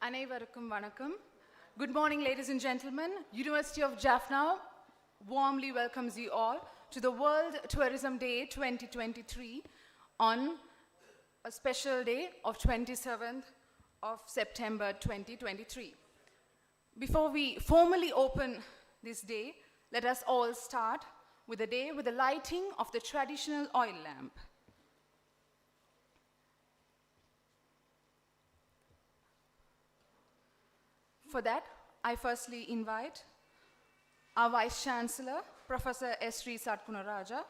Anevarukkum vanakkam. Good morning, ladies and gentlemen. University of Jaffna warmly welcomes you all to the World Tourism Day 2023 on a special day of 27th of September 2023. Before we formally open this day, let us all start with the day with the lighting of the traditional oil lamp. For that, I firstly invite our Vice Chancellor, Professor S. Sri Satkunaraja,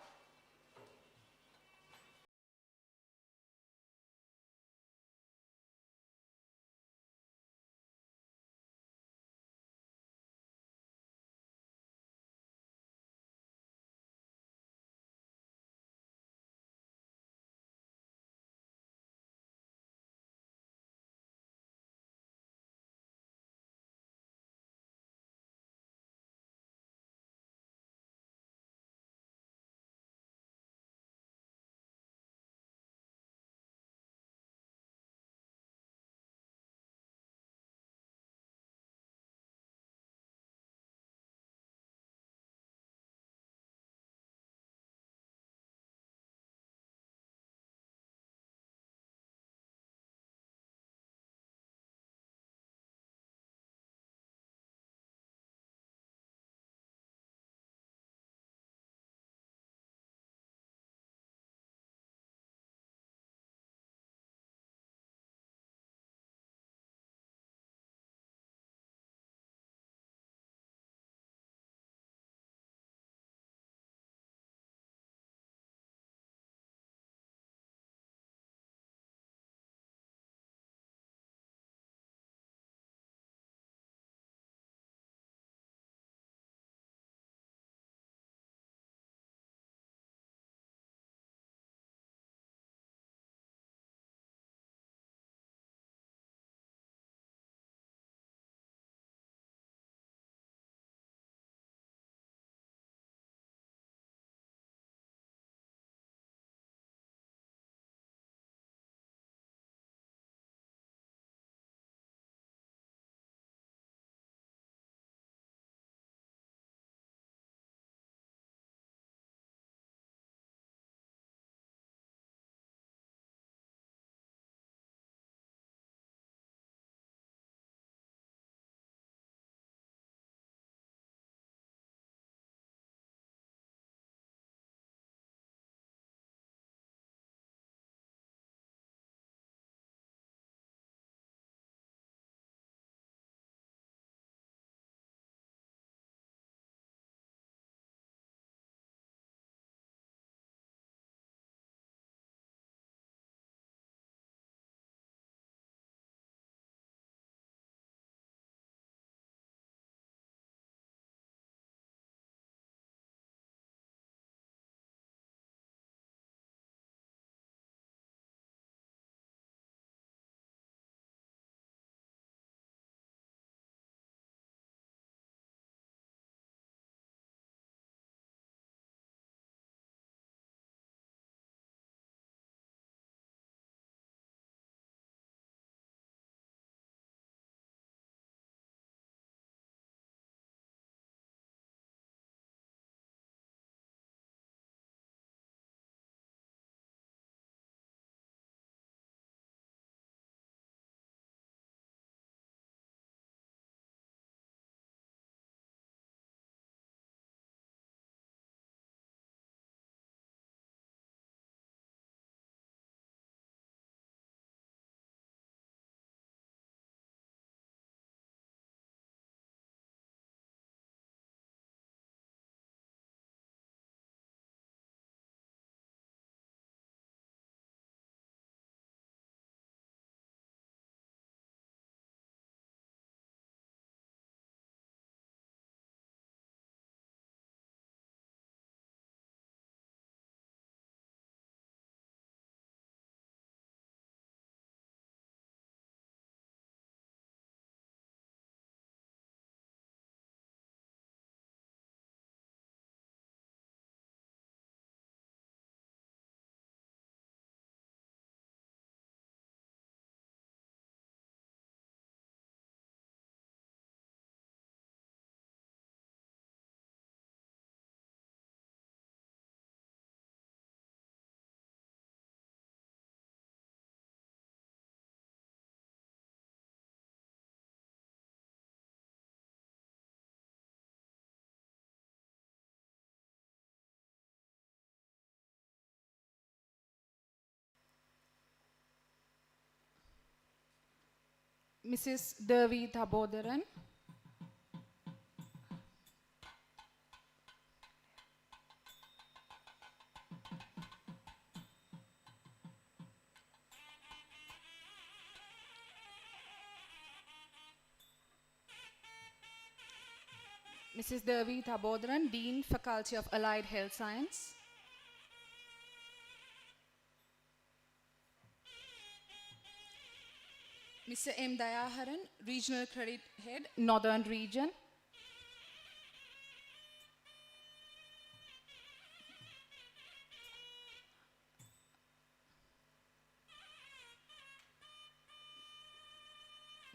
Mrs. Devi Thabodaran. Mrs. Devi Thabodaran, Dean, Faculty of Allied Health Science. Mr. M. Dayaharan, Regional Credit Head, Northern Region.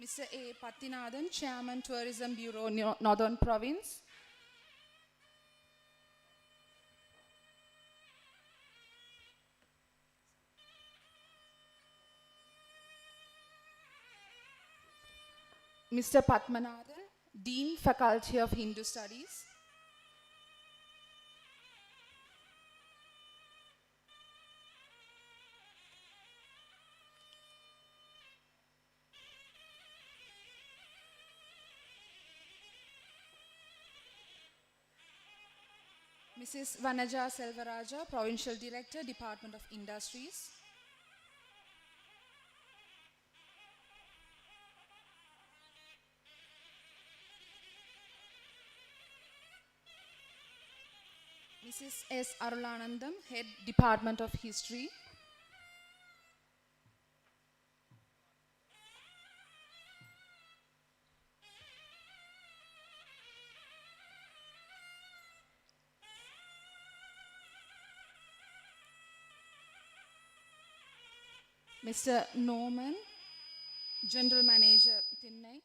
Mr. A. Pattinathan, Chairman, Tourism Bureau, Northern Province. Mr. Padmanathan, Dean, Faculty of Hindu Studies. Mrs. Vanaja Selvaraja, Provincial Director, Department of Industries. Mrs. S. Arulanandam, Head, Department of History. Mr. Norman, General Manager, Thinnai.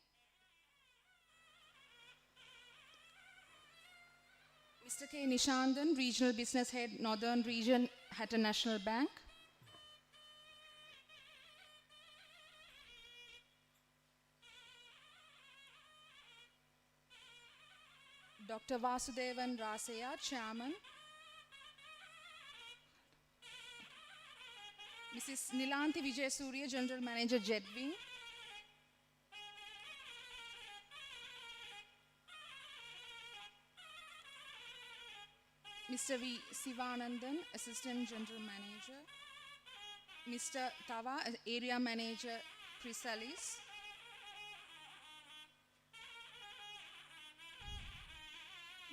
Mr. K. Nishandan, Regional Business Head, Northern Region, Hatton National Bank. Dr. Vasudevan Raseya, Chairman. Mrs. Nilanthi Vijayasuriya, General Manager, JetWing. Mr. V. Sivanandan, Assistant General Manager. Mr. Tava, Area Manager, Chrysalis.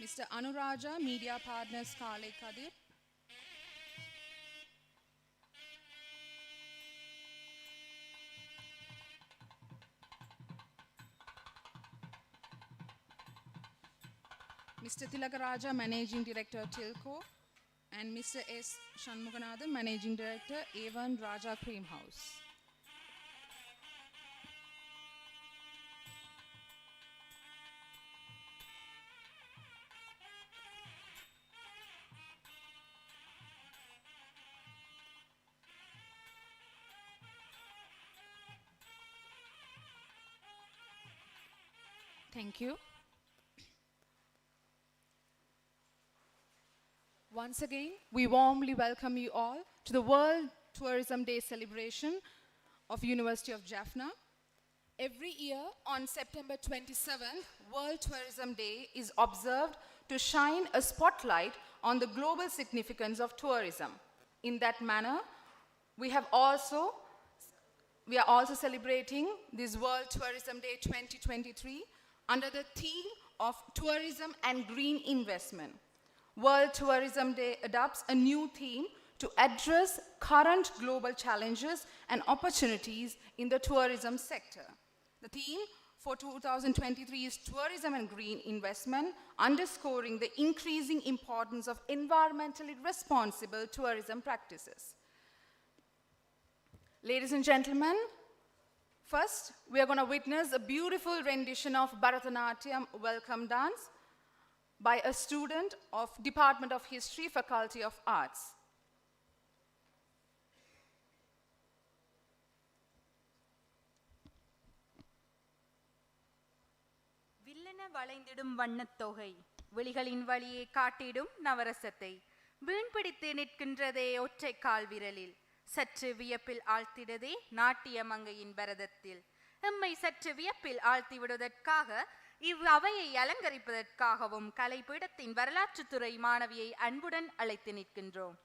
Mr. Anuraja, Media Partners, Kale Kadir. Mr. Tilakaraja, Managing Director, Tilco, and Mr. S. Shanmuganathan, Managing Director, A1 Raja Cream House. Thank you. Once again, we warmly welcome you all to the World Tourism Day celebration of University of Jaffna. Every year on September 27th, World Tourism Day is observed to shine a spotlight on the global significance of tourism. In that manner, we are also celebrating this World Tourism Day 2023 under the theme of tourism and green investment. World Tourism Day adopts a new theme to address current global challenges and opportunities in the tourism sector. The theme for 2023 is Tourism and Green Investment, underscoring the increasing importance of environmentally responsible tourism practices. Ladies and gentlemen, first, we are going to witness a beautiful rendition of Bharatanatyam welcome dance by a student of Department of History, Faculty of Arts. வில்லென வளைந்திடும் வண்ணத்தொகை விழிகளின் வழியே காட்டிடும் நவரசத்தை வீண்பிடித்து நிற்கின்றதே ஒற்றை கால் விரலில் சற்று வியப்பில் ஆழ்த்திடதே நாட்டிய மங்கையின் பரதத்தில் எம்மை சற்று வியப்பில் ஆழ்த்திவிடுவதற்காக அவையை அலங்கரிப்பதற்காகவும் கலைப்பீடத்தின் வரலாற்றுத்துறை மாணவியை அன்புடன் அழைத்து நிற்கின்றோம்.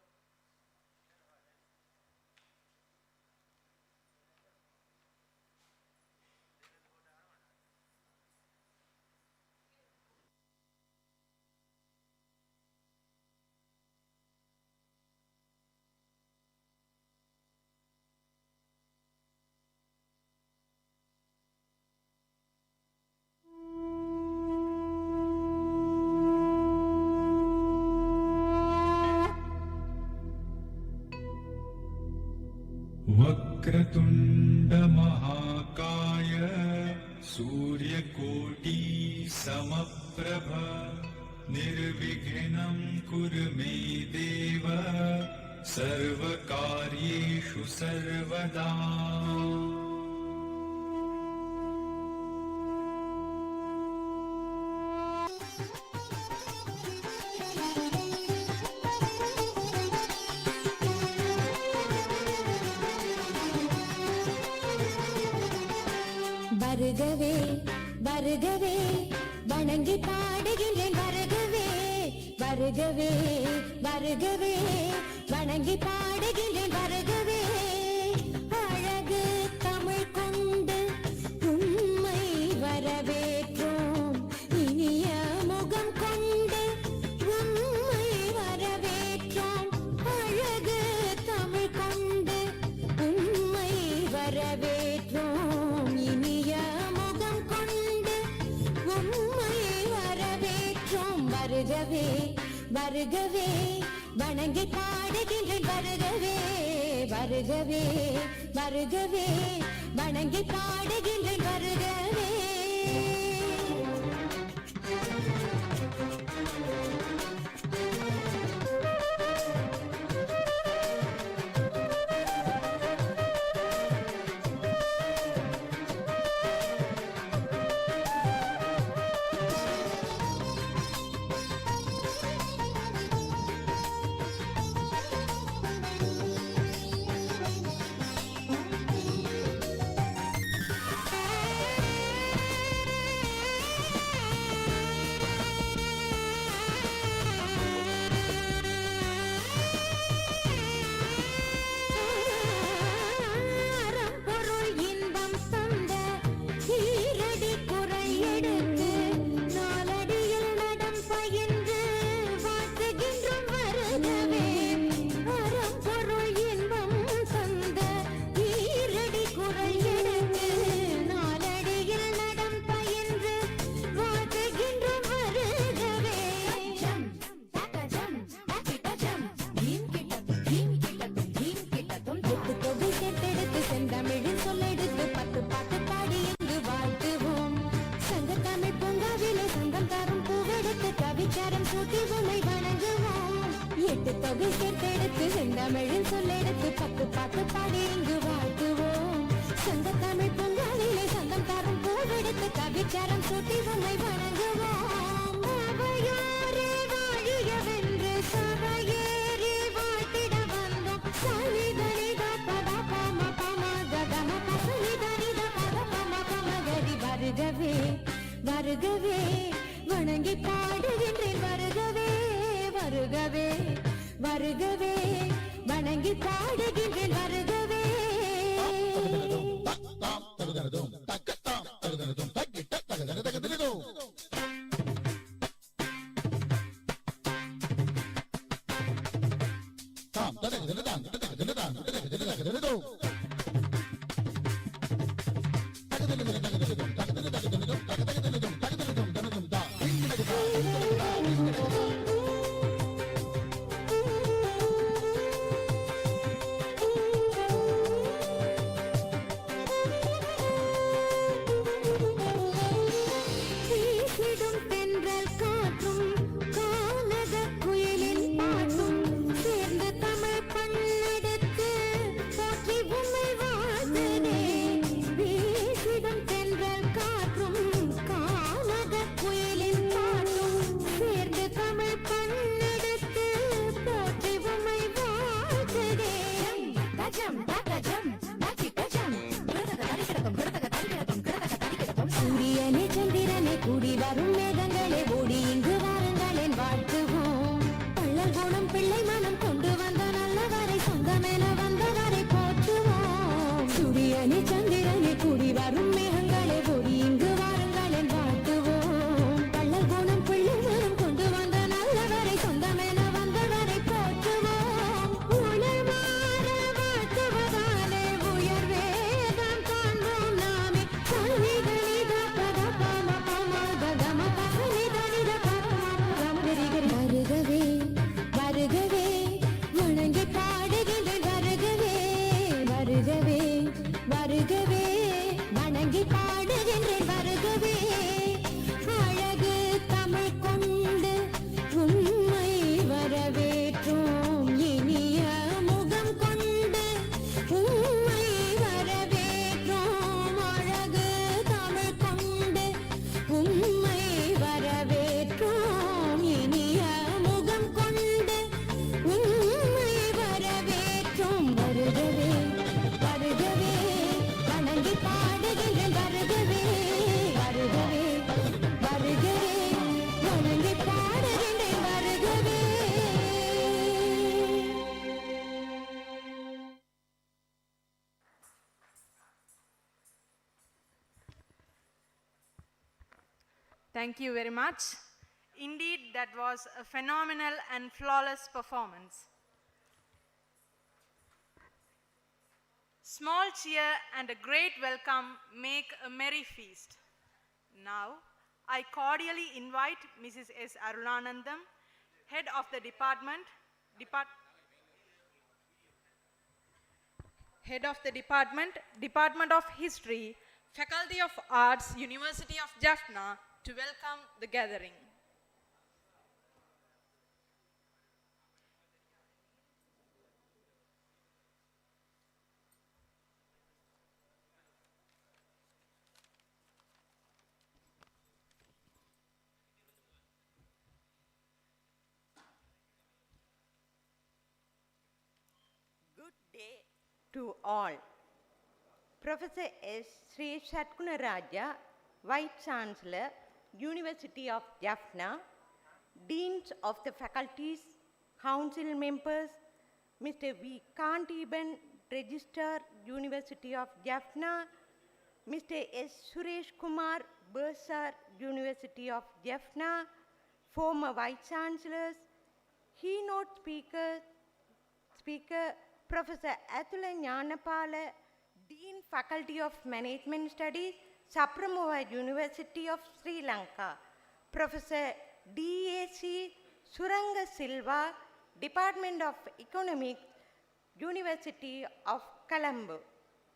वक्रतुण्ड महाकाय सूर्यकोटि समप्रभ निर्विघ्नं कुरु मे देव सर्वकार्येषु सर्वदा. வருகவே வருகவே வணங்கி பாடுகின்றேன் வருகவே வருகவே வருகவே வணங்கி பாடுகின்றேன் வருகவே அழகு தமிழ் கொண்டு உண்மை வரவேற்றோம் இனிய முகம் கொண்டு உண்மை வரவேற்றோம் அழகு தமிழ் கொண்டு உண்மை வரவேற்றோம் இனிய முகம் கொண்டு உண்மை வரவேற்றோம் வருகவே வருகவே வணங்கி பாடுகின்றேன் வருகவே வருகவே வருகவே வணங்கி பாடுகின்றேன் வருகவே. வருகவே வருகவே வணங்கி பாடுகின்றேன் வருகவே வருகவே வருகவே வணங்கி பாடுகின்றேன் வருகவே. Thank you very much. Indeed, that was a phenomenal and flawless performance. Small cheer and a great welcome make a merry feast. Now, I cordially invite Mrs. S. Arulanandam, Head of the Department of History, Faculty of Arts, University of Jaffna, to welcome the gathering. Good day to all. Professor S. Sri Satkunaraja, Vice Chancellor, University of Jaffna, Deans of the Faculties, Council Members, Mr. V. Kantiban, Registrar, University of Jaffna, Mr. S. Suresh Kumar, Bursar, University of Jaffna, former Vice Chancellors, Keynote Speaker Professor Athula Jnanapala, Dean Faculty of Management Studies, Sapramuva University of Sri Lanka, Professor D.A.C. Suranga Silva, Department of Economics, University of Colombo,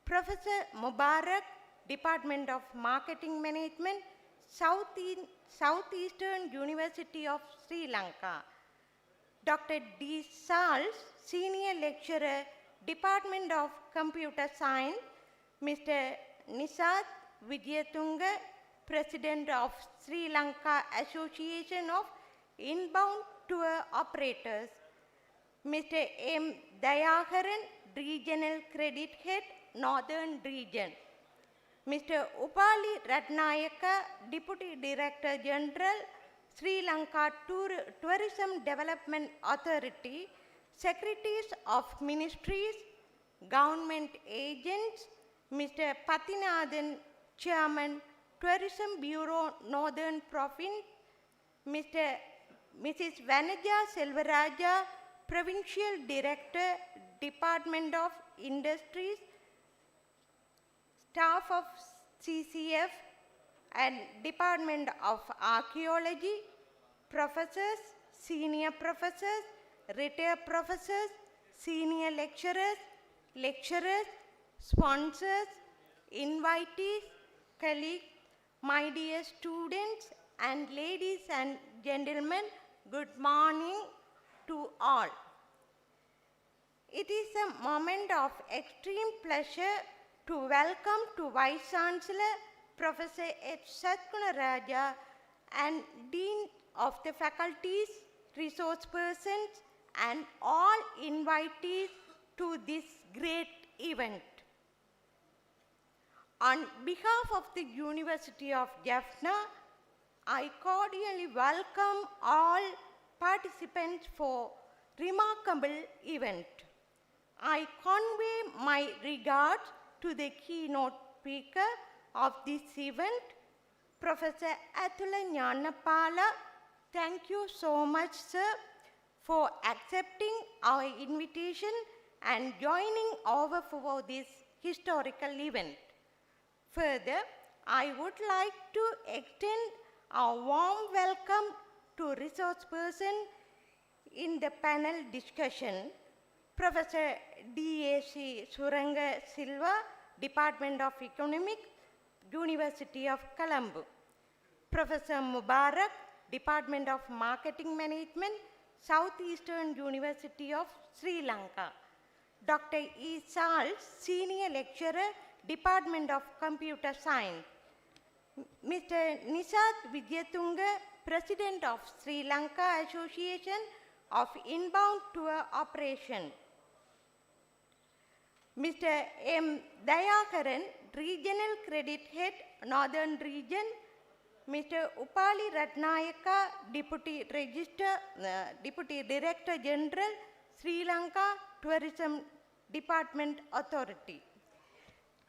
Professor Mubarak, Department of Marketing Management, Southeastern University of Sri Lanka, Dr. D. Sals, Senior Lecturer, Department of Computer Science, Mr. Nisat Vijayatunga, President of Sri Lanka Association of Inbound Tour Operators, Mr. M. Dayakaran, Regional Credit Head, Northern Region, Mr. Upali Ratnayaka, Deputy Director General, Sri Lanka Tourism Development Authority, Secretaries of Ministries, Government Agents, Mr. Pathinathan, Chairman, Tourism Bureau, Northern Province, Mrs. Vanaja Selvaraja, Provincial Director, Department of Industries, staff of CCF and Department of Archaeology, professors, senior professors, retired professors, senior lecturers, sponsors, invitees, colleagues, my dear students and ladies and gentlemen, good morning to all. It is a moment of extreme pleasure to welcome to Vice Chancellor Professor H. Satkunaraja and Dean of the Faculties, resource persons and all invitees to this great event. On behalf of the University of Jaffna, I cordially welcome all participants for remarkable event. I convey my regards to the keynote speaker of this event, Professor Athula Jnanapala. Thank you so much, sir, for accepting our invitation and joining over for this historical event. Further, I would like to extend a warm welcome to resource person in the panel discussion, Professor D.A.C. Suranga Silva, Department of Economics, University of Colombo, Professor Mubarak, Department of Marketing Management, Southeastern University of Sri Lanka, Dr. E. Sals, Senior Lecturer, Department of Computer Science, Mr. Nisat Vijayatunga, President of Sri Lanka Association of Inbound Tour Operation, Mr. M. Dayakaran, Regional Credit Head, Northern Region, Mr. Upali Ratnayaka, Deputy Director General, Sri Lanka Tourism Department Authority.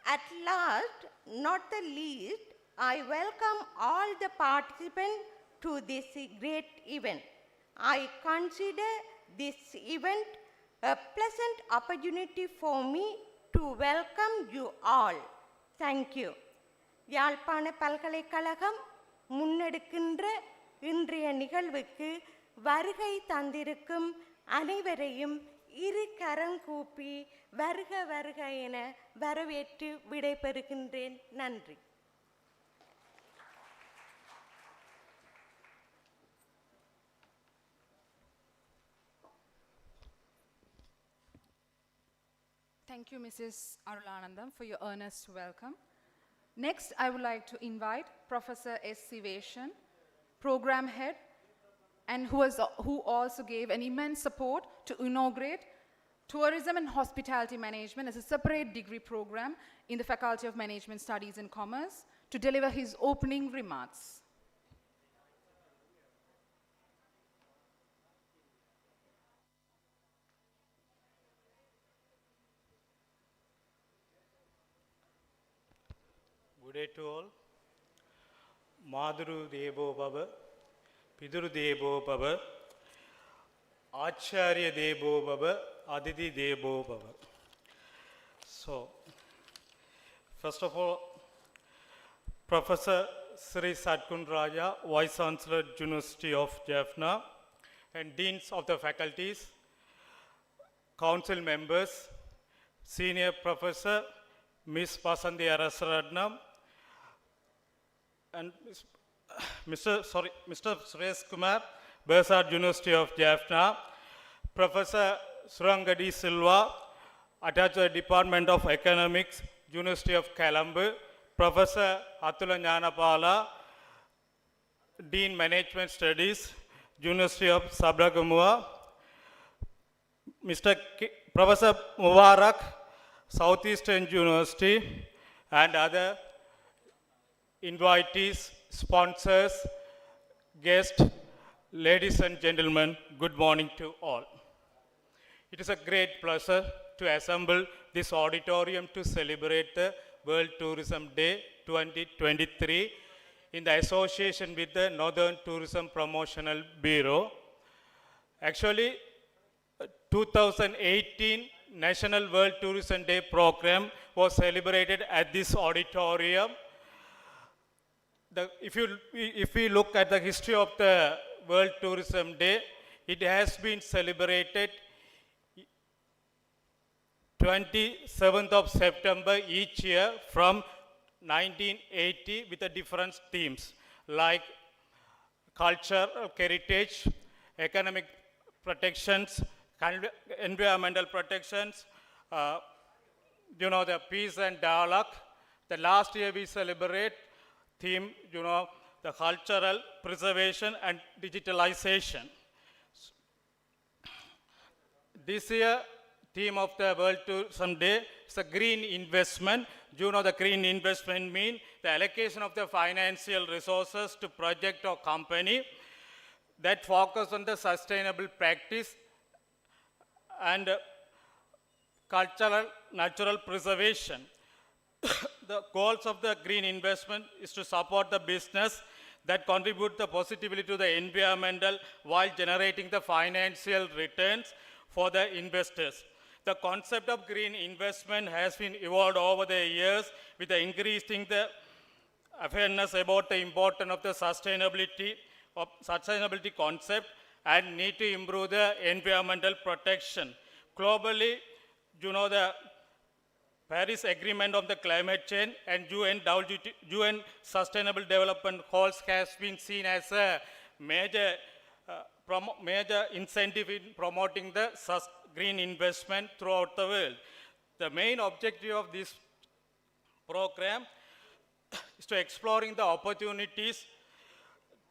At last, not the least, I welcome all the participants to this great event. I consider this event a pleasant opportunity for me to welcome you all. Thank you. யாழ்ப்பாண பல்கலைக்கழகம் முன்னெடுக்கின்ற இன்றைய நிகழ்வுக்கு வருகை தந்திருக்கும் அனைவரையும் இரு கரம் கூப்பி வருக வருக என வரவேற்று விடைபெறுகின்றேன். நன்றி. Thank you, Mrs. Arulanandam, for your earnest welcome. Next, I would like to invite Professor S. Siveshan, Program Head, and who also gave an immense support to inaugurate Tourism and Hospitality Management as a separate degree program in the Faculty of Management Studies and Commerce, to deliver his opening remarks. Good day to all. Madhuru Devo Baba, Piduru Devo Baba, Acharya Devo Baba, Aditi Devo Baba. So, first of all, Professor Sri Satkun Raja, Vice Chancellor, University of Jaffna, and Deans of the faculties, Council members, Senior Professor Ms. Vasanthi Arasaratnam, and Mr. Suresh Kumar, Bersad University of Jaffna, Professor Surangadi Silva, attached to the Department of Economics, University of Colombo, Professor Atula Nyanapala, Dean Management Studies, University of Sabragamua, Professor Mubarak, Southeastern University, and other invitees, sponsors, guests, ladies and gentlemen, good morning to all. It is a great pleasure to assemble this auditorium to celebrate the World Tourism Day 2023 in the association with the Northern Tourism Promotional Bureau. Actually, 2018 National World Tourism Day program was celebrated at this auditorium. If we look at the history of the World Tourism Day, it has been celebrated 27th of September each year from 1980 with the different themes like cultural heritage, economic protections, environmental protections, the peace and dialogue. The last year we celebrate theme, the cultural preservation and digitalization. This year, theme of the World Tourism Day is a green investment. The green investment means the allocation of the financial resources to project or company that focus on the sustainable practice and cultural natural preservation. The goals of the green investment is to support the business that contribute positively to the environmental while generating the financial returns for the investors. The concept of green investment has been evolved over the years with the increasing the awareness about the importance of the sustainability concept and need to improve the environmental protection. Globally, the Paris Agreement on the climate change and UN Sustainable Development Goals has been seen as a major incentive in promoting the green investment throughout the world. The main objective of this program is to exploring the opportunities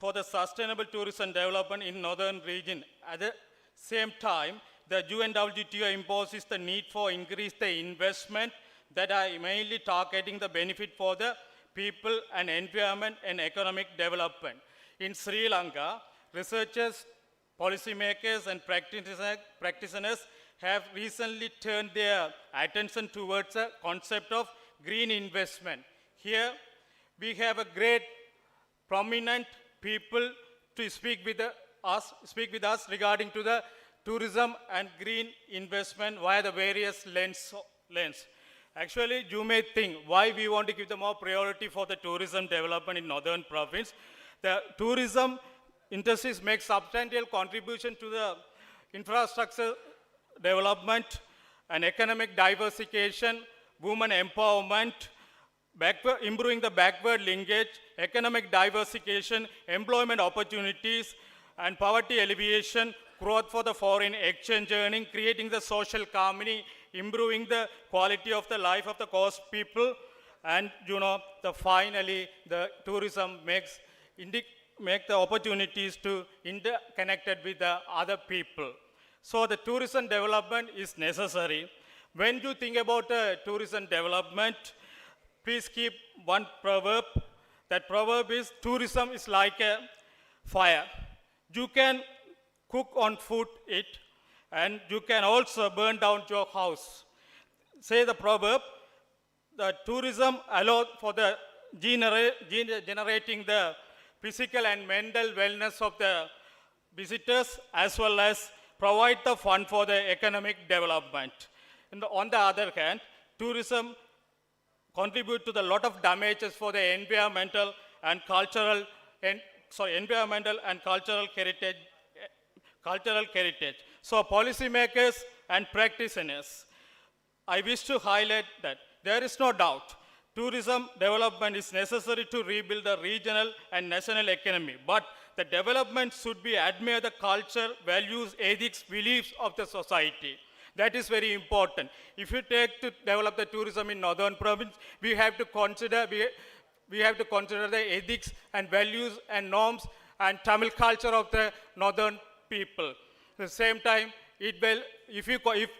for the sustainable tourism development in northern region. At the same time, the UNWTO imposes the need for increase the investment that are mainly targeting the benefit for the people and environment and economic development. In Sri Lanka, researchers, policymakers and practitioners have recently turned their attention towards the concept of green investment. Here, we have a great prominent people to speak with us regarding to the tourism and green investment via the various lens. Actually, you may think why we want to give the more priority for the tourism development in northern province. The tourism industries make substantial contribution to the infrastructure development and economic diversification, women empowerment, improving the backward linkage, economic diversification, employment opportunities, and poverty alleviation, growth for the foreign exchange earning, creating the social harmony, improving the quality of the life of the coast people, and finally the tourism make the opportunities to interconnected with the other people. So the tourism development is necessary. When you think about tourism development, please keep one proverb. That proverb is, tourism is like a fire. You can cook on food it, and you can also burn down your house. Say the proverb, the tourism allows for the generating the physical and mental wellness of the visitors, as well as provide the fund for the economic development. On the other hand, tourism contribute to the lot of damages for the environmental and cultural heritage. So policymakers and practitioners, I wish to highlight that there is no doubt tourism development is necessary to rebuild the regional and national economy, but the development should be admire the culture, values, ethics, beliefs of the society. That is very important. If you take to develop the tourism in northern province, we have to consider the ethics and values and norms and Tamil culture of the northern people. At the same time, if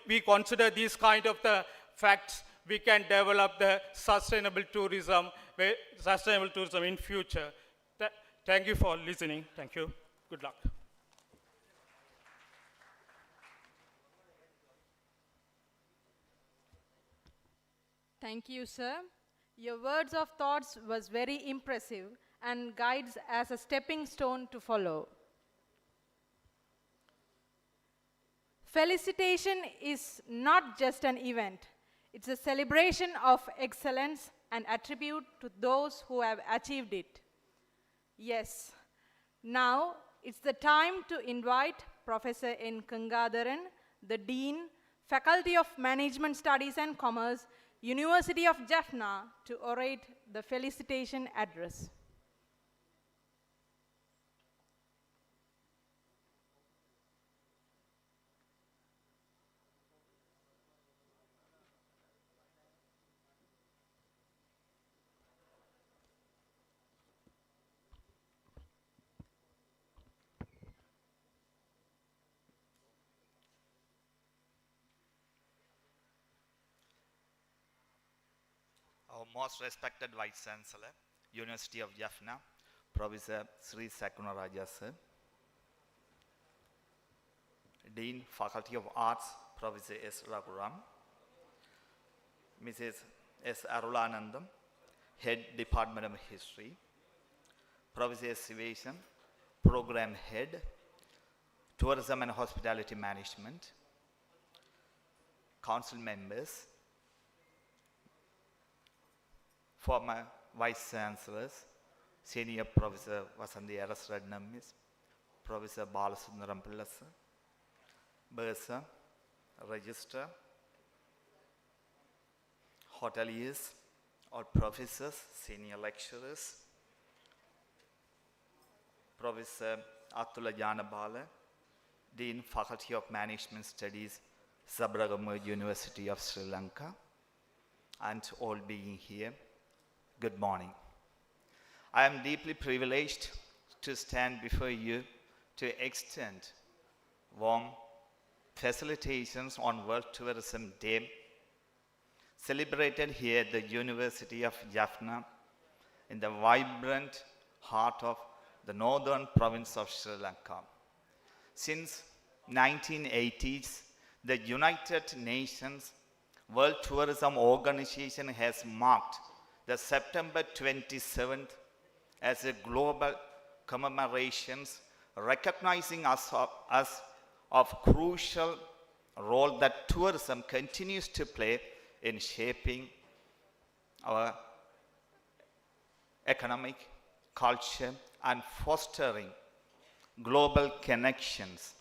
we consider these kind of the facts, we can develop the sustainable tourism in future. Thank you for listening. Thank you. Good luck. Thank you, sir. Your words of thoughts was very impressive and guides as a stepping stone to follow. Felicitation is not just an event. It's a celebration of excellence and attribute to those who have achieved it. Yes, now it's the time to invite Professor N. Kangadaran, the Dean, Faculty of Management Studies and Commerce, University of Jaffna, to orate the felicitation address. Our most respected Vice Chancellor, University of Jaffna, Professor Sri Sakunaraja sir, Dean, Faculty of Arts, Professor S. Raghuram, Mrs. S. Arulanandam, Head, Department of History, Professor S. Sivation, Program Head, Tourism and Hospitality Management, Council members, former Vice Chancellors, Senior Professor Vasanthi Arasratnam, Professor Balasundaram Pillasa, Bursa, Register, hoteliers, all professors, senior lecturers, Professor Atula Janabala, Dean, Faculty of Management Studies, Sabragamuwa University of Sri Lanka, and all being here. Good morning. I am deeply privileged to stand before you to extend warm felicitations on World Tourism Day, celebrated here at the University of Jaffna in the vibrant heart of the northern province of Sri Lanka. Since 1980s, the United Nations World Tourism Organization has marked the September 27th as a global commemorations recognizing us of crucial role that tourism continues to play in shaping our economic, culture, and fostering global connections.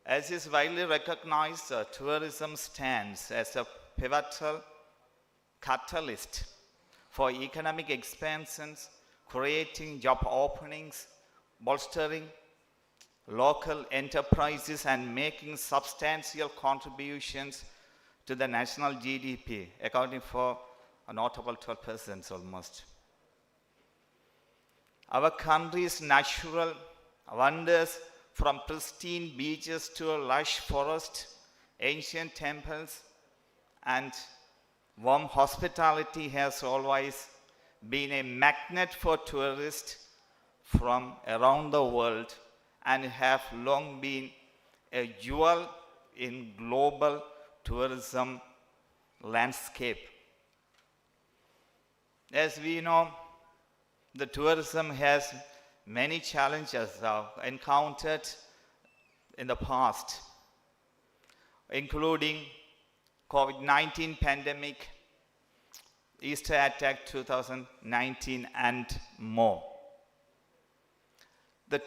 As is widely recognized, tourism stands as a pivotal catalyst for economic expansions, creating job openings, bolstering local enterprises, and making substantial contributions to the national GDP, accounting for a notable 12% almost. Our country's natural wonders, from pristine beaches to lush forests, ancient temples, and warm hospitality, has always been a magnet for tourists from around the world and have long been a jewel in global tourism landscape. As we know, the tourism has many challenges encountered in the past, including COVID-19 pandemic, Easter attack 2019, and more.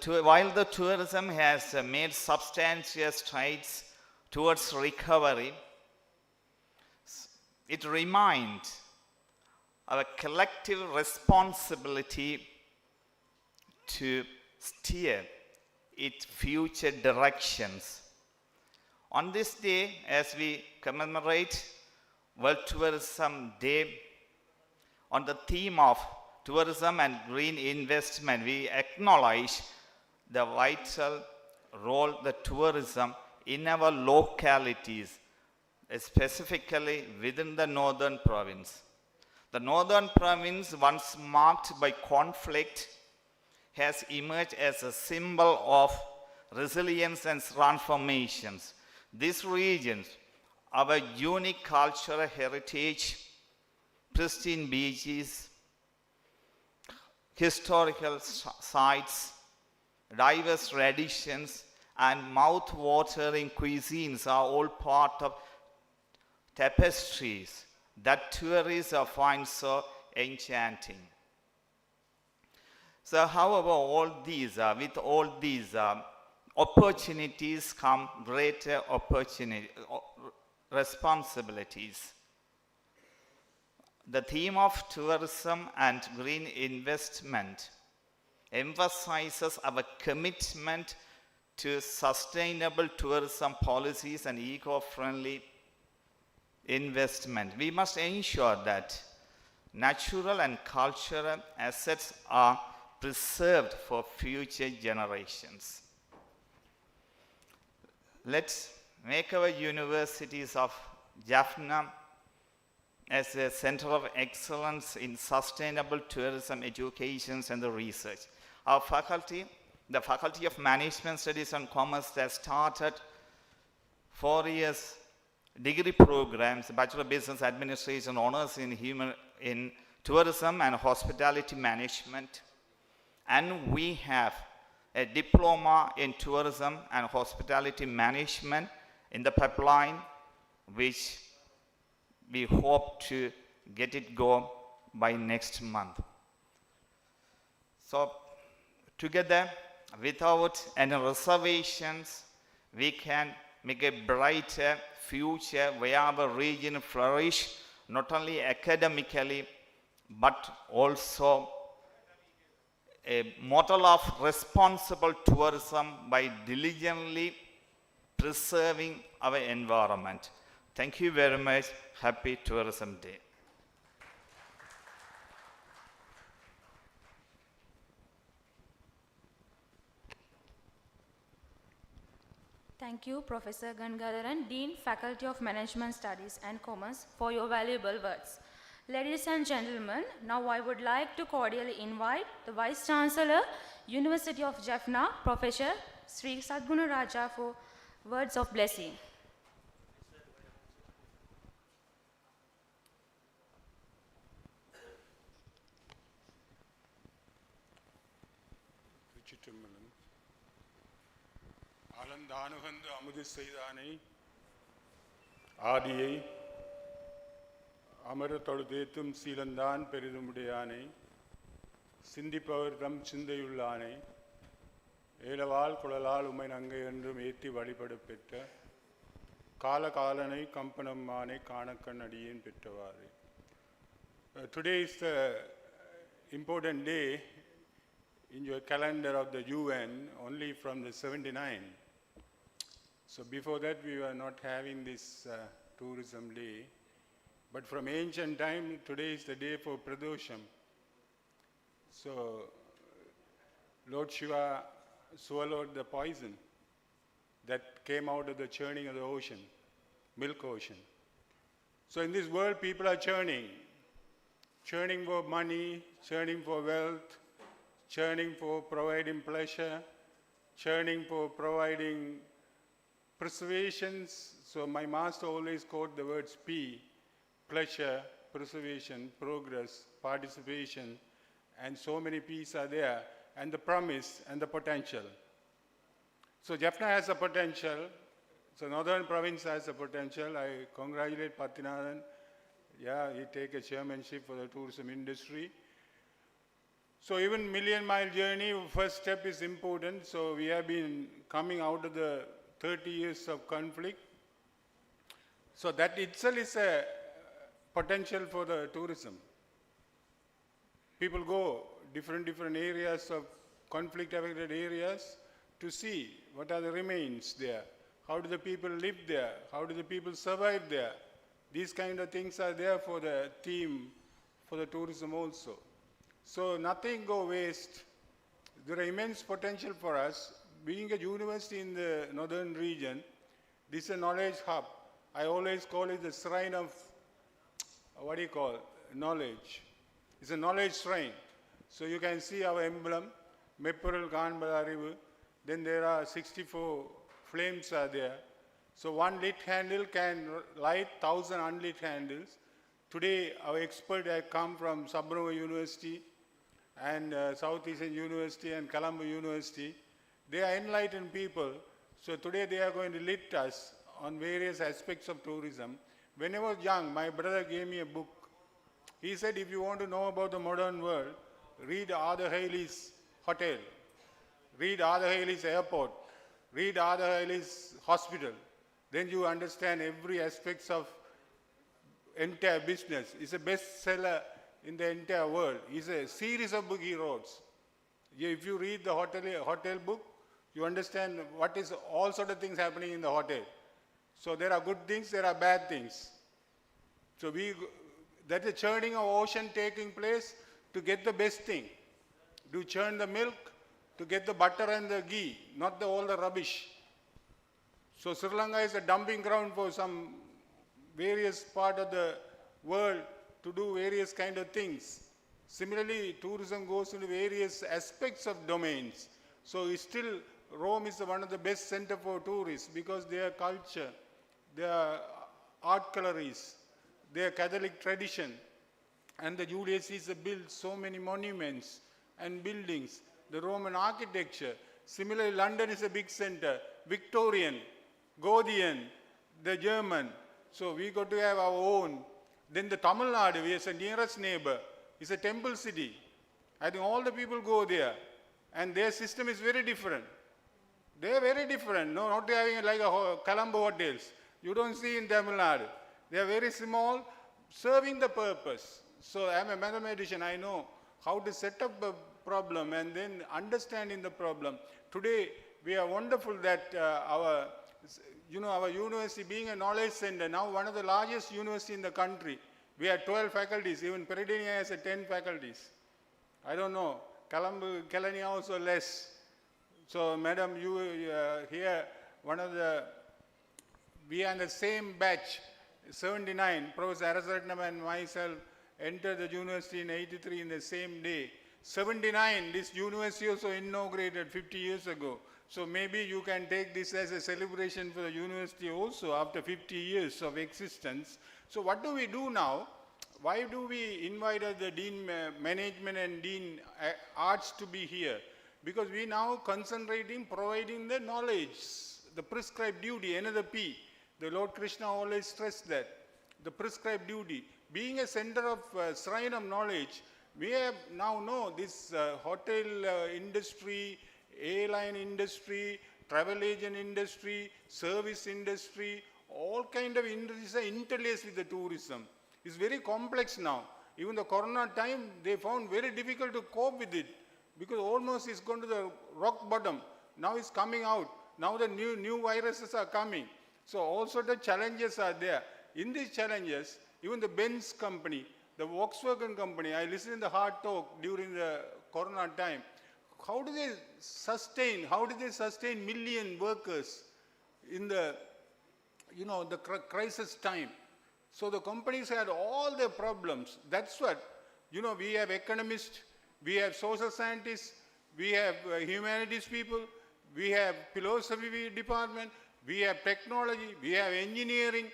While the tourism has made substantial strides towards recovery, it reminds our collective responsibility to steer its future directions. On this day, as we commemorate World Tourism Day, on the theme of tourism and green investment, we acknowledge the vital role that tourism in our localities, specifically within the northern province. The northern province, once marked by conflict, has emerged as a symbol of resilience and transformations. These regions, our unique cultural heritage, pristine beaches, historical sites, diverse traditions, and mouth-watering cuisines are all part of tapestries that tourists find so enchanting. So, however, with all these opportunities come greater responsibilities. The theme of tourism and green investment emphasizes our commitment to sustainable tourism policies and eco-friendly investment. We must ensure that natural and cultural assets are preserved for future generations. Let's make our universities of Jaffna as a center of excellence in sustainable tourism education and the research. Our faculty, the Faculty of Management Studies and Commerce, has started 4 years degree programs, Bachelor of Business Administration, honors in tourism and hospitality management. And we have a diploma in tourism and hospitality management in the pipeline, which we hope to get it go by next month. So together, without any reservations, we can make a brighter future where our region flourish, not only academically, but also a model of responsible tourism by diligently preserving our environment. Thank you very much. Happy Tourism Day. Thank you, Professor Gangadharan, Dean, Faculty of Management Studies and Commerce, for your valuable words. Ladies and gentlemen, now I would like to cordially invite the Vice Chancellor, University of Jaffna, Professor Sri Sadguna Raja, for words of blessing. திருச்சிற்றம்பலம். ஆலந்தானுகந்து அமுது செய்தானை ஆதியை அமர தொழுதேத்தும் சீலந்தான் பெரிதுமுடையானை சிந்திப்பவர் தம் சிந்தையுள்ளானை ஏலவால் குழலால் உமை நங்கை என்றும் ஏற்றி வழிபட பெற்ற காலகாலனை கம்பனம் மானை காணக்கண் அடியேன் பெற்றவாறு. Today is the important day in your calendar of the UN, only from the 79. So before that we were not having this tourism day, but from ancient time today is the day for Pradosham. So Lord Shiva swallowed the poison that came out of the churning of the ocean, milk ocean. So in this world people are churning for money, churning for wealth, churning for providing pleasure, churning for providing preservations. So my master always quote the words P, pleasure, preservation, progress, participation, and so many P's are there, and the promise and the potential. So Jaffna has a potential. So Northern Province has a potential. I congratulate Pathinathan. Yeah, he take a chairmanship for the tourism industry. So even million-mile journey, first step is important. So we have been coming out of the 30 years of conflict. So that itself is a potential for the tourism. People go different areas of conflict-affected areas to see what are the remains there. How do the people live there? How do the people survive there? These kind of things are there for the theme for the tourism also. So nothing go waste. There are immense potential for us. Being a university in the northern region, this is a knowledge hub. I always call it the shrine of, knowledge. It's a knowledge shrine. So you can see our emblem, Meppurul Kanbadarivu. Then there are 64 flames are there. So one lit candle can light 1,000 unlit candles. Today our expert has come from Sabrova University and Southeastern University and Colombo University. They are enlightened people. So today they are going to lit us on various aspects of tourism. When I was young, my brother gave me a book. He said, if you want to know about the modern world, read Arthur Haley's hotel, read Arthur Haley's airport, read Arthur Haley's hospital. Then you understand every aspects of entire business. It's a bestseller in the entire world. It's a series of book he wrote. If you read the hotel book, you understand what is all sort of things happening in the hotel. So there are good things, there are bad things. So that is churning of ocean taking place to get the best thing. To churn the milk to get the butter and the ghee, not all the rubbish. So Sri Lanka is a dumping ground for some various part of the world to do various kind of things. Similarly, tourism goes into various aspects of domains. So still Rome is one of the best center for tourists because their culture, their art galleries, their Catholic tradition, and the Julius Caesar built so many monuments and buildings, the Roman architecture. Similarly, London is a big center, Victorian, Gothian, the German. So we got to have our own. Then the Tamil Nadu, which is the nearest neighbor, is a temple city. I think all the people go there. And their system is very different. They are very different. No, not having like a Colombo hotels. You don't see in Tamil Nadu. They are very small, serving the purpose. So I am a mathematician. I know how to set up a problem and then understanding the problem. Today, we are wonderful that our university being a knowledge center, now one of the largest university in the country. We have 12 faculties, even Peradeniya has 10 faculties. I don't know, Kelaniya also less. So madam, you here, we are in the same batch, 79, Professor Arasaratnam and myself entered the university in 83 in the same day. 79, this university also inaugurated 50 years ago. So maybe you can take this as a celebration for the university also after 50 years of existence. So what do we do now? Why do we invite the Dean Management and Dean Arts to be here? because we now concentrating providing the knowledge, the prescribed duty, another P. The Lord Krishna always stressed that, the prescribed duty. Being a center of shrine of knowledge, we have now know this hotel industry, airline industry, travel agent industry, service industry, all kind of industries are interlaced with the tourism. It's very complex now. Even the corona time, they found very difficult to cope with it because almost it's gone to the rock bottom. Now it's coming out. Now the new viruses are coming. So also the challenges are there. In these challenges, even the Benz company, the Volkswagen company, I listened in the hard talk during the corona time. How do they sustain million workers in the, the crisis time? So the companies had all their problems. That's what, we have economists, we have social scientists, we have humanities people, we have philosophy department, we have technology, we have engineering,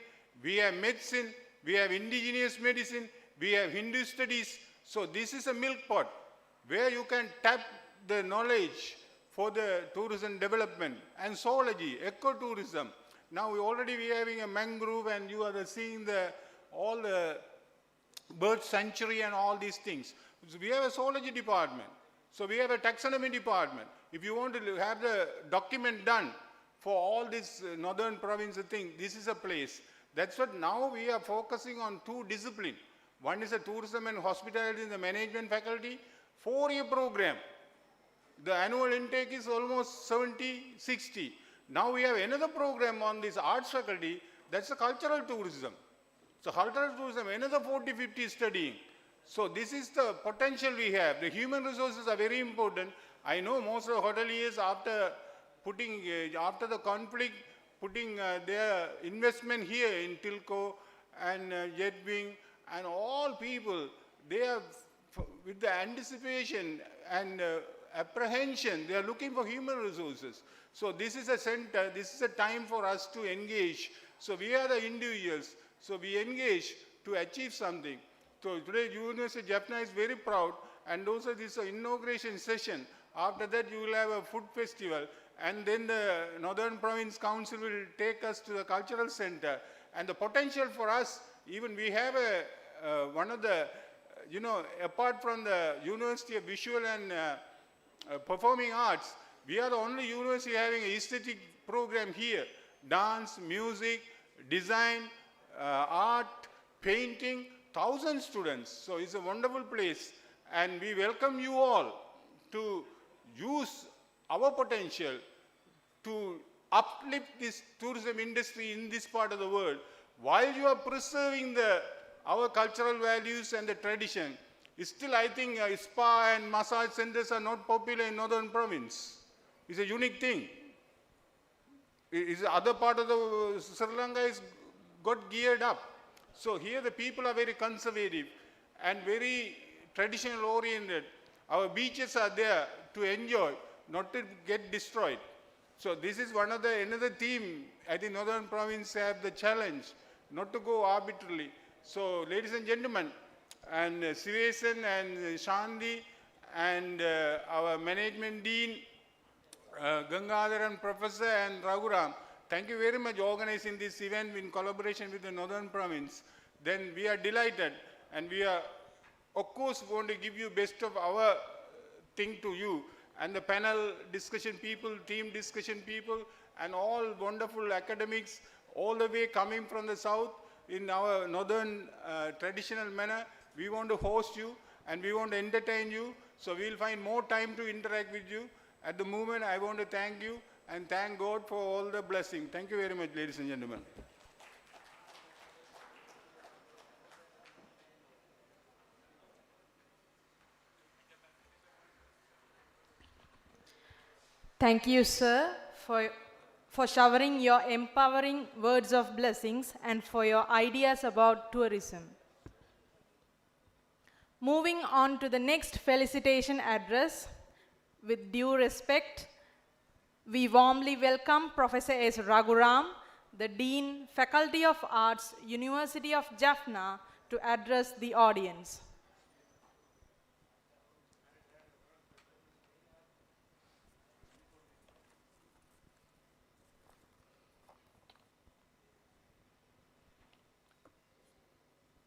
we have medicine, we have indigenous medicine, we have Hindu studies. So this is a milk pot where you can tap the knowledge for the tourism development and zoology, ecotourism. Now we are having a mangrove and you are seeing all the bird sanctuary and all these things. So we have a zoology department. So we have a taxonomy department. If you want to have the document done for all this northern province thing, this is a place. That's what now we are focusing on two disciplines. One is the tourism and hospitality in the management faculty, 4-year program. The annual intake is almost 70, 60. Now we have another program on this arts faculty, that's the cultural tourism. So cultural tourism, another 40, 50 studying. So this is the potential we have. The human resources are very important. I know most of the hoteliers after the conflict, putting their investment here in Tilco and Jetwing and all people, they are with the anticipation and apprehension, they are looking for human resources. So this is a center, this is a time for us to engage. So we are the individuals, so we engage to achieve something. So today University of Jaffna is very proud, and also this inauguration session. After that you will have a food festival, and then the Northern Province Council will take us to the cultural center. And the potential for us, even we have one of the, apart from the University of Visual and Performing Arts, we are the only university having an aesthetic program here. Dance, music, design, art, painting, 1,000 students. So it's a wonderful place. And we welcome you all to use our potential to uplift this tourism industry in this part of the world while you are preserving our cultural values and the tradition. Still, I think spa and massage centers are not popular in Northern Province. It's a unique thing. Other part of the Sri Lanka is got geared up. So here the people are very conservative and very traditional oriented. Our beaches are there to enjoy, not to get destroyed. So this is another theme. I think Northern Province have the challenge not to go arbitrarily. So ladies and gentlemen, and Sivesan and Shanti and our management dean, Gangadharan professor and Raghuram, thank you very much organizing this event in collaboration with the Northern Province. Then we are delighted, and we are of course going to give you best of our thing to you, and the panel discussion people, team discussion people, and all wonderful academics all the way coming from the south in our northern traditional manner. We want to host you and we want to entertain you, so we will find more time to interact with you. At the moment, I want to thank you and thank God for all the blessing. Thank you very much, ladies and gentlemen. Thank you, sir, for showering your empowering words of blessings and for your ideas about tourism. Moving on to the next felicitation address, with due respect, we warmly welcome Professor S. Raghuram, the Dean, Faculty of Arts, University of Jaffna, to address the audience.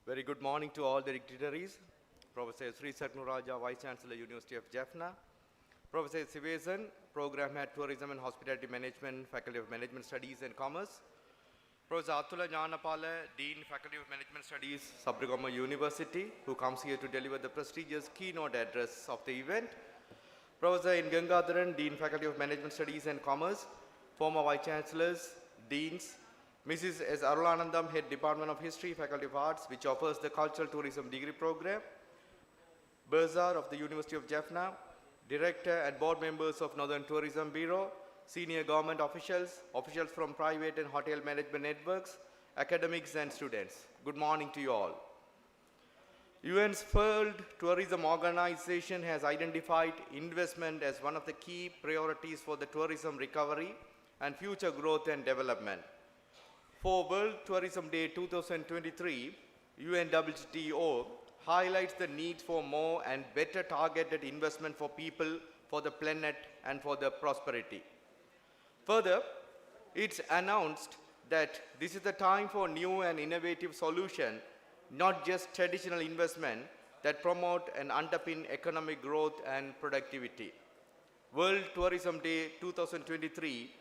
Very good morning to all the dignitaries. Professor Sri Saknuraja, Vice Chancellor, University of Jaffna. Professor Sivesan, Program Head, Tourism and Hospitality Management, Faculty of Management Studies and Commerce. Professor Atula Jnanapala, Dean, Faculty of Management Studies, Sabragama University, who comes here to deliver the prestigious keynote address of the event. Professor N. Gangadharan, Dean, Faculty of Management Studies and Commerce. Former Vice Chancellors, Deans, Mrs. S. Arulanandam, Head Department of History, Faculty of Arts, which offers the Cultural Tourism Degree Program. Berzar of the University of Jaffna, Director and Board Members of Northern Tourism Bureau, Senior Government officials, officials from private and hotel management networks, academics and students. Good morning to you all. UN's World Tourism Organization has identified investment as one of the key priorities for the tourism recovery and future growth and development. For World Tourism Day 2023, UNWTO highlights the need for more and better targeted investment for people, for the planet, and for the prosperity. Further, it's announced that this is the time for new and innovative solutions, not just traditional investment that promote and underpin economic growth and productivity. World Tourism Day 2023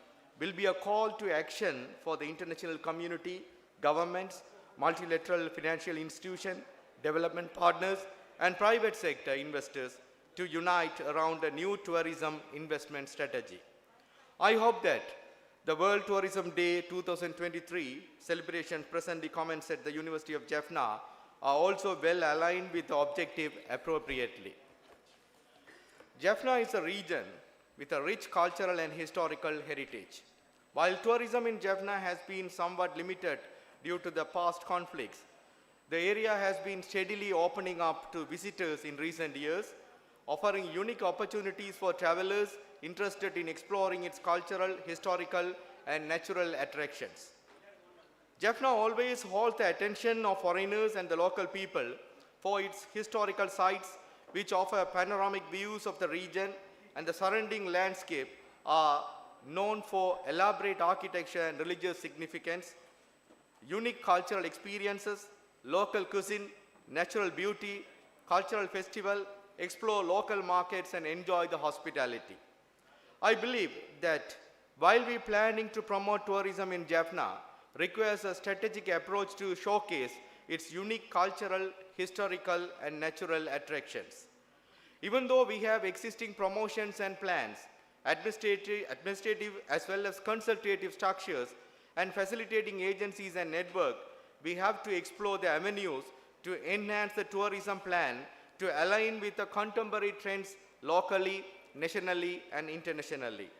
will be a call to action for the international community, governments, multilateral financial institutions, development partners, and private sector investors to unite around a new tourism investment strategy. I hope that the World Tourism Day 2023 celebration presently commenced at the University of Jaffna are also well aligned with the objective appropriately. Jaffna is a region with a rich cultural and historical heritage. While tourism in Jaffna has been somewhat limited due to the past conflicts, the area has been steadily opening up to visitors in recent years, offering unique opportunities for travelers interested in exploring its cultural, historical, and natural attractions. Jaffna always holds the attention of foreigners and the local people for its historical sites, which offer panoramic views of the region, and the surrounding landscape are known for elaborate architecture and religious significance, unique cultural experiences, local cuisine, natural beauty, cultural festival, explore local markets, and enjoy the hospitality. I believe that while we planning to promote tourism in Jaffna requires a strategic approach to showcase its unique cultural, historical, and natural attractions. Even though we have existing promotions and plans, administrative as well as consultative structures, and facilitating agencies and network, we have to explore the avenues to enhance the tourism plan to align with the contemporary trends locally, nationally, and internationally.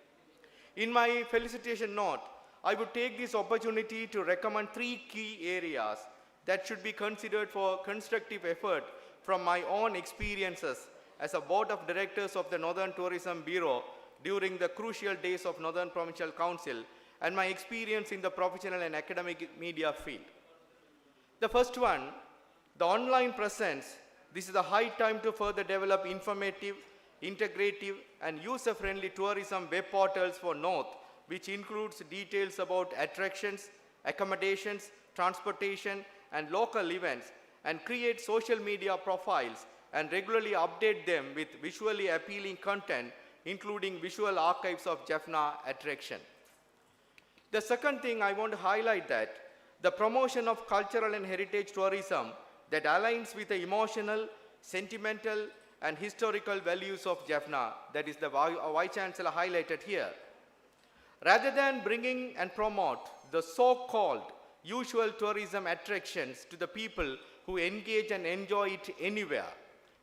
In my felicitation note, I would take this opportunity to recommend 3 key areas that should be considered for constructive effort from my own experiences as a board of directors of the Northern Tourism Bureau during the crucial days of Northern Provincial Council and my experience in the professional and academic media field. The first one, the online presence. This is a high time to further develop informative, integrative, and user-friendly tourism web portals for North, which includes details about attractions, accommodations, transportation, and local events, and create social media profiles and regularly update them with visually appealing content, including visual archives of Jaffna attraction. The second thing I want to highlight that the promotion of cultural and heritage tourism that aligns with the emotional, sentimental, and historical values of Jaffna, that is the Vice Chancellor highlighted here. Rather than bringing and promote the so-called usual tourism attractions to the people who engage and enjoy it anywhere,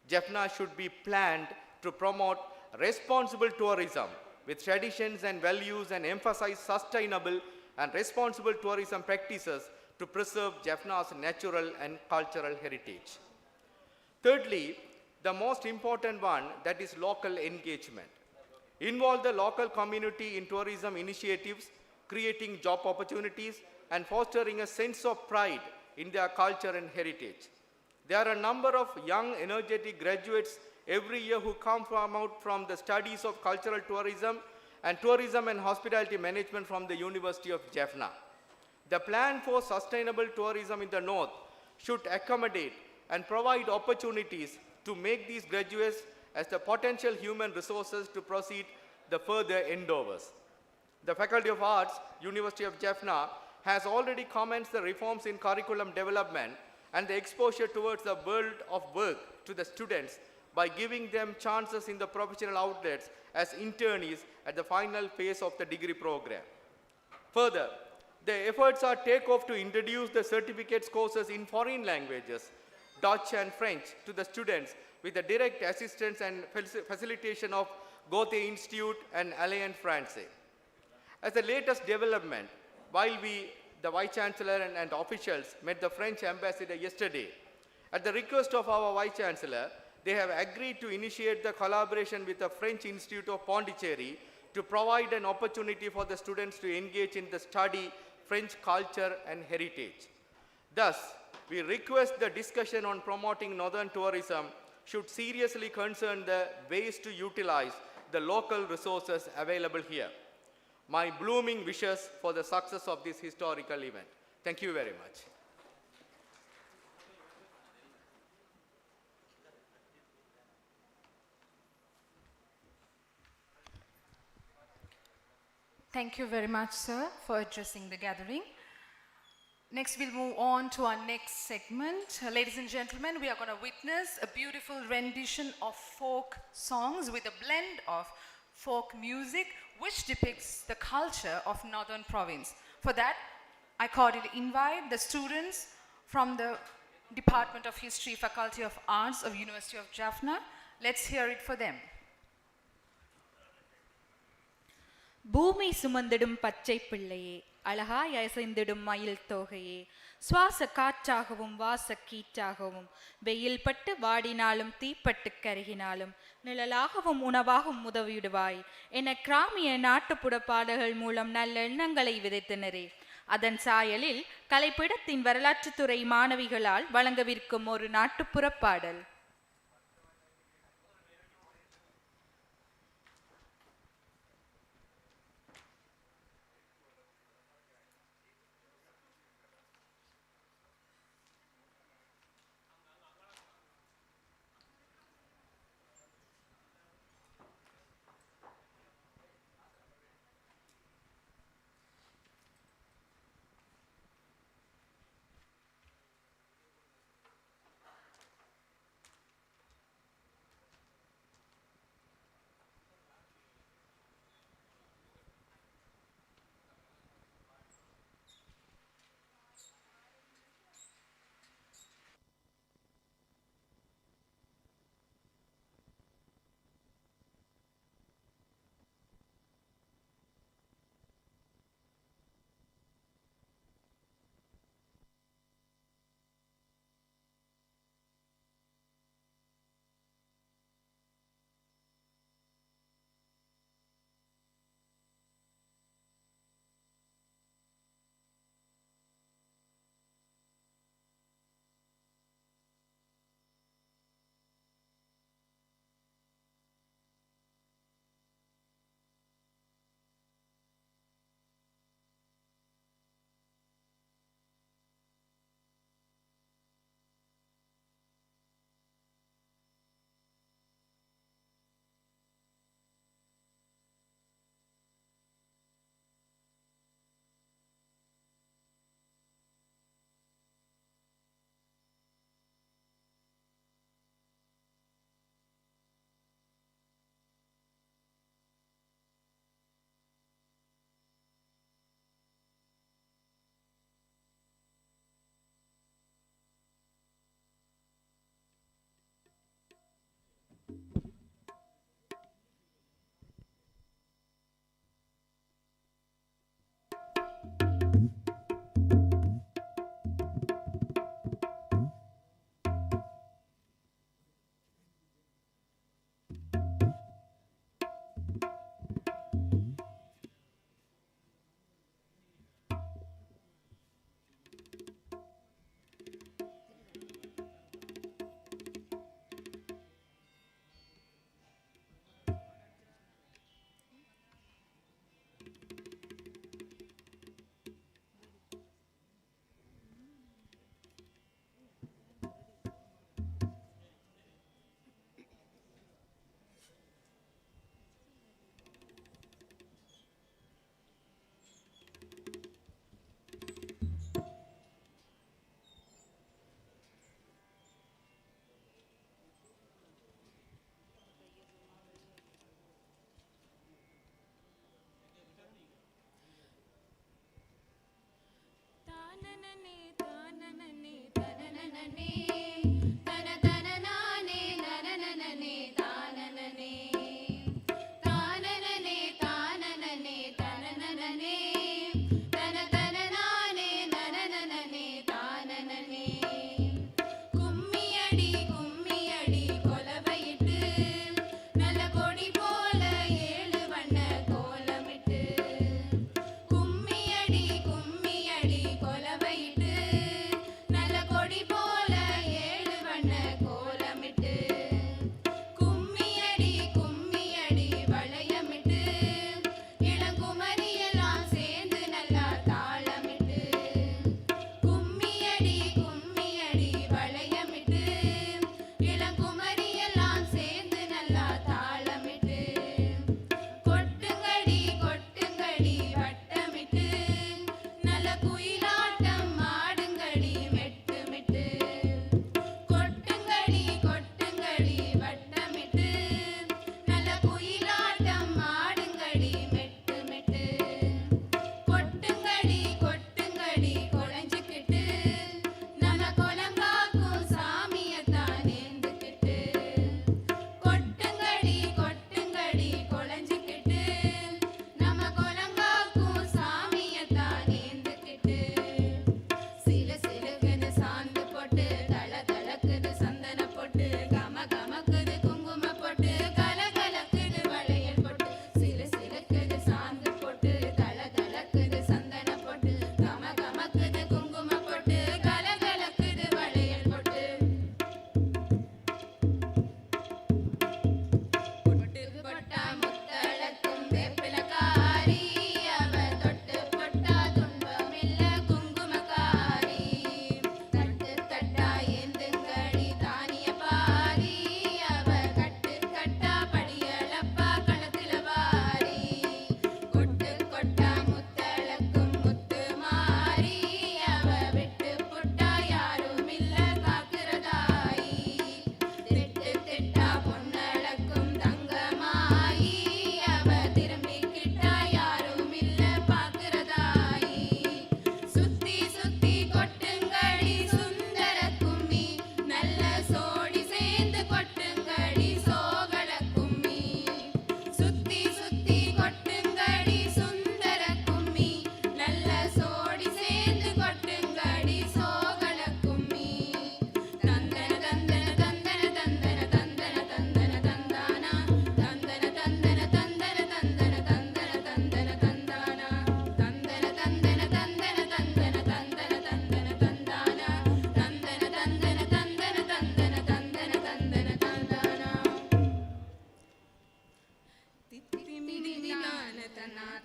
Jaffna should be planned to promote responsible tourism with traditions and values and emphasize sustainable and responsible tourism practices to preserve Jaffna's natural and cultural heritage. Thirdly, the most important one, that is local engagement. Involve the local community in tourism initiatives, creating job opportunities, and fostering a sense of pride in their culture and heritage. There are a number of young, energetic graduates every year who come out from the studies of cultural tourism and hospitality management from the University of Jaffna. The plan for sustainable tourism in the North should accommodate and provide opportunities to make these graduates as the potential human resources to proceed the further endeavors. The Faculty of Arts, University of Jaffna, has already commenced the reforms in curriculum development and the exposure towards the world of work to the students by giving them chances in the professional outlets as internees at the final phase of the degree program. Further, the efforts are take off to introduce the certificates courses in foreign languages, Dutch and French, to the students with the direct assistance and facilitation of Goethe Institute and Alliance Francaise. As the latest development, while the Vice Chancellor and officials met the French ambassador yesterday, at the request of our Vice Chancellor, they have agreed to initiate the collaboration with the French Institute of Pondicherry to provide an opportunity for the students to engage in the study French culture and heritage. Thus, we request the discussion on promoting northern tourism should seriously concern the ways to utilize the local resources available here. My blooming wishes for the success of this historical event. Thank you very much. Thank you very much, sir, for addressing the gathering. Next, we'll move on to our next segment. Ladies and gentlemen, we are going to witness a beautiful rendition of folk songs with a blend of folk music, which depicts the culture of Northern Province. For that, I cordially invite the students from the Department of History, Faculty of Arts of University of Jaffna. Let's hear it for them. பூமி சுமந்திடும் பச்சை பிள்ளையே, அழகாய் அசைந்திடும் மயில் தோகையே, சுவாச காற்றாகவும் வாச கீற்றாகவும், வெயில் பட்டு வாடினாலும் தீப்பட்டு கருகினாலும் நிழலாகவும் உணவாகவும் உதவிடுவாய் என கிராமிய நாட்டுப்புற பாடல்கள் மூலம் நல்ல எண்ணங்களை விதைத்தனரே. அதன் சாயலில் கலைப்பிடத்தின் வரலாற்றுத்துறை மாணவிகளால் வழங்கவிருக்கும் ஒரு நாட்டுப்புற பாடல்.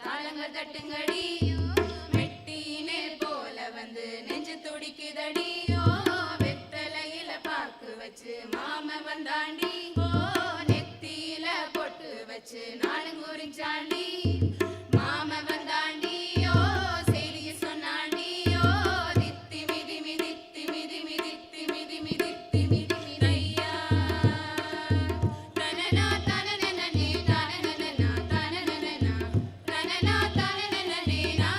தாளங்கள் தட்டுங்கடி மெட்டினே போல வந்து நெஞ்சு துடிக்குதடியோ வெத்தலையில பாக்கு வச்சு மாம வந்தாண்டி ஓ நெத்தியில பொட்டு வச்சு நானும் குறிஞ்சாண்டி மாம வந்தாண்டியோ செய்திய சொன்னாண்டியோ தித்தி மிதி மிதித்தி மிதி மிதித்தி மிதி மிதித்தி மிதி மிதையா தனனா தனனனே தனனனா தனனனா தனனா தனனனே நா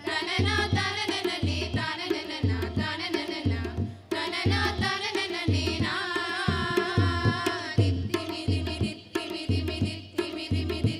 தனனா தனனனே தனனனா தனனனா தனனா தனனனே நா தித்தி மிதி மிதித்தி மிதி மிதித்தி மிதி மிதி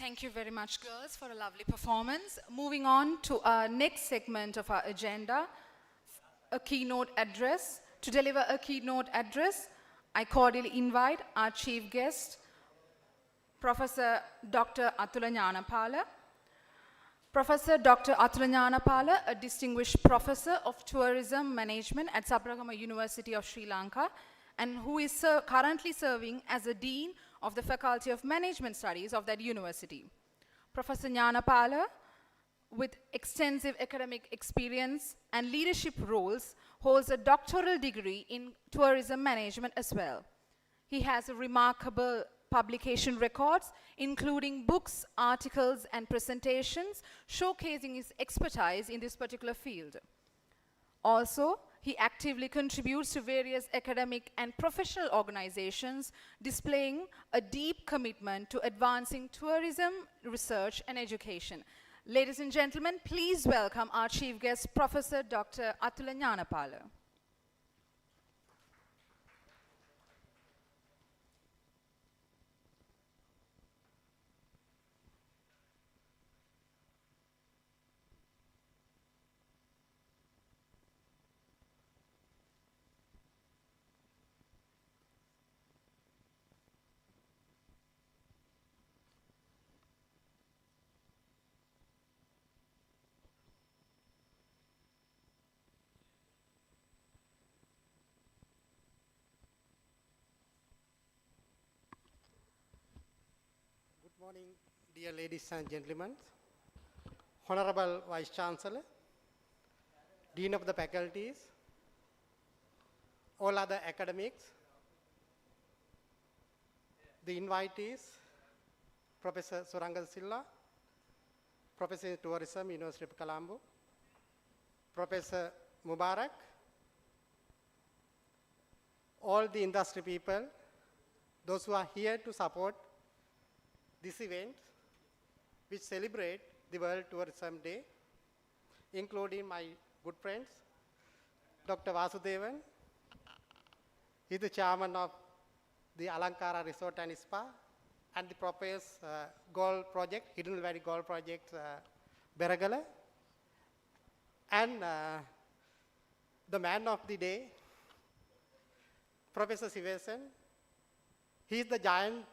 Thank you very much, girls, for a lovely performance. Moving on to our next segment of our agenda, a keynote address. To deliver a keynote address, I cordially invite our chief guest, Professor Dr. Atula Gnanapala. Professor Dr. Atula Gnanapala, a distinguished professor of tourism management at Sabaragama University of Sri Lanka, and who is currently serving as a dean of the Faculty of Management Studies of that university. Professor Gnanapala, with extensive academic experience and leadership roles, holds a doctoral degree in tourism management as well. He has a remarkable publication records, including books, articles, and presentations, showcasing his expertise in this particular field. Also, he actively contributes to various academic and professional organizations, displaying a deep commitment to advancing tourism, research, and education. Ladies and gentlemen, please welcome our chief guest, Professor Dr. Atula Gnanapala. Good morning, dear ladies and gentlemen, Honorable Vice Chancellor, Dean of the Faculties, all other academics, the invitees, Professor Suranga Silla, Professor in Tourism, University of Colombo, Professor Mubarak, all the industry people, those who are here to support this event, which celebrate the World Tourism Day, including my good friends, Dr. Vasudevan. He is the chairman of the Alankara Resort and Spa and the proposed gold project, Hidden Valley Gold Project, Beragala. And the man of the day, Professor Sivasan. He is the giant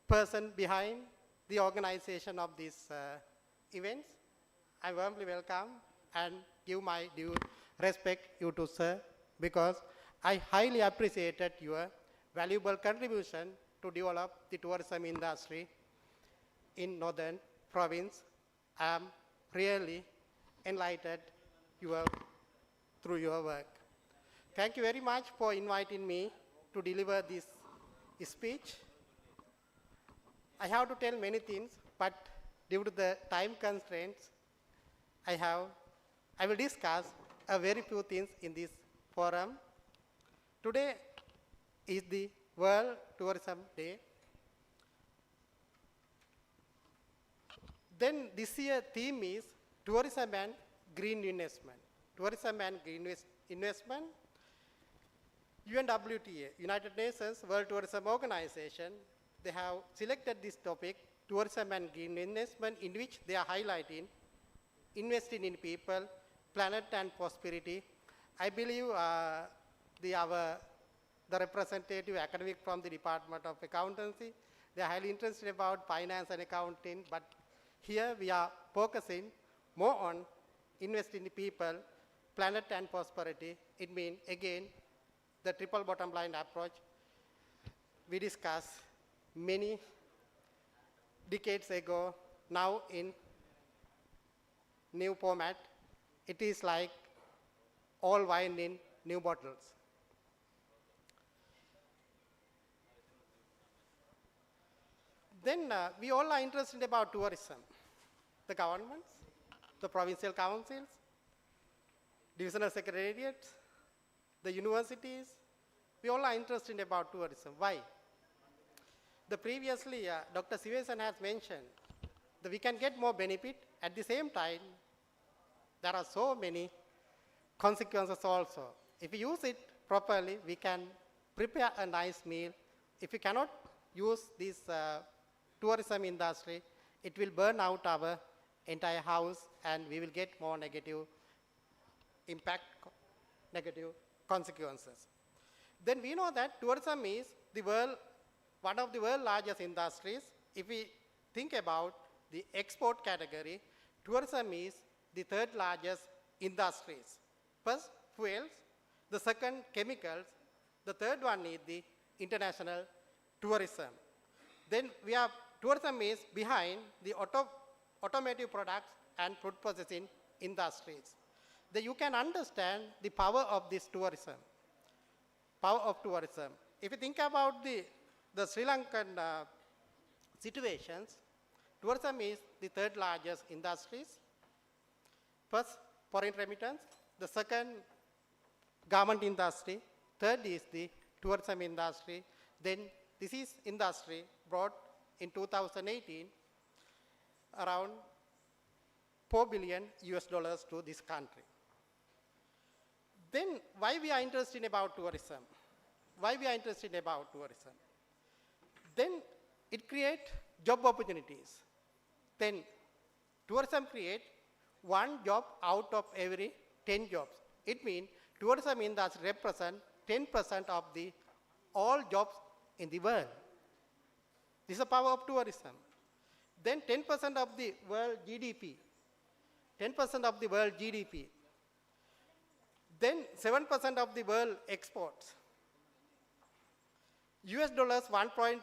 person behind the organization of these events. I warmly welcome and give my due respect you to sir, because I highly appreciated your valuable contribution to develop the tourism industry in northern province. I am really enlightened through your work. Thank you very much for inviting me to deliver this speech. I have to tell many things, but due to the time constraints, I will discuss a very few things in this forum. Today is the World Tourism Day. Then this year theme is tourism and green investment. Tourism and green investment. UNWTA, United Nations World Tourism Organization, they have selected this topic, tourism and green investment, in which they are highlighting investing in people, planet and prosperity. I believe the representative academic from the Department of Accountancy, they are highly interested about finance and accounting, but here we are focusing more on investing in people, planet and prosperity. It means, again, the triple bottom line approach we discussed many decades ago. Now in new format, it is like all wine in new bottles. Then we all are interested about tourism. The governments, the provincial councils, divisional secretariats, the universities, we all are interested about tourism. Why? Previously, Dr. Sivasan has mentioned that we can get more benefit. At the same time, there are so many consequences also. If we use it properly, we can prepare a nice meal. If we cannot use this tourism industry, it will burn out our entire house and we will get more negative impact, negative consequences. Then we know that tourism is the world, one of the world's largest industries. If we think about the export category, tourism is the third largest industries. First, fuels, the second, chemicals, the third one is the international tourism. Then we have tourism is behind the automotive products and food processing industries. Then you can understand the power of this tourism. Power of tourism. If you think about the Sri Lankan situations, tourism is the third largest industries. First, foreign remittance. The second, garment industry. Third is the tourism industry. Then this is industry brought in 2018 around $4 billion to this country. Then why we are interested about tourism? Why we are interested about tourism? Then it creates job opportunities. Then tourism creates one job out of every 10 jobs. It means tourism industry represents 10% of the all jobs in the world. This is the power of tourism. Then 10% of the world GDP. 10% of the world GDP. Then 7% of the world exports. US dollars 1.4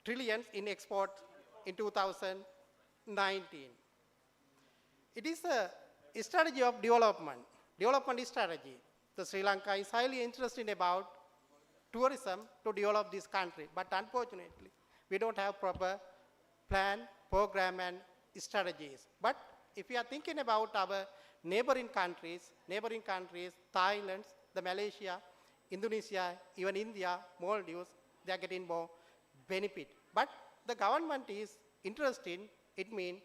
trillion in exports in 2019. It is a strategy of development. Development strategy. The Sri Lanka is highly interested about tourism to develop this country, but unfortunately, we don't have proper plan, program, and strategies. But if we are thinking about our neighboring countries, Thailand, the Malaysia, Indonesia, even India, Maldives, they are getting more benefit. But the government is interested, it means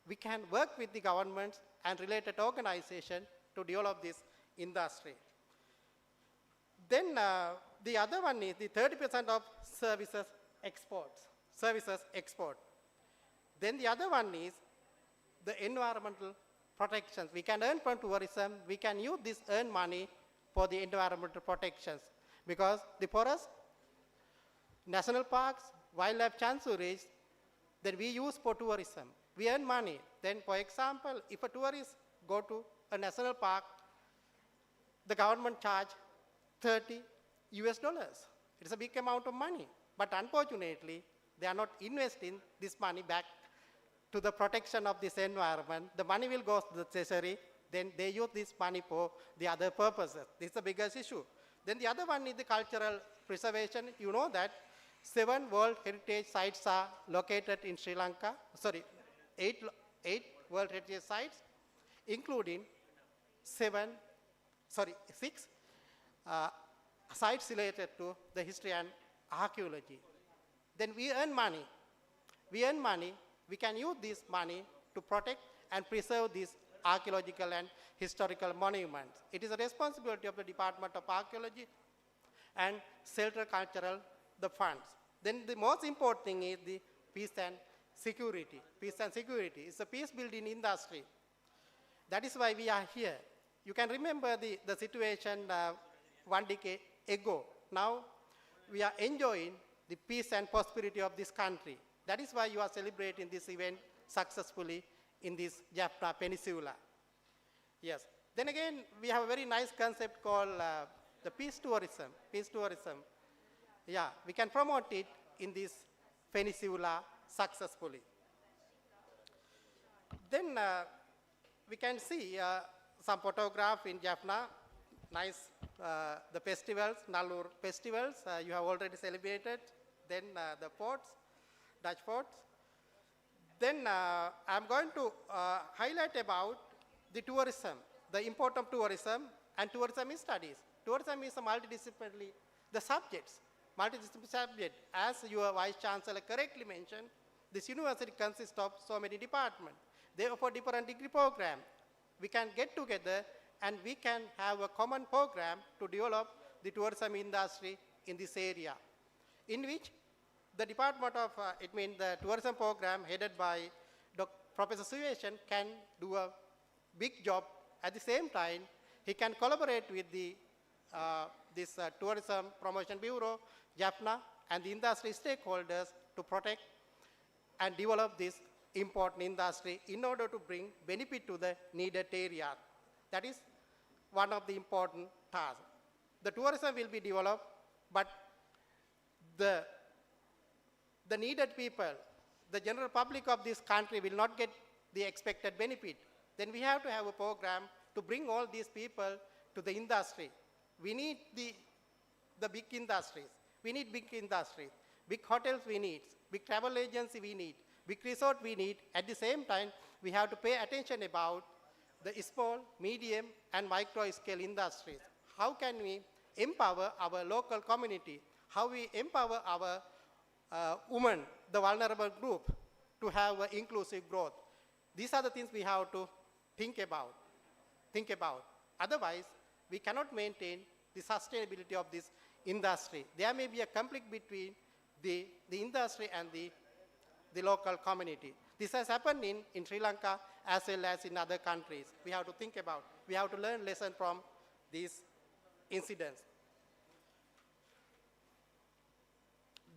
we can work with the governments and related organizations to develop this industry. Then the other one is the 30% of services exports. Services export. Then the other one is the environmental protections. We can earn from tourism. We can use this earned money for the environmental protections because the forests, national parks, wildlife sanctuaries, then we use for tourism. We earn money. Then, for example, if a tourist go to a national park, the government charge $30. It's a big amount of money. But unfortunately, they are not investing this money back to the protection of this environment. The money will go to the treasury, then they use this money for the other purposes. This is the biggest issue. Then the other one is the cultural preservation. You know that 7 World Heritage Sites are located in Sri Lanka. Sorry, 8 World Heritage Sites, including 6 sites related to the history and archaeology. Then we earn money. We can use this money to protect and preserve these archaeological and historical monuments. It is a responsibility of the Department of Archaeology and Shelter Cultural, the funds. Then the most important thing is the peace and security. Peace and security is a peace building industry. That is why we are here. You can remember the situation 1 decade ago. Now we are enjoying the peace and prosperity of this country. That is why you are celebrating this event successfully in this Jaffna Peninsula. Yes. Then again, we have a very nice concept called the peace tourism. Peace tourism. Yeah, we can promote it in this peninsula successfully. Then we can see some photograph in Jaffna. Nice, the festivals, Nallur festivals, you have already celebrated. Then the forts, Dutch forts. Then I'm going to highlight about the tourism, the import of tourism and tourism studies. Tourism is a multidisciplinary, the subjects, multidisciplinary subject. As your Vice Chancellor correctly mentioned, this university consists of so many departments. They offer different degree programs. We can get together and we can have a common program to develop the tourism industry in this area, in which the department of, it means the tourism program headed by Professor Felicitation can do a big job. At the same time, he can collaborate with the this Tourism Promotion Bureau, Jaffna, and the industry stakeholders to protect and develop this important industry in order to bring benefit to the needed area. That is one of the important tasks. The tourism will be developed, but the needed people, the general public of this country will not get the expected benefit. Then we have to have a program to bring all these people to the industry. We need the big industries. We need big industries. Big hotels we need. Big travel agency we need. Big resort we need. At the same time, we have to pay attention about the small, medium, and micro-scale industries. How can we empower our local community? How we empower our women, the vulnerable group, to have inclusive growth. These are the things we have to think about. Otherwise, we cannot maintain the sustainability of this industry. There may be a conflict between the industry and the local community. This has happened in Sri Lanka as well as in other countries. We have to think about, we have to learn lessons from these incidents.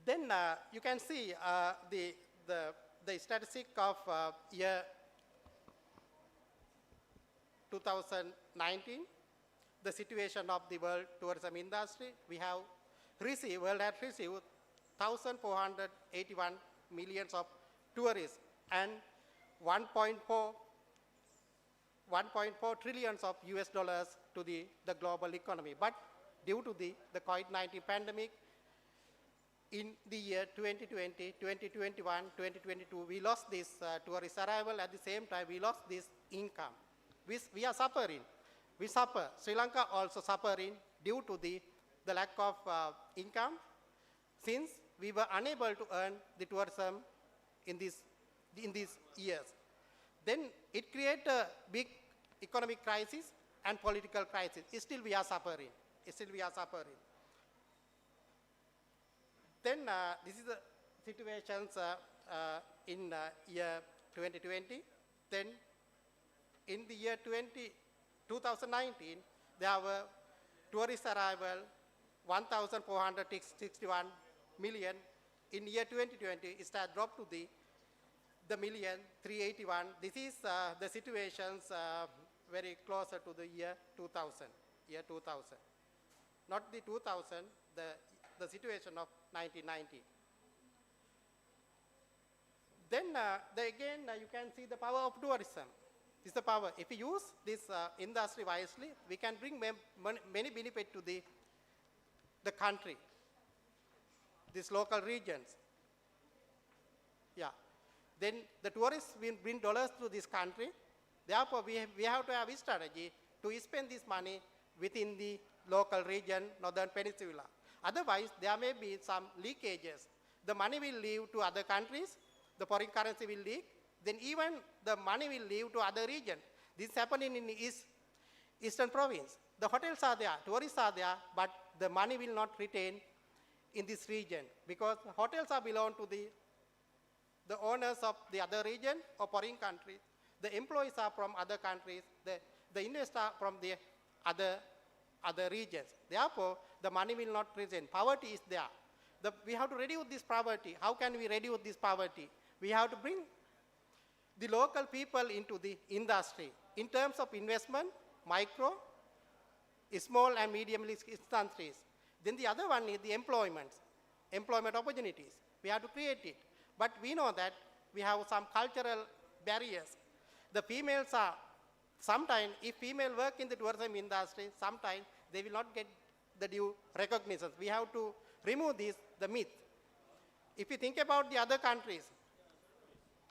Then you can see the statistic of year 2019, the situation of the world tourism industry. World had received 1,481 millions of tourists and 1.4 trillions of US dollars to the global economy. But due to the COVID-19 pandemic, in the year 2020, 2021, 2022, we lost this tourist arrival. At the same time, we lost this income. We are suffering. We suffer. Sri Lanka also suffering due to the lack of income, since we were unable to earn the tourism in these years. Then it created a big economic crisis and political crisis. Still we are suffering. Then this is the situations in year 2020. Then in the year 2019, there were tourist arrival 1,461 million. In year 2020, it had dropped to the million 381. This is the situations very closer to the year 2000. Not the 2000, the situation of 1990. Then again, you can see the power of tourism. This is the power. If we use this industry wisely, we can bring many benefits to the country, these local regions. Yeah. Then the tourists will bring dollars to this country. Therefore, we have to have a strategy to spend this money within the local region, Northern Peninsula. Otherwise, there may be some leakages. The money will leave to other countries, the foreign currency will leak, then even the money will leave to other regions. This is happening in Eastern Province. The hotels are there, tourists are there, but the money will not retain in this region because hotels are belong to the owners of the other region or foreign countries. The employees are from other countries, the investors are from the other regions. Therefore, the money will not present. Poverty is there. We have to reduce this poverty. How can we reduce this poverty? We have to bring the local people into the industry. In terms of investment, micro, small and medium industries. Then the other one is the employment opportunities. We have to create it. But we know that we have some cultural barriers. The females are, sometimes if female work in the tourism industry, sometimes they will not get the due recognition. We have to remove the myth. If you think about the other countries,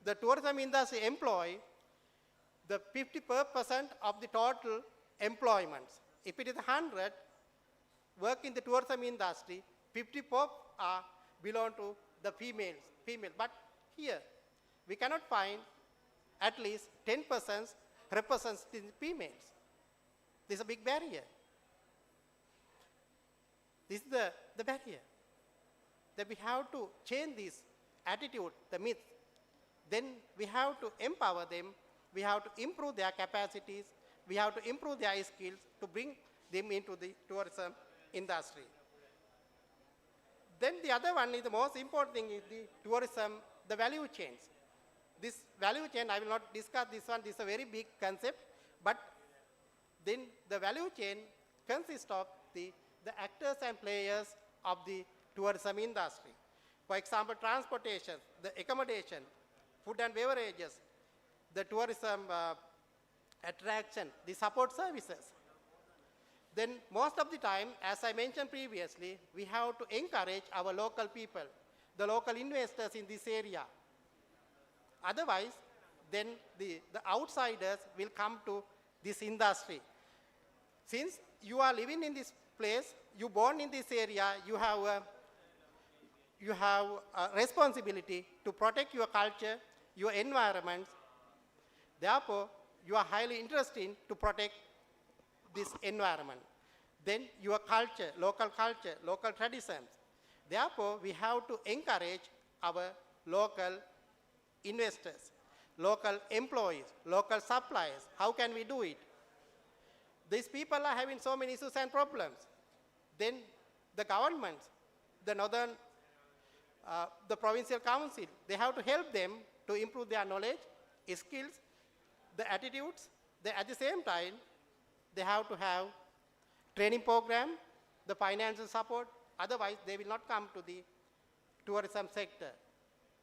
the tourism industry employ the 50% of the total employments. If it is 100 work in the tourism industry, 54 belong to the female. But here, we cannot find at least 10% representing females. This is a big barrier. This is the barrier. that we have to change this attitude, the myth. Then we have to empower them, we have to improve their capacities, we have to improve their skills to bring them into the tourism industry. Then the other one is the most important thing is the tourism, the value chains. This value chain, I will not discuss this one, this is a very big concept, but then the value chain consists of the actors and players of the tourism industry. For example, transportation, the accommodation, food and beverages, the tourism attraction, the support services. Then most of the time, as I mentioned previously, we have to encourage our local people, the local investors in this area. Otherwise, then the outsiders will come to this industry. Since you are living in this place, you born in this area, you have a responsibility to protect your culture, your environment. Therefore, you are highly interested to protect this environment. Then your culture, local traditions. Therefore, we have to encourage our local investors, local employees, local suppliers. How can we do it? These people are having so many issues and problems. Then the governments, the northern, the provincial council, they have to help them to improve their knowledge, skills, the attitudes. At the same time, they have to have training program, the financial support. Otherwise, they will not come to the tourism sector.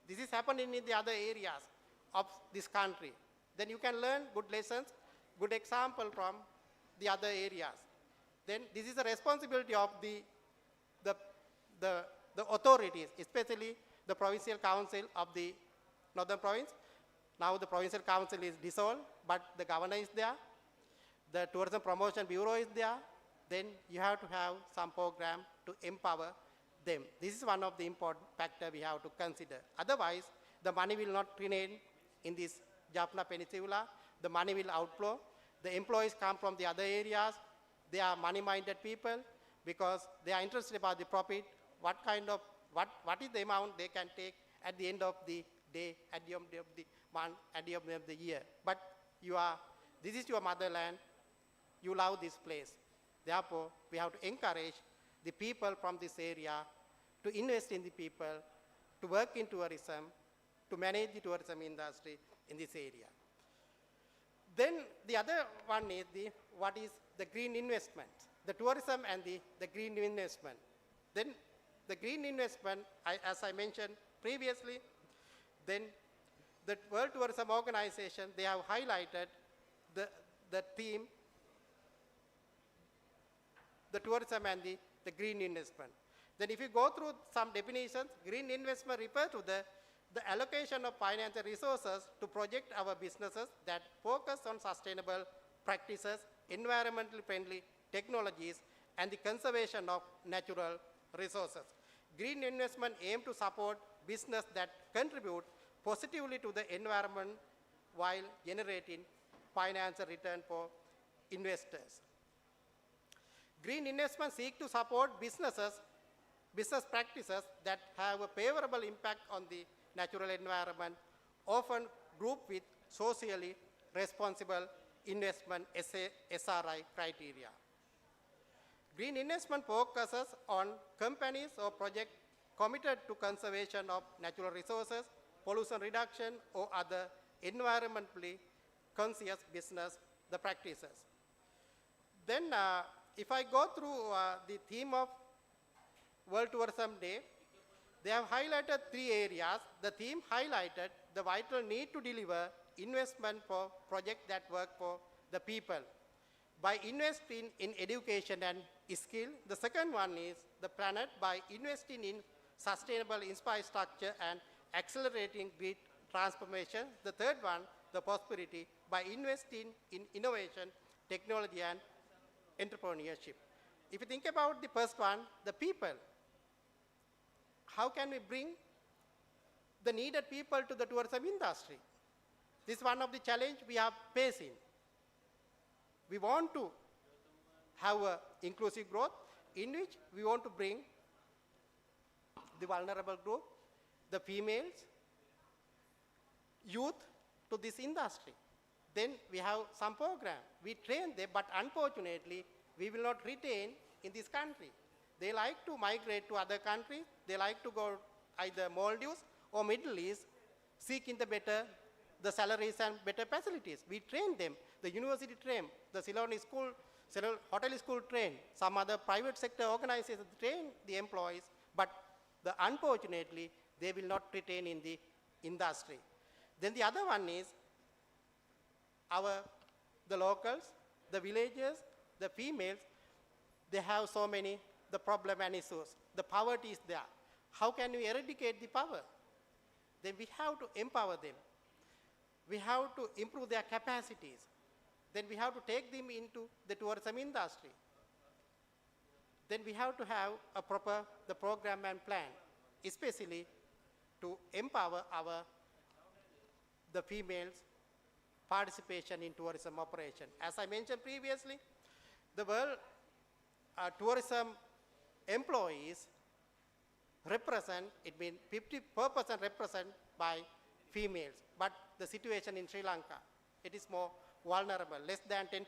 This is happening in the other areas of this country. Then you can learn good lessons, good example from the other areas. Then this is the responsibility of the authorities, especially the provincial council of the northern province. Now the provincial council is dissolved, but the governor is there. The tourism promotion bureau is there. Then you have to have some program to empower them. This is one of the important factors we have to consider. Otherwise, the money will not remain in this Jaffna Peninsula. The money will outflow. The employees come from the other areas. They are money-minded people because they are interested about the profit, what is the amount they can take at the end of the day, at the end of the month, at the end of the year. But this is your motherland. You love this place. Therefore, we have to encourage the people from this area to invest in the people, to work in tourism, to manage the tourism industry in this area. Then the other one is what is the green investment, the tourism and the green investment. Then the green investment, as I mentioned previously, then the World Tourism Organization, they have highlighted the theme, the tourism and the green investment. Then if you go through some definitions, green investment refers to the allocation of financial resources to project our businesses that focus on sustainable practices, environmentally friendly technologies, and the conservation of natural resources. Green investment aims to support business that contribute positively to the environment while generating financial return for investors. Green investment seek to support business practices that have a favorable impact on the natural environment, often grouped with socially responsible investment SRI criteria. Green investment focuses on companies or projects committed to conservation of natural resources, pollution reduction, or other environmentally conscious business practices. Then, if I go through the theme of World Tourism Day, they have highlighted 3 areas. The theme highlighted the vital need to deliver investment for projects that work for the people. By investing in education and skill, the second one is the planet by investing in sustainable infrastructure and accelerating grid transformation. The third one, the prosperity by investing in innovation, technology, and entrepreneurship. If you think about the first one, the people, how can we bring the needed people to the tourism industry? This is one of the challenges we are facing. We want to have inclusive growth in which we want to bring the vulnerable group, the females, youth to this industry. Then we have some program. We train them, but unfortunately, we will not retain in this country. They like to migrate to other countries. They like to go either Maldives or Middle East, seeking the salaries and better facilities. We train them. The university train, the Ceylon school, Ceylon hotel school train, some other private sector organizations train the employees, but unfortunately, they will not retain in the industry. Then the other one is the locals, the villagers, the females, they have so many the problem and issues. The poverty is there. How can we eradicate the power? Then we have to empower them. We have to improve their capacities. Then we have to take them into the tourism industry. Then we have to have a proper the program and plan, especially to empower the females' participation in tourism operation. As I mentioned previously, the world tourism employees represent, it means 54% represent by females. But the situation in Sri Lanka, it is more vulnerable, less than 10%.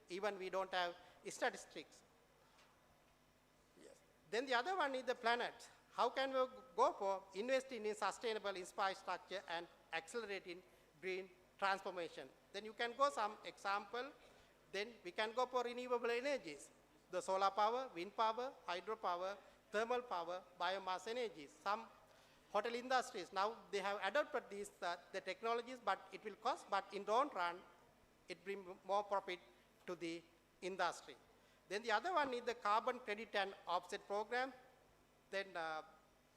Even we don't have statistics. Yes. Then the other one is the planet. How can we go for investing in sustainable infrastructure and accelerating green transformation? Then you can go some example. Then we can go for renewable energies. The solar power, wind power, hydropower, thermal power, biomass energies. Some hotel industries, now they have adopted these the technologies, but it will cost, but in long run, it brings more profit to the industry. Then the other one is the carbon credit and offset program. Then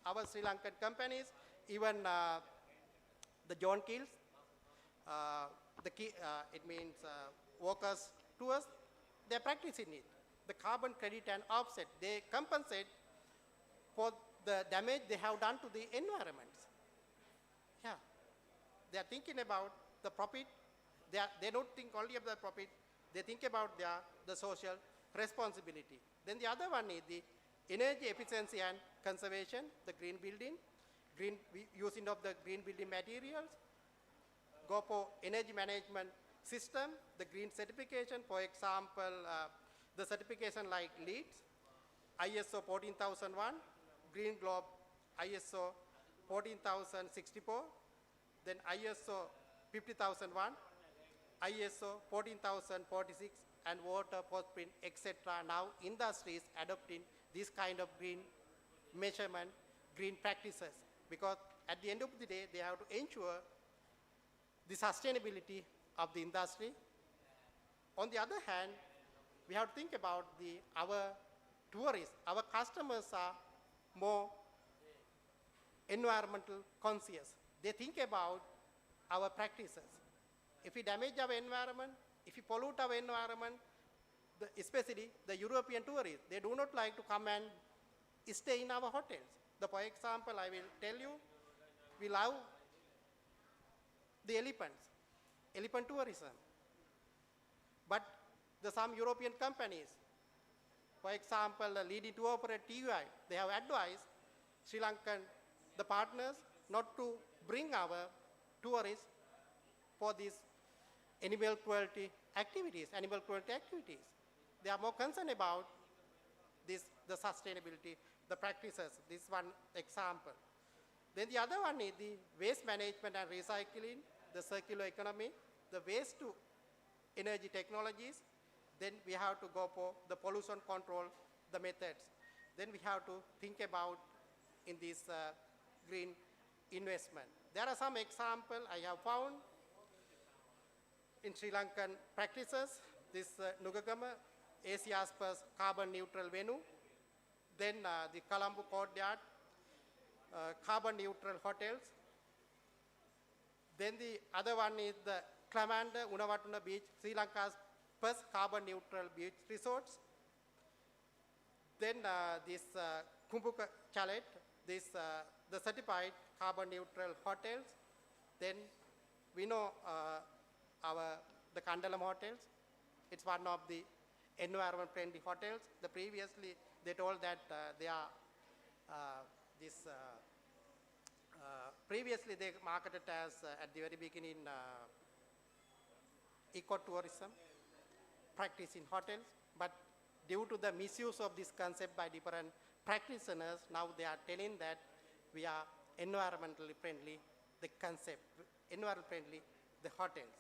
our Sri Lankan companies, even the John Keels, it means workers tours, they are practicing it. The carbon credit and offset, they compensate for the damage they have done to the environment. Yeah, they are thinking about the profit. They don't think only of the profit. They think about the social responsibility. Then the other one is the energy efficiency and conservation, the green building, using of the green building materials, go for energy management system, the green certification, for example, the certification like LEEDs, ISO 14001, Green Globe ISO 14064, then ISO 50001, ISO 14046, and water footprint, etc. Now industry is adopting this kind of green measurement, green practices, because at the end of the day, they have to ensure the sustainability of the industry. On the other hand, we have to think about our tourists, our customers are more environmental conscious. They think about our practices. If we damage our environment, if we pollute our environment, especially the European tourists, they do not like to come and stay in our hotels. For example, I will tell you, we love the elephants, elephant tourism. But some European companies, for example, the leading tour operator TUI, they have advised Sri Lankan, the partners, not to bring our tourists for these animal cruelty activities. They are more concerned about the sustainability, the practices. This one example. Then the other one is the waste management and recycling, the circular economy, the waste to energy technologies. Then we have to go for the pollution control, the methods. Then we have to think about in this green investment. There are some examples I have found in Sri Lankan practices. This Nugagama, Asia's first carbon neutral venue. Then the Colombo Courtyard, carbon neutral hotels. Then the other one is the Clamanda Unawatuna Beach, Sri Lanka's first carbon neutral beach resorts. Then this Kumbuka Chalet, the certified carbon neutral hotels. Then we know the Kandalam hotels. It's one of the environment friendly hotels. Previously they told that they are this previously they marketed as at the very beginning ecotourism, practice in hotels, but due to the misuse of this concept by different practitioners, now they are telling that we are environmentally friendly, the concept, environmentally friendly, the hotels.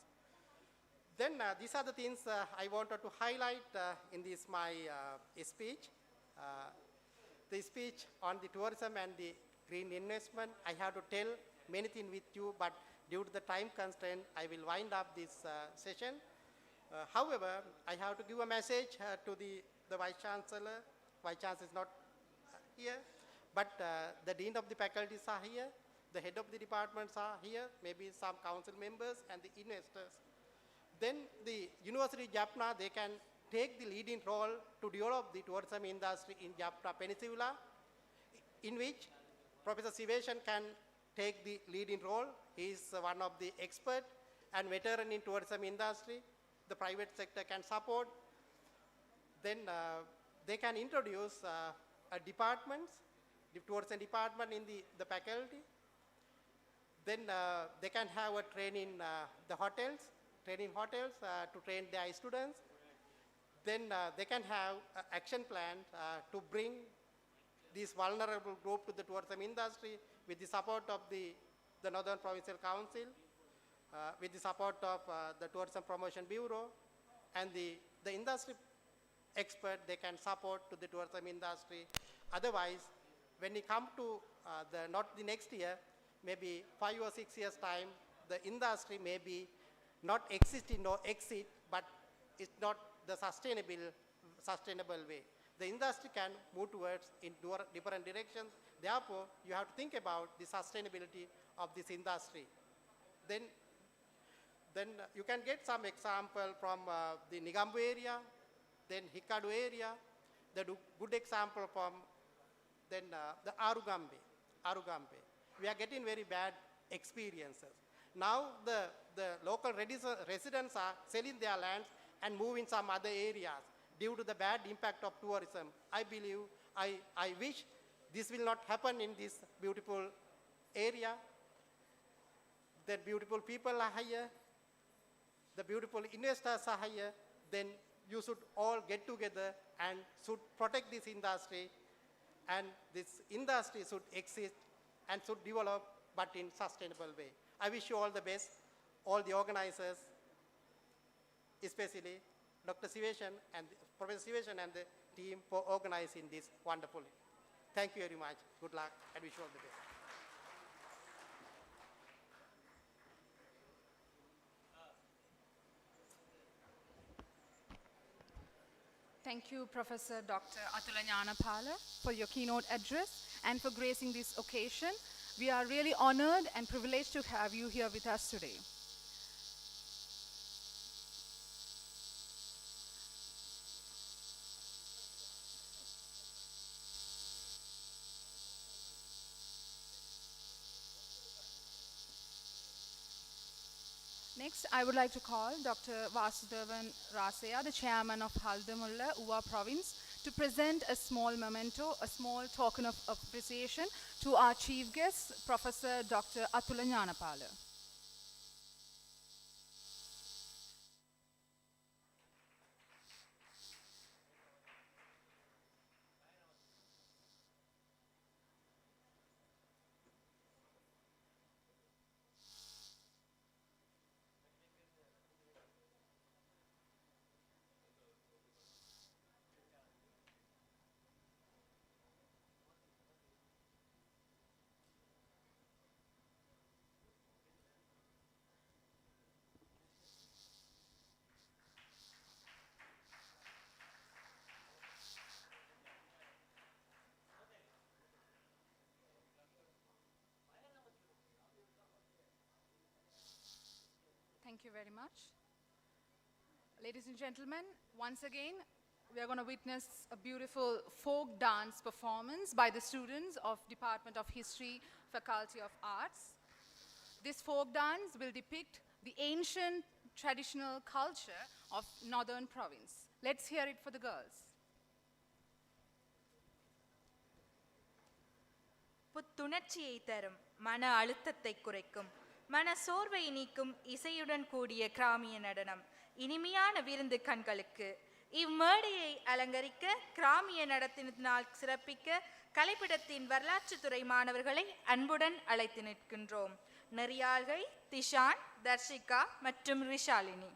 Then these are the things I wanted to highlight in this my speech. The speech on the tourism and the green investment, I have to tell many things with you, but due to the time constraint, I will wind up this session. However, I have to give a message to the Vice Chancellor. Vice Chancellor is not here, but the Dean of the faculties are here, the head of the departments are here, maybe some council members and the investors. Then the University of Jaffna, they can take the leading role to develop the tourism industry in Jaffna Peninsula, in which Professor Sivesan can take the leading role. He is one of the experts and veteran in tourism industry. The private sector can support. Then they can introduce departments, the tourism department in the faculty. Then they can have a training the hotels, to train their students. Then they can have an action plan to bring this vulnerable group to the tourism industry with the support of the Northern Provincial Council, with the support of the Tourism Promotion Bureau, and the industry expert they can support to the tourism industry. Otherwise, when we come to not the next year, maybe 5 or 6 years time, the industry may be not existing or exit, but it's not the sustainable way. The industry can move towards in different directions. Therefore, you have to think about the sustainability of this industry. Then you can get some example from the Nigambu area, then Hikadu area, the good example from then the Arugambe. We are getting very bad experiences. Now the local residents are selling their lands and moving some other areas due to the bad impact of tourism. I believe, I wish this will not happen in this beautiful area. The beautiful people are here, the beautiful investors are here. Then you should all get together and should protect this industry, and this industry should exist and should develop, but in sustainable way. I wish you all the best, all the organizers, especially Dr. Sivesan and Professor Sivesan and the team for organizing this wonderfully. Thank you very much. Good luck and wish you all the best. Thank you, Professor Dr. Atulanyana for your keynote address and for gracing this occasion. We are really honored and privileged to have you here with us today. Next, I would like to call Dr. Vasudevan Raseya, the chairman of Haldamulla, Uva province, to present a small memento, a small token of appreciation to our chief guest, Professor Dr. Atulanyana. Thank you very much. Ladies and gentlemen, once again, we are going to witness a beautiful folk dance performance by the students of Department of History, Faculty of Arts. This folk dance will depict the ancient traditional culture of Northern Province. Let's hear it for the girls. துணர்ச்சியை தரும், மன அழுத்தத்தை குறைக்கும், மன சோர்வை நீக்கும் இசையுடன் கூடிய கிராமிய நடனம் இனிமையான விருந்து கண்களுக்கு. இம்மேடையை அலங்கரிக்க, கிராமிய நடனத்தினால் சிறப்பிக்க கலைப்பிடத்தின் வரலாற்றுத்துறை மாணவர்களை அன்புடன் அழைத்து நிற்கின்றோம். நெறியாள்கள் திஷான், தர்ஷிகா மற்றும் ரிஷாலினி.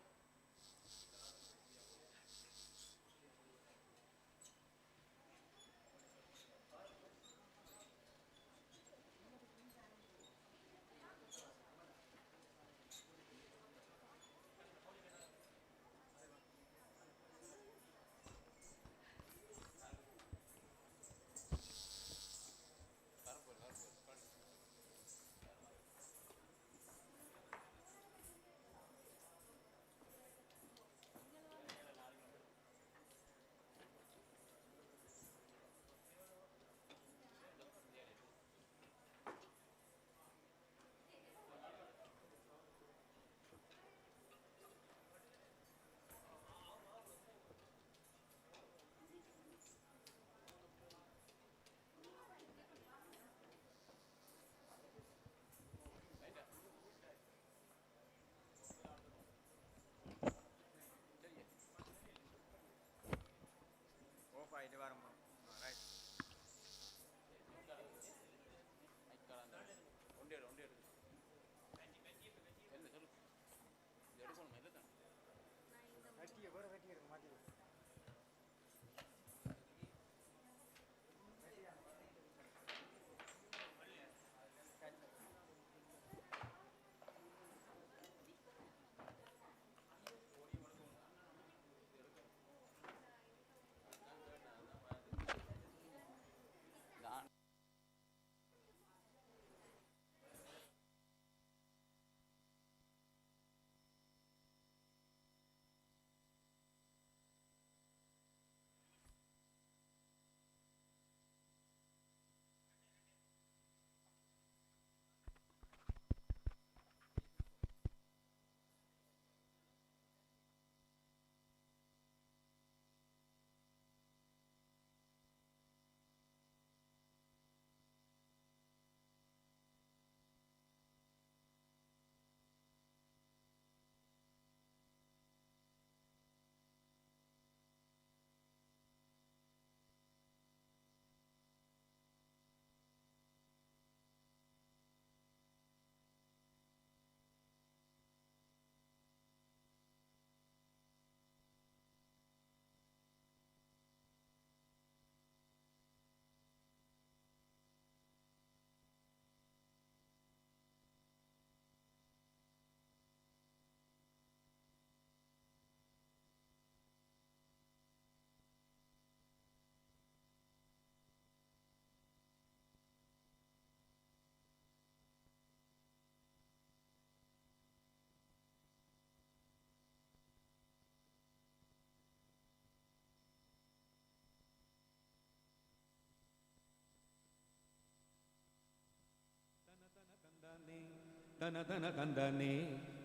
தனதன தந்தனே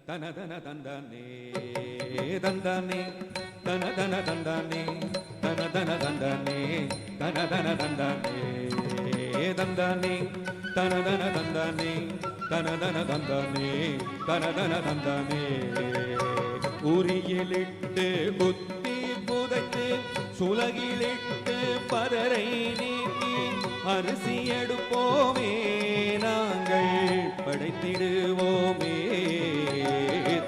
தனதன தந்தனே தந்தனே தனதன தந்தனே தனதன தந்தனே தனதன தந்தனே தந்தனே தனதன தந்தனே தனதன தந்தனே தனதன தந்தனே உரியிலிட்டு புத்தி புதைத்து சுலகிலிட்டு பதரை நீக்கி அரிசி எடுப்போமே நாங்கள் படைத்திடுவோமே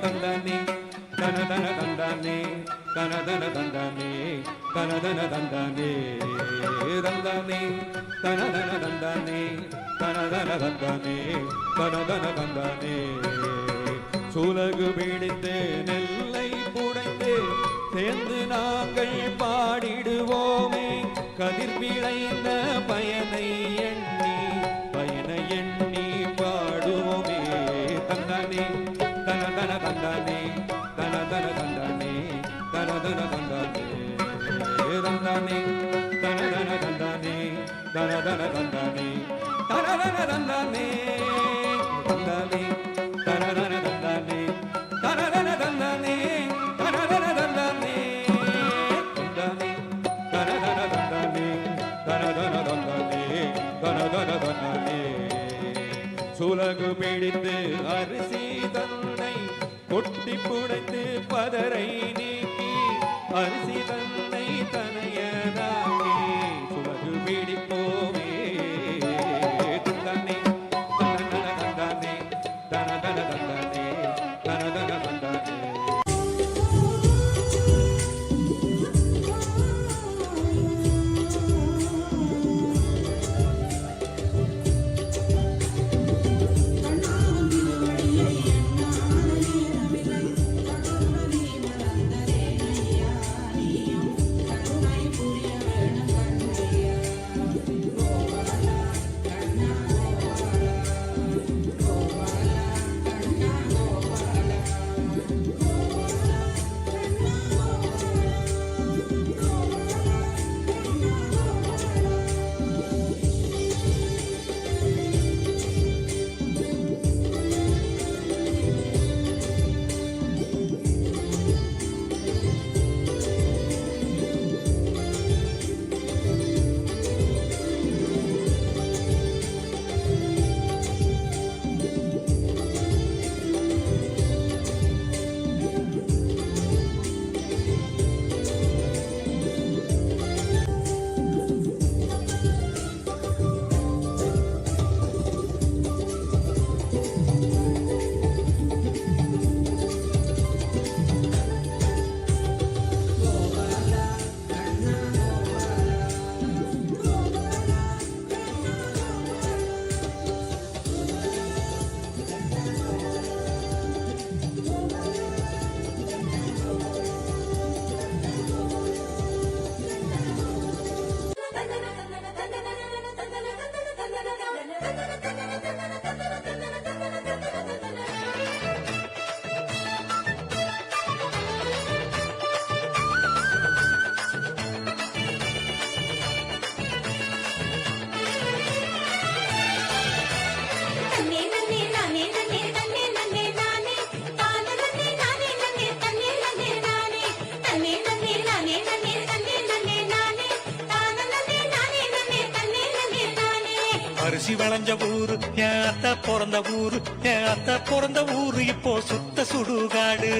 தந்தானே தனதன தந்தானே தனதன தந்தானே தனதன தந்தானே தந்தானே தனதன தந்தானே தனதன தந்தானே தனதன தந்தானே சுலகு பிடித்து நெல்லை புடைத்து சேர்ந்து நாங்கள் பாடிடுவோமே கதிர் விளைந்த பயனை எண்ணி பாடுவோமே தந்தானே தனதன தந்தானே தனதன தந்தானே தனதன தந்தானே தந்தானே தனதன தந்தானே தனதன தந்தானே தனதன தந்தானே தந்தானே தனதன தந்தானே தனதன தந்தானே தனதன தந்தானே தந்தானே தனதன தந்தானே தனதன தந்தானே தனதன தந்தானே சுலகு பிடித்து அரிசி தன்னை கொட்டி புடைத்து பதரை நீக்கி அரிசி தன்னை தனையதாக்கி சுலகு பிடிப்போமே தந்தனே தந்தனே தனதன தந்தனே தனதன தந்தனே. அரிசி வளைஞ்ச ஊரு என் அத்தை பிறந்த ஊரு, என் அத்தை பிறந்த ஊரு இப்போ சுத்த சுடுகாடு.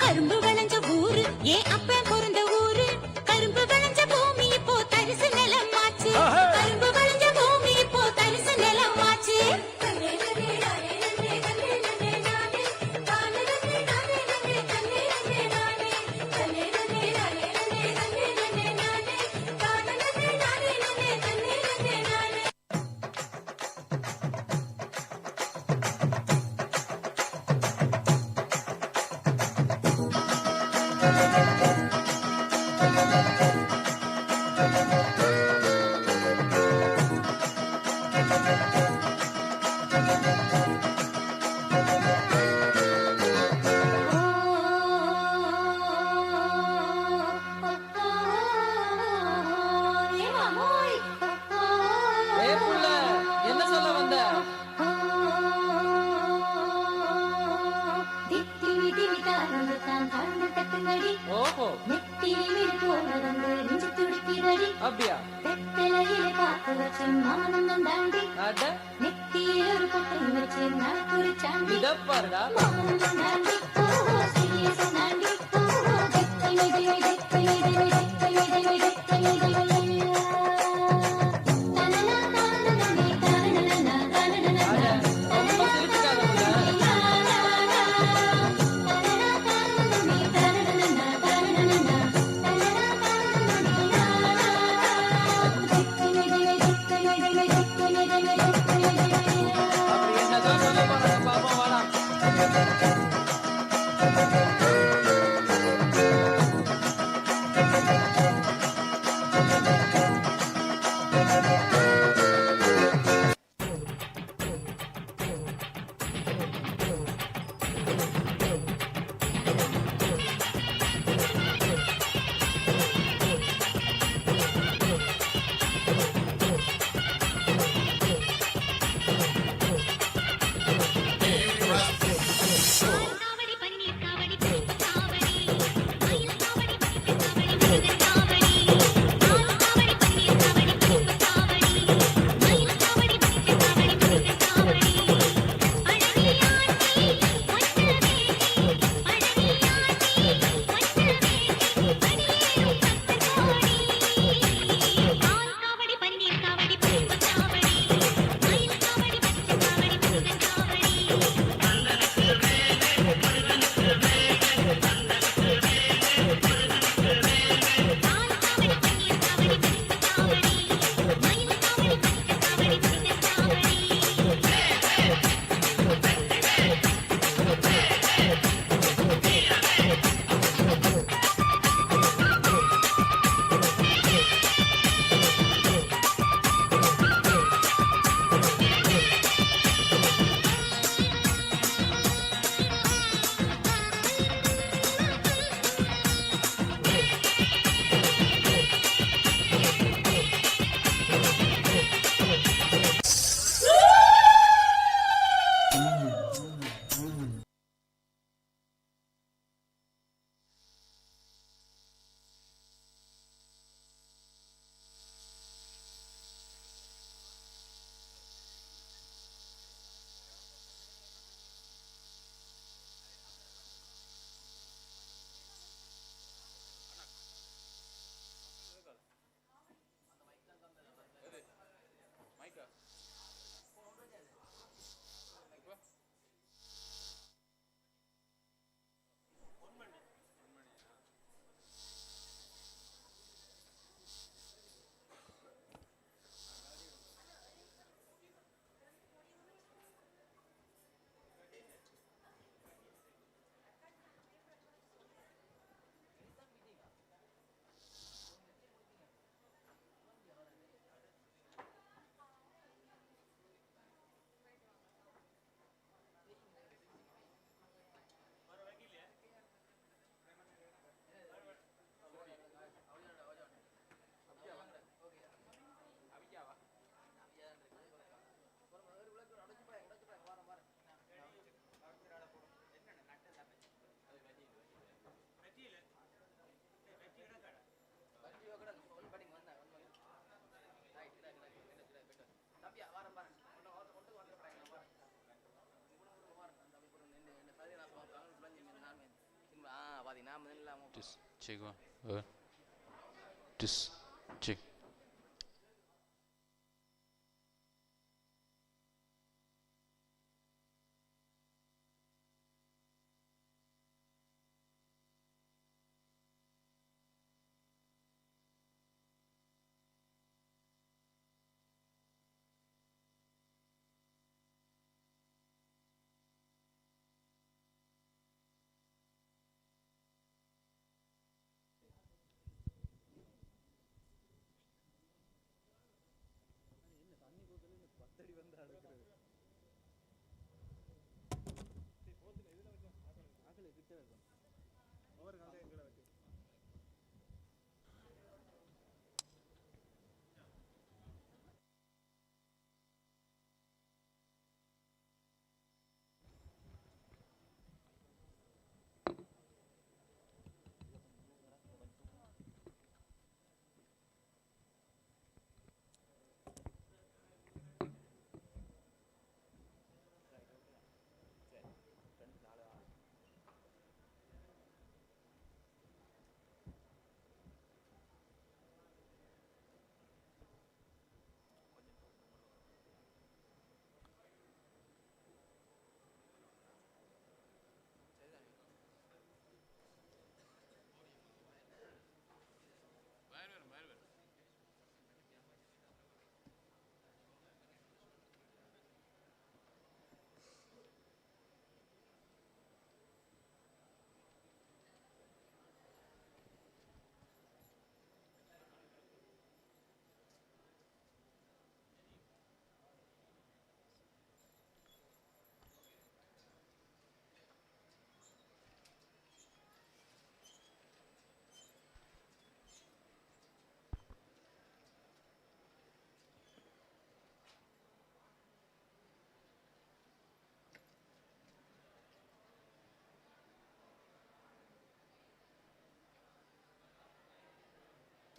கரும்பு விளைஞ்ச ஊரு ஏன் அப்ப பிறந்த ஊரு, கரும்பு விளைஞ்ச பூமி இப்போ தரிசு நிலமாச்சு, கரும்பு விளைஞ்ச பூமி இப்போ தரிசு நிலமாச்சு. அப்படியா? வெத்தலையில பாக்கு வச்சு மாமனந்தம் தாண்டி நெத்தியில ஒரு பொட்டை வச்சு நாக்குரு சாண்டி இதப்பாருடா மாமனந்தம் தாண்டி ஓஹோ சீரியஸ் தாண்டி ஓஹோ வெத்தலை தேவை வெத்தலை தேவை வெத்தலை தேவை வெத்தலை தேவை காவடி Tis, check one. Tis, check.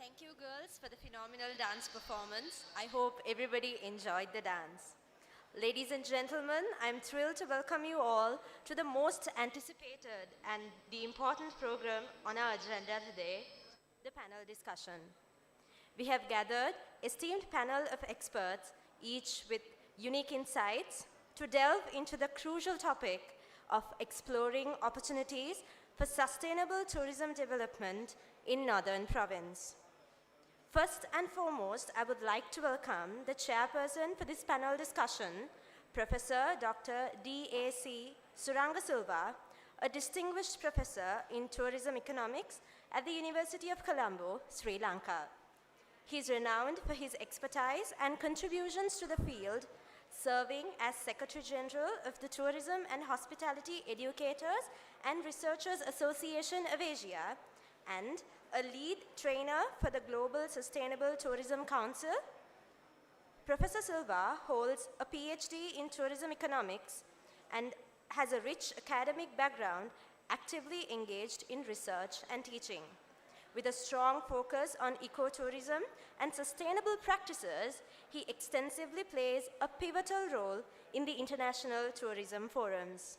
Thank you, girls, for the phenomenal dance performance. I hope everybody enjoyed the dance. Ladies and gentlemen, I'm thrilled to welcome you all to the most anticipated and the important program on our agenda today, the panel discussion. We have gathered esteemed panel of experts, each with unique insights, to delve into the crucial topic of exploring opportunities for sustainable tourism development in Northern Province. First and foremost, I would like to welcome the chairperson for this panel discussion, Professor Dr. D.A.C. Suranga Silva, a distinguished professor in tourism economics at the University of Colombo, Sri Lanka. He is renowned for his expertise and contributions to the field, serving as Secretary General of the Tourism and Hospitality Educators and Researchers Association of Asia, and a lead trainer for the Global Sustainable Tourism Council. Professor Silva holds a PhD in tourism economics and has a rich academic background, actively engaged in research and teaching. With a strong focus on ecotourism and sustainable practices, he extensively plays a pivotal role in the international tourism forums.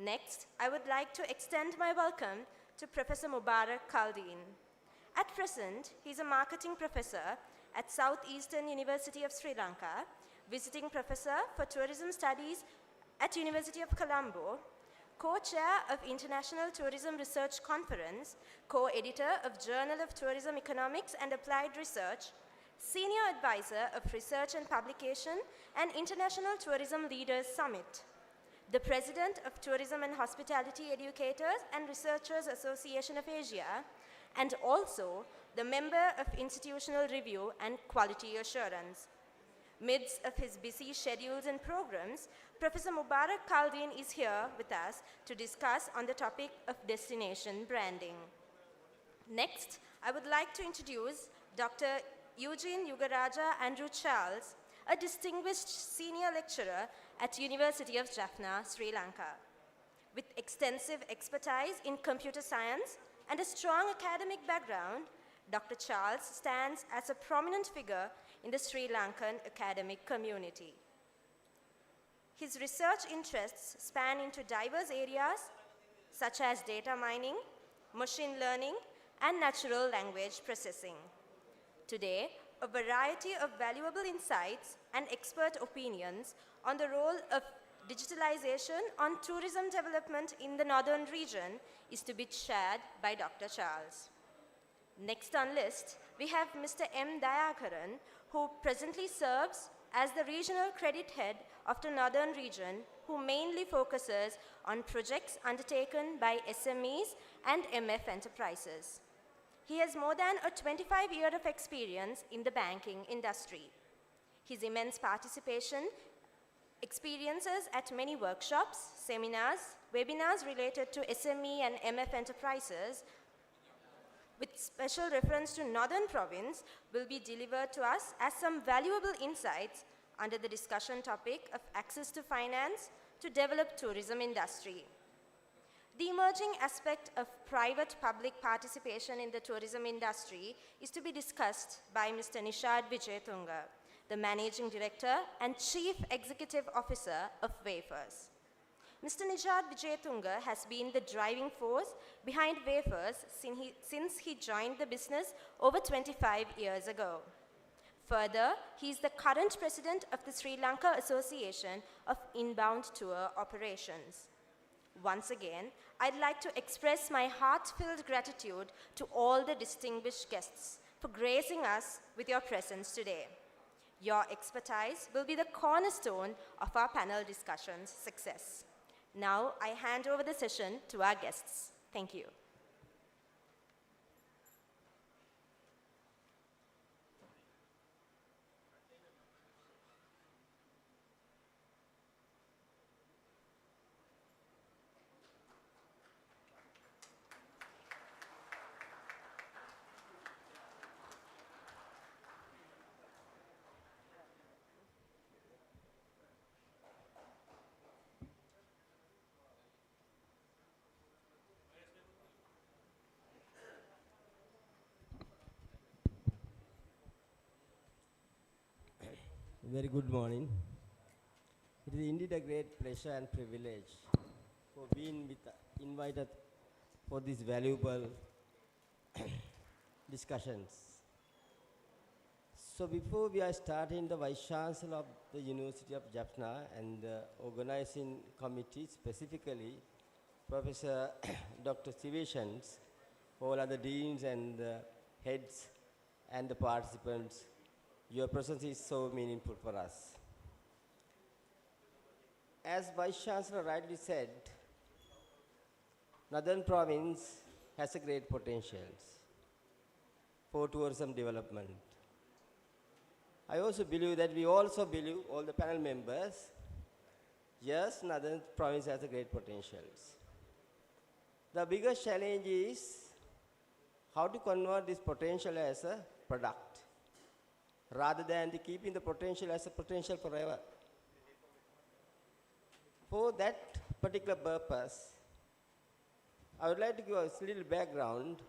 Next, I would like to extend my welcome to Professor Mubarak Kaldeen. At present, he is a marketing professor at Southeastern University of Sri Lanka, visiting professor for tourism studies at University of Colombo, co-chair of International Tourism Research Conference, co-editor of Journal of Tourism Economics and Applied Research, senior advisor of Research and Publication and International Tourism Leaders Summit, the president of Tourism and Hospitality Educators and Researchers Association of Asia, and also the member of Institutional Review and Quality Assurance. Midst of his busy schedules and programs, Professor Mubarak Kaldeen is here with us to discuss on the topic of destination branding. Next, I would like to introduce Dr. Eugene Yugaraja Andrew Charles, a distinguished senior lecturer at University of Jaffna, Sri Lanka. With extensive expertise in computer science and a strong academic background, Dr. Charles stands as a prominent figure in the Sri Lankan academic community. His research interests span into diverse areas such as data mining, machine learning, and natural language processing. Today, a variety of valuable insights and expert opinions on the role of digitalization on tourism development in the northern region is to be shared by Dr. Charles. Next on list, we have Mr. M. Dayakaran, who presently serves as the regional credit head of the northern region, who mainly focuses on projects undertaken by SMEs and MF enterprises. He has more than a 25 year of experience in the banking industry. His immense participation experiences at many workshops, seminars, webinars related to SME and MF enterprises with special reference to Northern Province will be delivered to us as some valuable insights under the discussion topic of access to finance to develop tourism industry. The emerging aspect of private-public participation in the tourism industry is to be discussed by Mr. Nishad Vijayatunga, the Managing Director and Chief Executive Officer of Wafers. Mr. Nishad Vijayatunga has been the driving force behind Wafers since he joined the business over 25 years ago. Further, he is the current president of the Sri Lanka Association of Inbound Tour Operations. Once again, I'd like to express my heart-filled gratitude to all the distinguished guests for gracing us with your presence today. Your expertise will be the cornerstone of our panel discussion's success. Now, I hand over the session to our guests. Thank you. Very good morning. It is indeed a great pleasure and privilege for being invited for these valuable discussions. So before we are starting, the Vice Chancellor of the University of Jaffna and the organizing committee, specifically Professor Dr. Felicitation, all other deans and heads and the participants, your presence is so meaningful for us. As Vice Chancellor rightly said, Northern Province has a great potential for tourism development. I also believe that we also believe, all the panel members, yes, Northern Province has a great potential. The biggest challenge is how to convert this potential as a product, rather than keeping the potential as a potential forever. For that particular purpose, I would like to give a little background.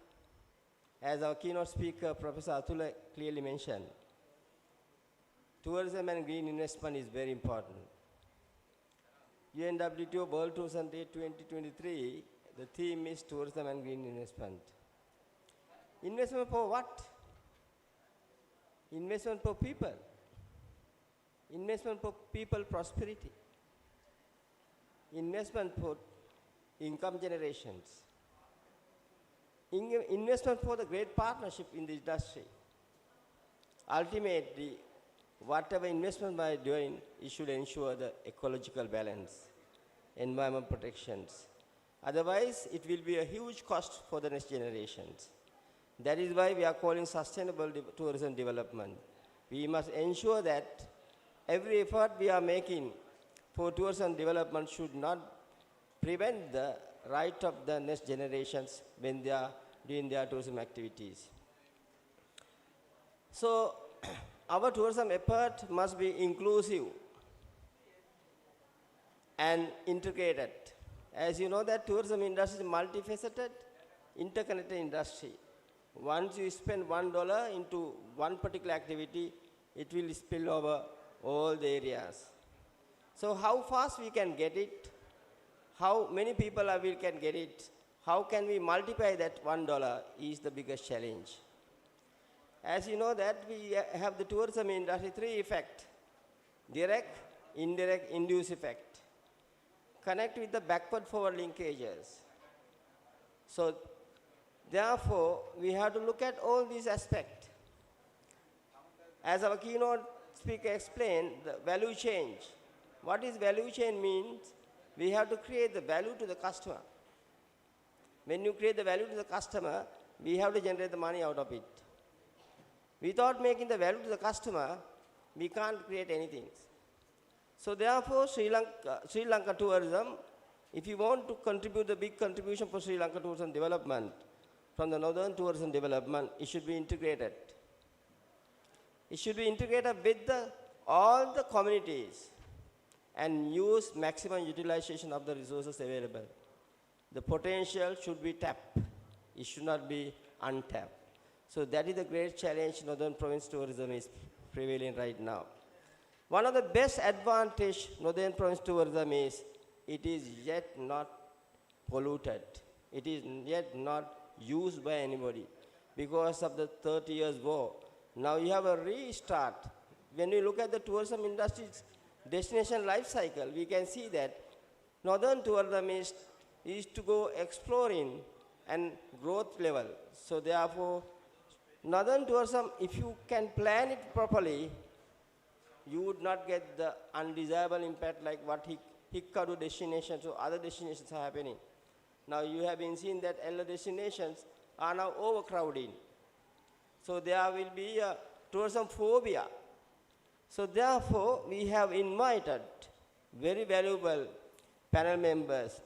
As our keynote speaker, Professor Atula, clearly mentioned, tourism and green investment is very important. UNWTO World Tourism Day 2023, the theme is tourism and green investment. Investment for what? Investment for people. Investment for people prosperity. Investment for income generations. Investment for the great partnership in the industry. Ultimately, whatever investment we are doing, it should ensure the ecological balance, environment protections. Otherwise, it will be a huge cost for the next generations. That is why we are calling sustainable tourism development. We must ensure that every effort we are making for tourism development should not prevent the right of the next generations when they are doing their tourism activities. So, our tourism effort must be inclusive and integrated. As you know, that tourism industry is multifaceted, interconnected industry. Once you spend $1 into one particular activity, it will spill over all the areas. So how fast we can get it, how many people can get it, how can we multiply that $1 is the biggest challenge. As you know that we have the tourism industry three effect: direct, indirect, induced effect. Connect with the backward forward linkages. So therefore, we have to look at all these aspects. As our keynote speaker explained, the value change. What is value chain means? We have to create the value to the customer. When you create the value to the customer, we have to generate the money out of it. Without making the value to the customer, we can't create anything. So therefore, Sri Lanka tourism, if you want to contribute the big contribution for Sri Lanka tourism development, from the northern tourism development, it should be integrated. It should be integrated with all the communities and use maximum utilization of the resources available. The potential should be tapped. It should not be untapped. So that is the great challenge Northern Province tourism is prevailing right now. One of the best advantage Northern Province tourism is it is yet not polluted. It is yet not used by anybody because of the 30 years war. Now you have a restart. When you look at the tourism industry's destination life cycle, we can see that Northern tourism is to go exploring and growth level. So therefore, Northern tourism, if you can plan it properly, you would not get the undesirable impact like what Hikkadu destinations or other destinations are happening. Now you have been seeing that other destinations are now overcrowding. So there will be a tourism phobia. So therefore, we have invited very valuable panel members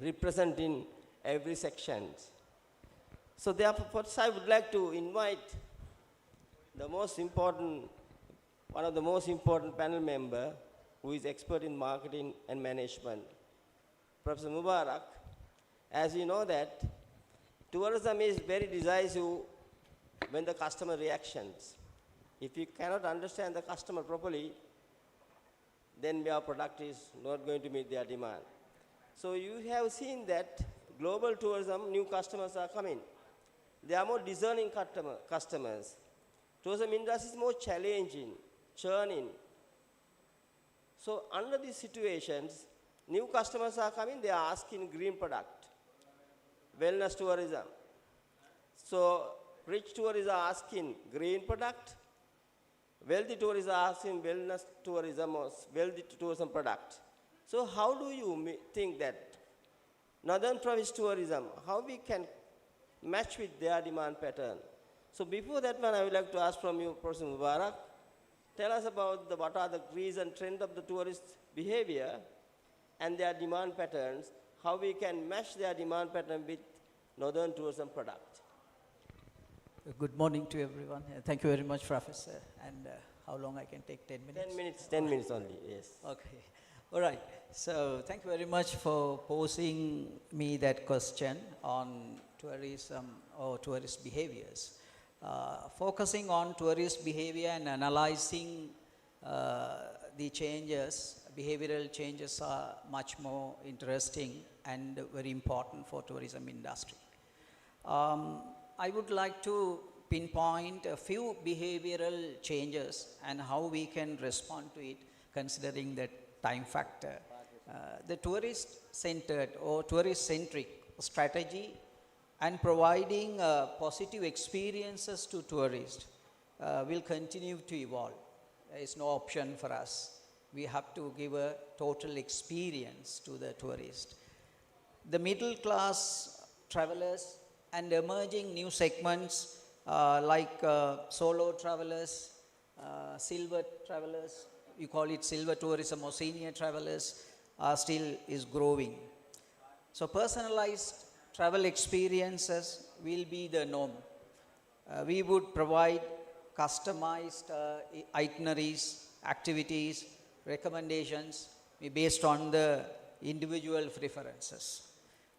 representing every section. So therefore, first I would like to invite the most important, one of the most important panel member who is expert in marketing and management, Professor Mubarak. As you know that tourism is very decisive when the customer reactions. If you cannot understand the customer properly, then your product is not going to meet their demand. So you have seen that global tourism, new customers are coming. They are more discerning customers. Tourism industry is more challenging, churning. So under these situations, new customers are coming, they are asking green product, wellness tourism. So rich tourists are asking green product, wealthy tourists are asking wellness tourism or wealthy tourism product. So how do you think that Northern Province tourism, how we can match with their demand pattern? So before that one, I would like to ask from you, Professor Mubarak, tell us about what are the recent trend of the tourist behavior and their demand patterns, how we can match their demand pattern with Northern tourism product. Good morning to everyone. Thank you very much, Professor. And how long I can take, 10 minutes? 10 minutes, 10 minutes only, yes. Okay. All right. So thank you very much for posing me that question on tourism or tourist behaviors. Focusing on tourist behavior and analyzing the changes, behavioral changes are much more interesting and very important for tourism industry. I would like to pinpoint a few behavioral changes and how we can respond to it considering that time factor. The tourist-centered or tourist-centric strategy and providing positive experiences to tourists will continue to evolve. There is no option for us. We have to give a total experience to the tourist. The middle class travelers and emerging new segments like solo travelers, silver travelers, you call it silver tourism or senior travelers, still is growing. So personalized travel experiences will be the norm. We would provide customized itineraries, activities, recommendations based on the individual preferences.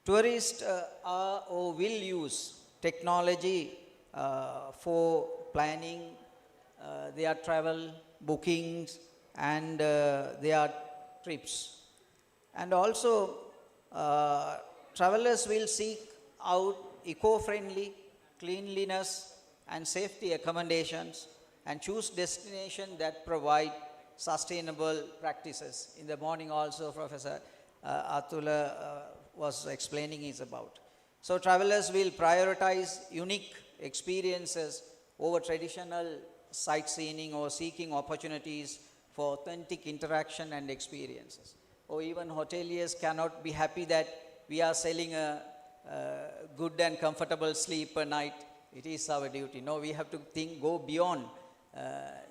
Tourists are or will use technology for planning their travel bookings and their trips. And also travelers will seek out eco-friendly, cleanliness and safety accommodations and choose destinations that provide sustainable practices. In the morning also, Professor Atula was explaining is about. So travelers will prioritize unique experiences over traditional sightseeing or seeking opportunities for authentic interaction and experiences. Or even hoteliers cannot be happy that we are selling a good and comfortable sleep per night. It is our duty. No, we have to go beyond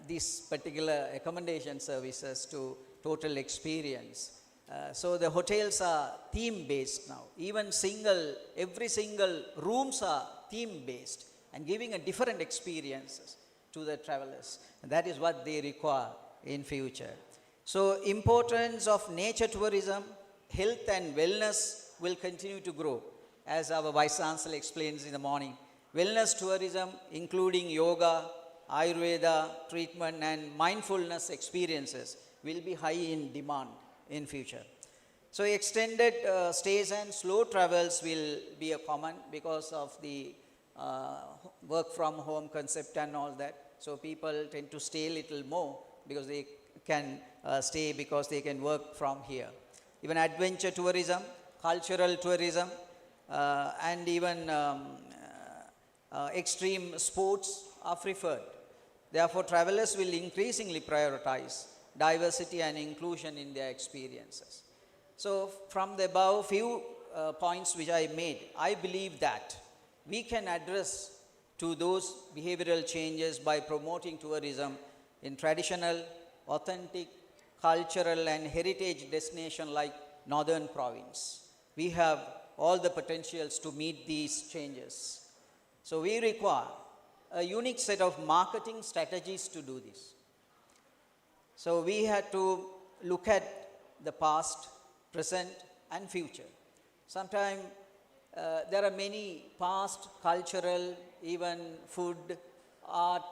these particular accommodation services to total experience. So the hotels are theme based now. Even every single rooms are theme based and giving a different experiences to the travelers. And that is what they require in future. So importance of nature tourism, health and wellness will continue to grow. As our Vice Chancellor explains in the morning, wellness tourism including yoga, Ayurveda treatment and mindfulness experiences will be high in demand in future. So extended stays and slow travels will be a common because of the work from home concept and all that. So people tend to stay a little more because they can stay because they can work from here. Even adventure tourism, cultural tourism and even extreme sports are preferred. Therefore, travelers will increasingly prioritize diversity and inclusion in their experiences. So from the above few points which I made, I believe that we can address to those behavioral changes by promoting tourism in traditional, authentic, cultural and heritage destination like Northern Province. We have all the potentials to meet these changes. So we require a unique set of marketing strategies to do this. So we had to look at the past, present and future. Sometimes there are many past cultural, even food, art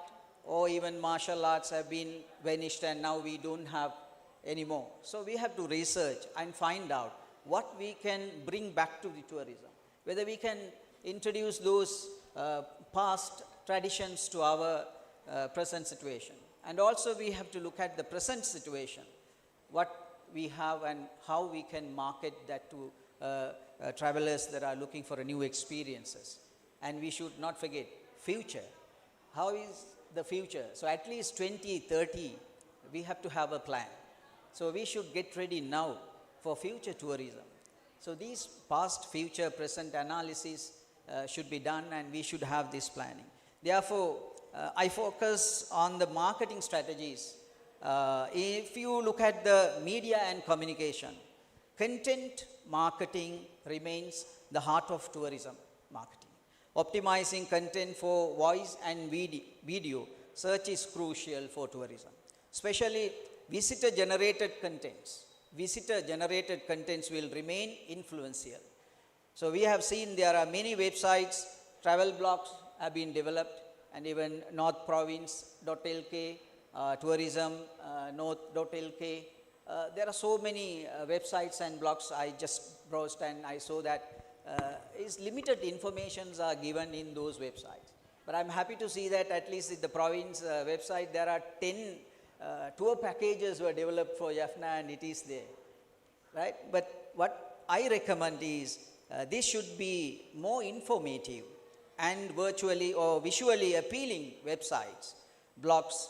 or even martial arts have been vanished and now we don't have anymore. So we have to research and find out what we can bring back to the tourism. Whether we can introduce those past traditions to our present situation. And also we have to look at the present situation, what we have and how we can market that to travelers that are looking for new experiences. And we should not forget future. How is the future? So at least 2030, we have to have a plan. So we should get ready now for future tourism. So these past, future, present analysis should be done and we should have this planning. Therefore, I focus on the marketing strategies. If you look at the media and communication, content marketing remains the heart of tourism marketing. Optimizing content for voice and video search is crucial for tourism, especially visitor-generated contents. Visitor-generated contents will remain influential. So we have seen there are many websites, travel blogs have been developed, and even northprovince.lk, tourism north.lk. There are so many websites and blogs. I just browsed and I saw that is limited informations are given in those websites. But I'm happy to see that at least in the province website there are 10 tour packages were developed for Jaffna and it is there, right? But what I recommend is this should be more informative and virtually or visually appealing websites, blogs,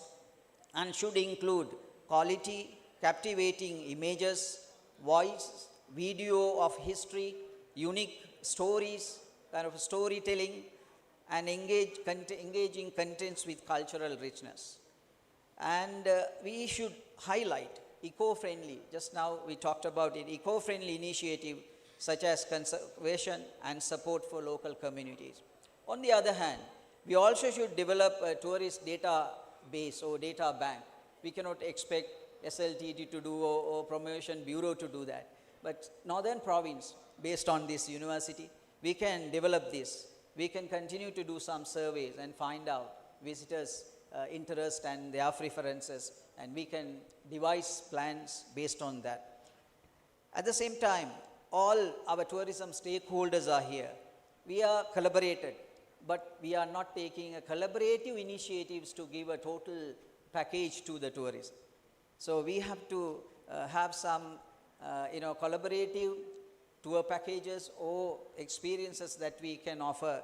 and should include quality, captivating images, voice, video of history, unique stories, kind of storytelling, and engaging contents with cultural richness. And we should highlight eco-friendly, just now we talked about it, eco-friendly initiative such as conservation and support for local communities. On the other hand, we also should develop a tourist database or data bank. We cannot expect SLTT to do or Promotion Bureau to do that. But Northern Province, based on this university, we can develop this. We can continue to do some surveys and find out visitors' interest and their preferences, and we can devise plans based on that. At the same time, all our tourism stakeholders are here. We are collaborated, but we are not taking a collaborative initiatives to give a total package to the tourism. So we have to have some, collaborative tour packages or experiences that we can offer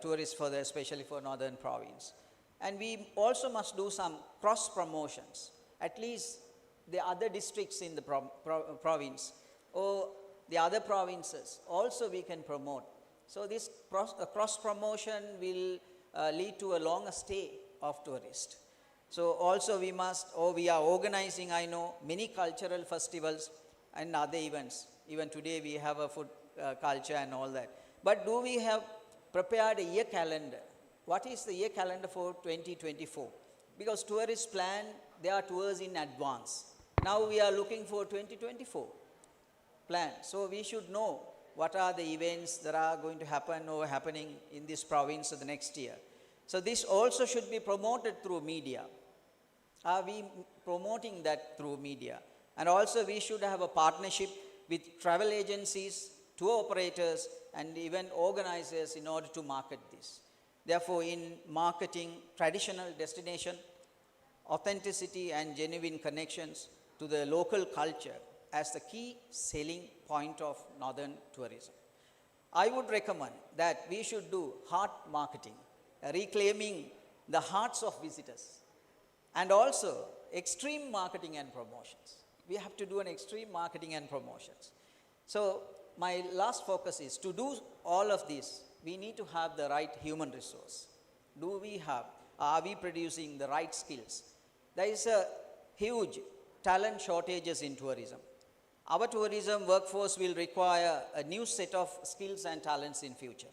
tourists for especially for northern province. And we also must do some cross promotions, at least the other districts in the province or the other provinces also we can promote. So this cross promotion will lead to a longer stay of tourists. So also we are organizing, I know, many cultural festivals and other events. Even today we have a food culture and all that. But do we have prepared a year calendar? What is the year calendar for 2024? Because tourists plan their tours in advance. Now we are looking for 2024 plan. So we should know what are the events that are going to happen or happening in this province the next year. So this also should be promoted through media. Are we promoting that through media? And also we should have a partnership with travel agencies, tour operators, and even organizers in order to market this. Therefore, in marketing traditional destination, authenticity and genuine connections to the local culture as the key selling point of northern tourism. I would recommend that we should do heart marketing, reclaiming the hearts of visitors, and also extreme marketing and promotions. We have to do an extreme marketing and promotions. So my last focus is to do all of this, we need to have the right human resource. Are we producing the right skills? There is a huge talent shortages in tourism. Our tourism workforce will require a new set of skills and talents in future.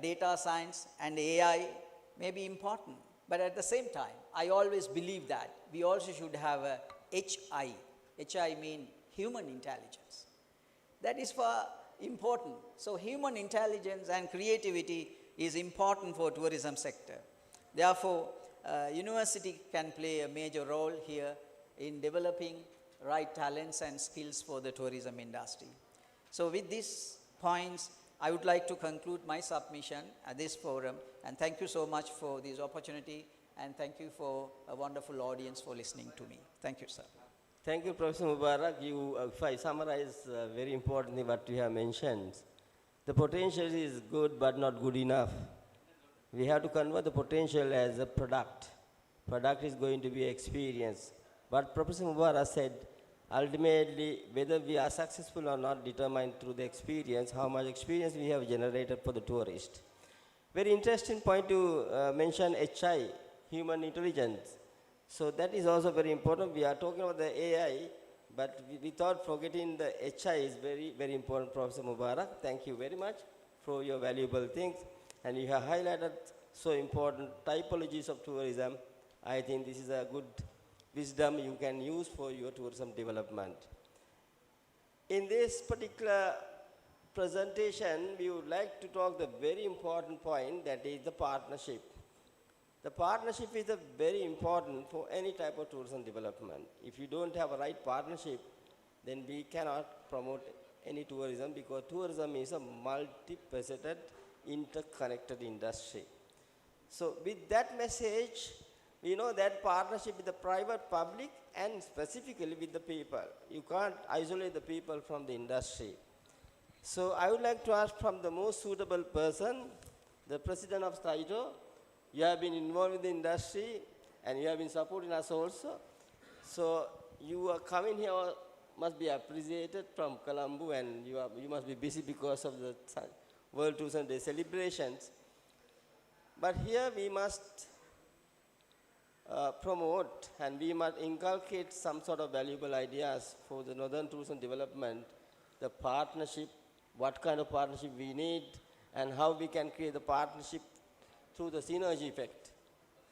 Data science and AI may be important, but at the same time, I always believe that we also should have a HI. HI means human intelligence. That is important. So human intelligence and creativity is important for tourism sector. Therefore, university can play a major role here in developing right talents and skills for the tourism industry. So with these points, I would like to conclude my submission at this forum, and thank you so much for this opportunity, and thank you for a wonderful audience for listening to me. Thank you, sir. Thank you, Professor Mubarak. If I summarize very importantly what you have mentioned, the potential is good but not good enough. We have to convert the potential as a product. Product is going to be experience. But Professor Mubarak said, ultimately, whether we are successful or not determined through the experience, how much experience we have generated for the tourist. Very interesting point to mention HI, human intelligence. So that is also very important. We are talking about the AI, but without forgetting the HI is very, very important, Professor Mubarak. Thank you very much for your valuable things. And you have highlighted so important typologies of tourism. I think this is a good wisdom you can use for your tourism development. In this particular presentation, we would like to talk the very important point, that is the partnership. The partnership is very important for any type of tourism development. If you don't have a right partnership, then we cannot promote any tourism, because tourism is a multifaceted, interconnected industry. So with that message, we know that partnership with the private, public, and specifically with the people. You can't isolate the people from the industry. So I would like to ask from the most suitable person, the president of STAITO. You have been involved in the industry and you have been supporting us also. So you are coming here must be appreciated from Colombo, and you must be busy because of the World Tourism Day celebrations. But here we must promote and we must inculcate some sort of valuable ideas for the northern tourism development, the partnership, what kind of partnership we need, and how we can create the partnership through the synergy effect,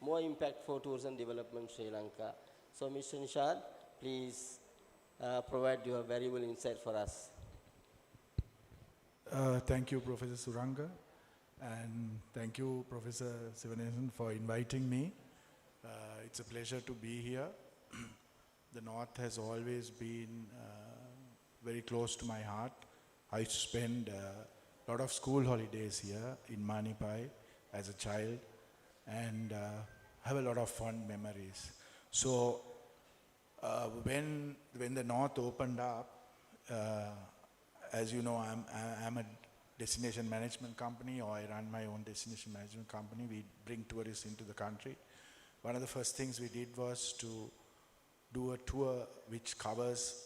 more impact for tourism development Sri Lanka. So Mr. Nishad, please provide your valuable insight for us. Thank you, Professor Suranga, and thank you, Professor Sivanesan, for inviting me. It's a pleasure to be here. The North has always been very close to my heart, I used to spend a lot of school holidays here in Manipai as a child, and have a lot of fond memories. So when the North opened up, as you know, I'm a destination management company, or I run my own destination management company. We bring tourists into the country. One of the first things we did was to do a tour which covers,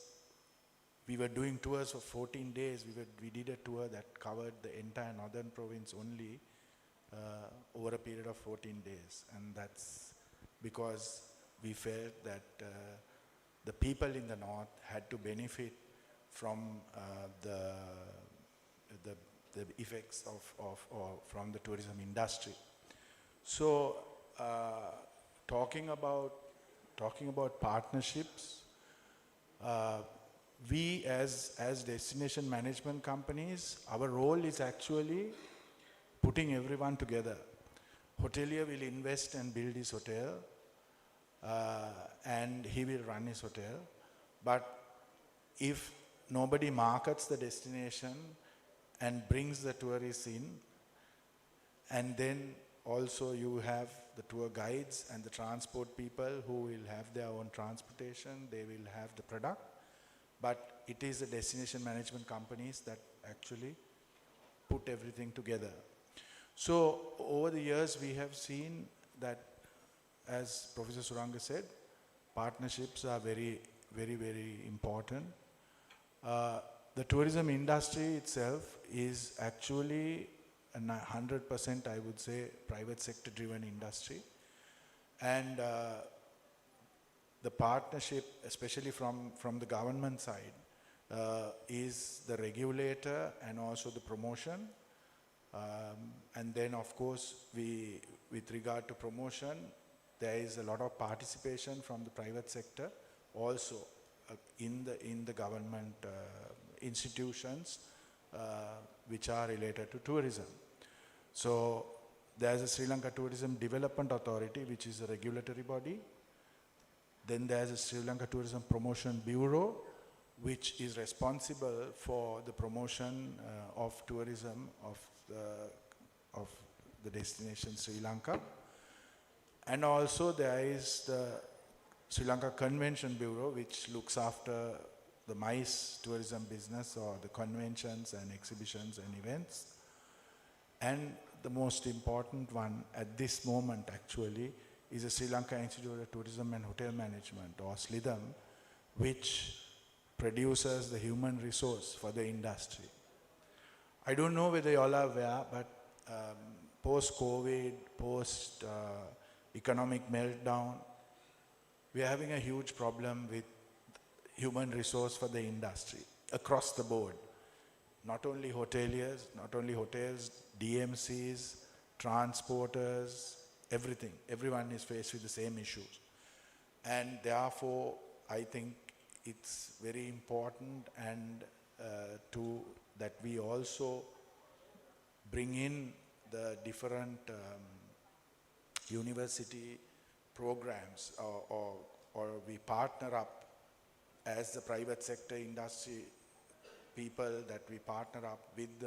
we were doing tours for 14 days. We did a tour that covered the entire northern province only over a period of 14 days. And that's because we felt that the people in the north had to benefit from the effects or from the tourism industry. So talking about partnerships, we as destination management companies, our role is actually putting everyone together. Hotelier will invest and build his hotel, and he will run his hotel. But if nobody markets the destination and brings the tourists in, and then also you have the tour guides and the transport people who will have their own transportation, they will have the product, but it is the destination management companies that actually put everything together. So over the years we have seen that, as Professor Suranga said, partnerships are very, very, very important. The tourism industry itself is actually 100%, I would say, private sector driven industry. And the partnership, especially from the government side, is the regulator and also the promotion. And then of course, with regard to promotion, there is a lot of participation from the private sector also in the government institutions which are related to tourism. So there's a Sri Lanka Tourism Development Authority, which is a regulatory body. Then there's a Sri Lanka Tourism Promotion Bureau, which is responsible for the promotion of tourism of the destination Sri Lanka. And also there is the Sri Lanka Convention Bureau, which looks after the MICE tourism business, or the conventions and exhibitions and events. And the most important one at this moment actually is the Sri Lanka Institute of Tourism and Hotel Management, or SLIDM, which produces the human resource for the industry. I don't know whether you all are aware, but post-COVID, post-economic meltdown, we are having a huge problem with human resource for the industry across the board. Not only hoteliers, not only hotels, DMCs, transporters, everything. Everyone is faced with the same issues. And therefore, I think it's very important and that we also bring in the different university programs, or we partner up as the private sector industry people, that we partner up with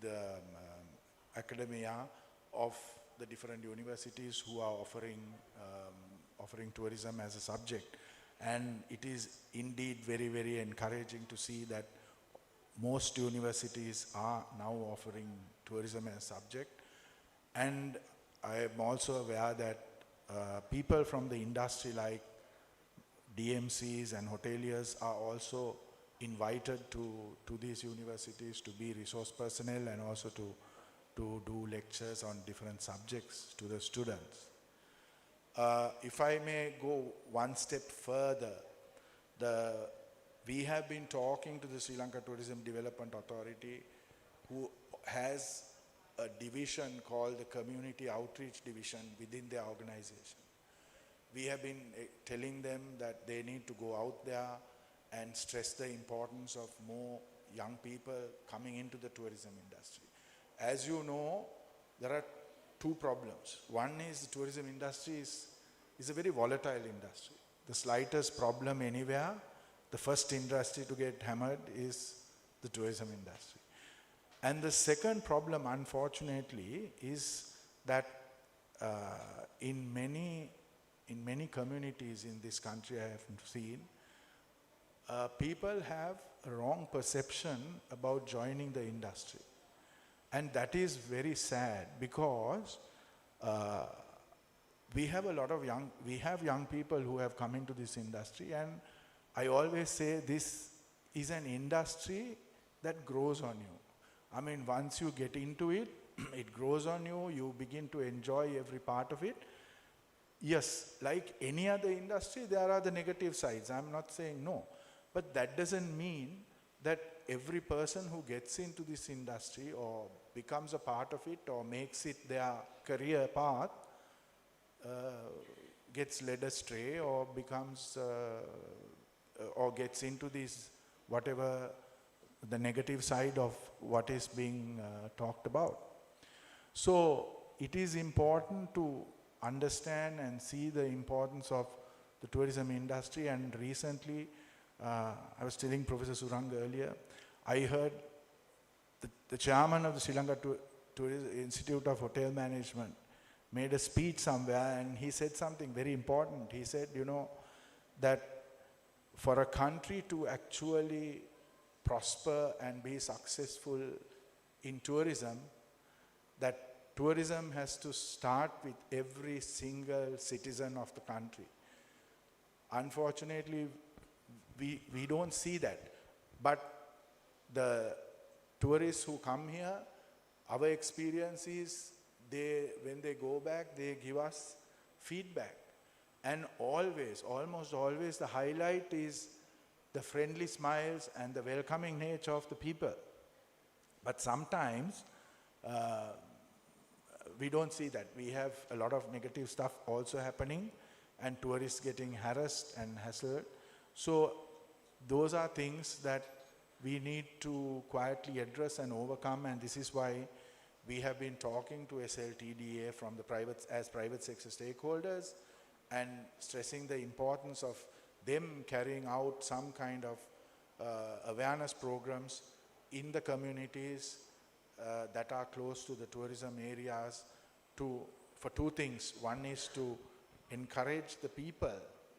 the academia of the different universities who are offering tourism as a subject. And it is indeed very, very encouraging to see that most universities are now offering tourism as a subject. And I am also aware that people from the industry like DMCs and hoteliers are also invited to these universities to be resource personnel and also to do lectures on different subjects to the students. If I may go one step further, we have been talking to the Sri Lanka Tourism Development Authority, who has a division called the Community Outreach Division within their organization. We have been telling them that they need to go out there and stress the importance of more young people coming into the tourism industry. As you know, there are two problems. One is the tourism industry is a very volatile industry. The slightest problem anywhere, the first industry to get hammered is the tourism industry. And the second problem, unfortunately, is that in many communities in this country I have seen, people have a wrong perception about joining the industry. And that is very sad because we have young people who have come into this industry, and I always say this is an industry that grows on you. I mean, once you get into it, it grows on you, you begin to enjoy every part of it. Yes, like any other industry, there are the negative sides. I'm not saying no. But that doesn't mean that every person who gets into this industry or becomes a part of it or makes it their career path gets led astray or becomes or gets into this whatever the negative side of what is being talked about. So it is important to understand and see the importance of the tourism industry. And recently, I was telling Professor Surang earlier, I heard the chairman of the Sri Lanka Institute of Hotel Management made a speech somewhere, and he said something very important. He said, you know, that for a country to actually prosper and be successful in tourism, that tourism has to start with every single citizen of the country. Unfortunately, we don't see that. But the tourists who come here, our experience is when they go back, they give us feedback. And almost always, the highlight is the friendly smiles and the welcoming nature of the people. But sometimes, we don't see that. We have a lot of negative stuff also happening, and tourists getting harassed and hassled. So those are things that we need to quietly address and overcome, and this is why we have been talking to SLTDA from the private sector stakeholders and stressing the importance of them carrying out some kind of awareness programs in the communities that are close to the tourism areas for two things. One is to encourage the people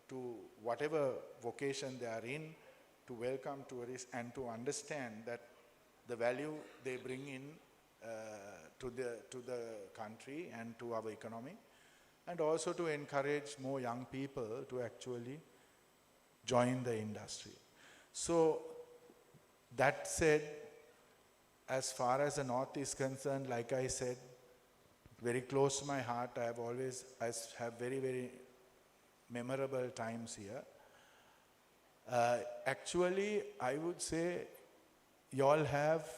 to whatever vocation they are in to welcome tourists and to understand that the value they bring in to the country and to our economy, and also to encourage more young people to actually join the industry. So that said, as far as the North is concerned, like I said, very close to my heart, I have very, very memorable times here. Actually, I would say you all have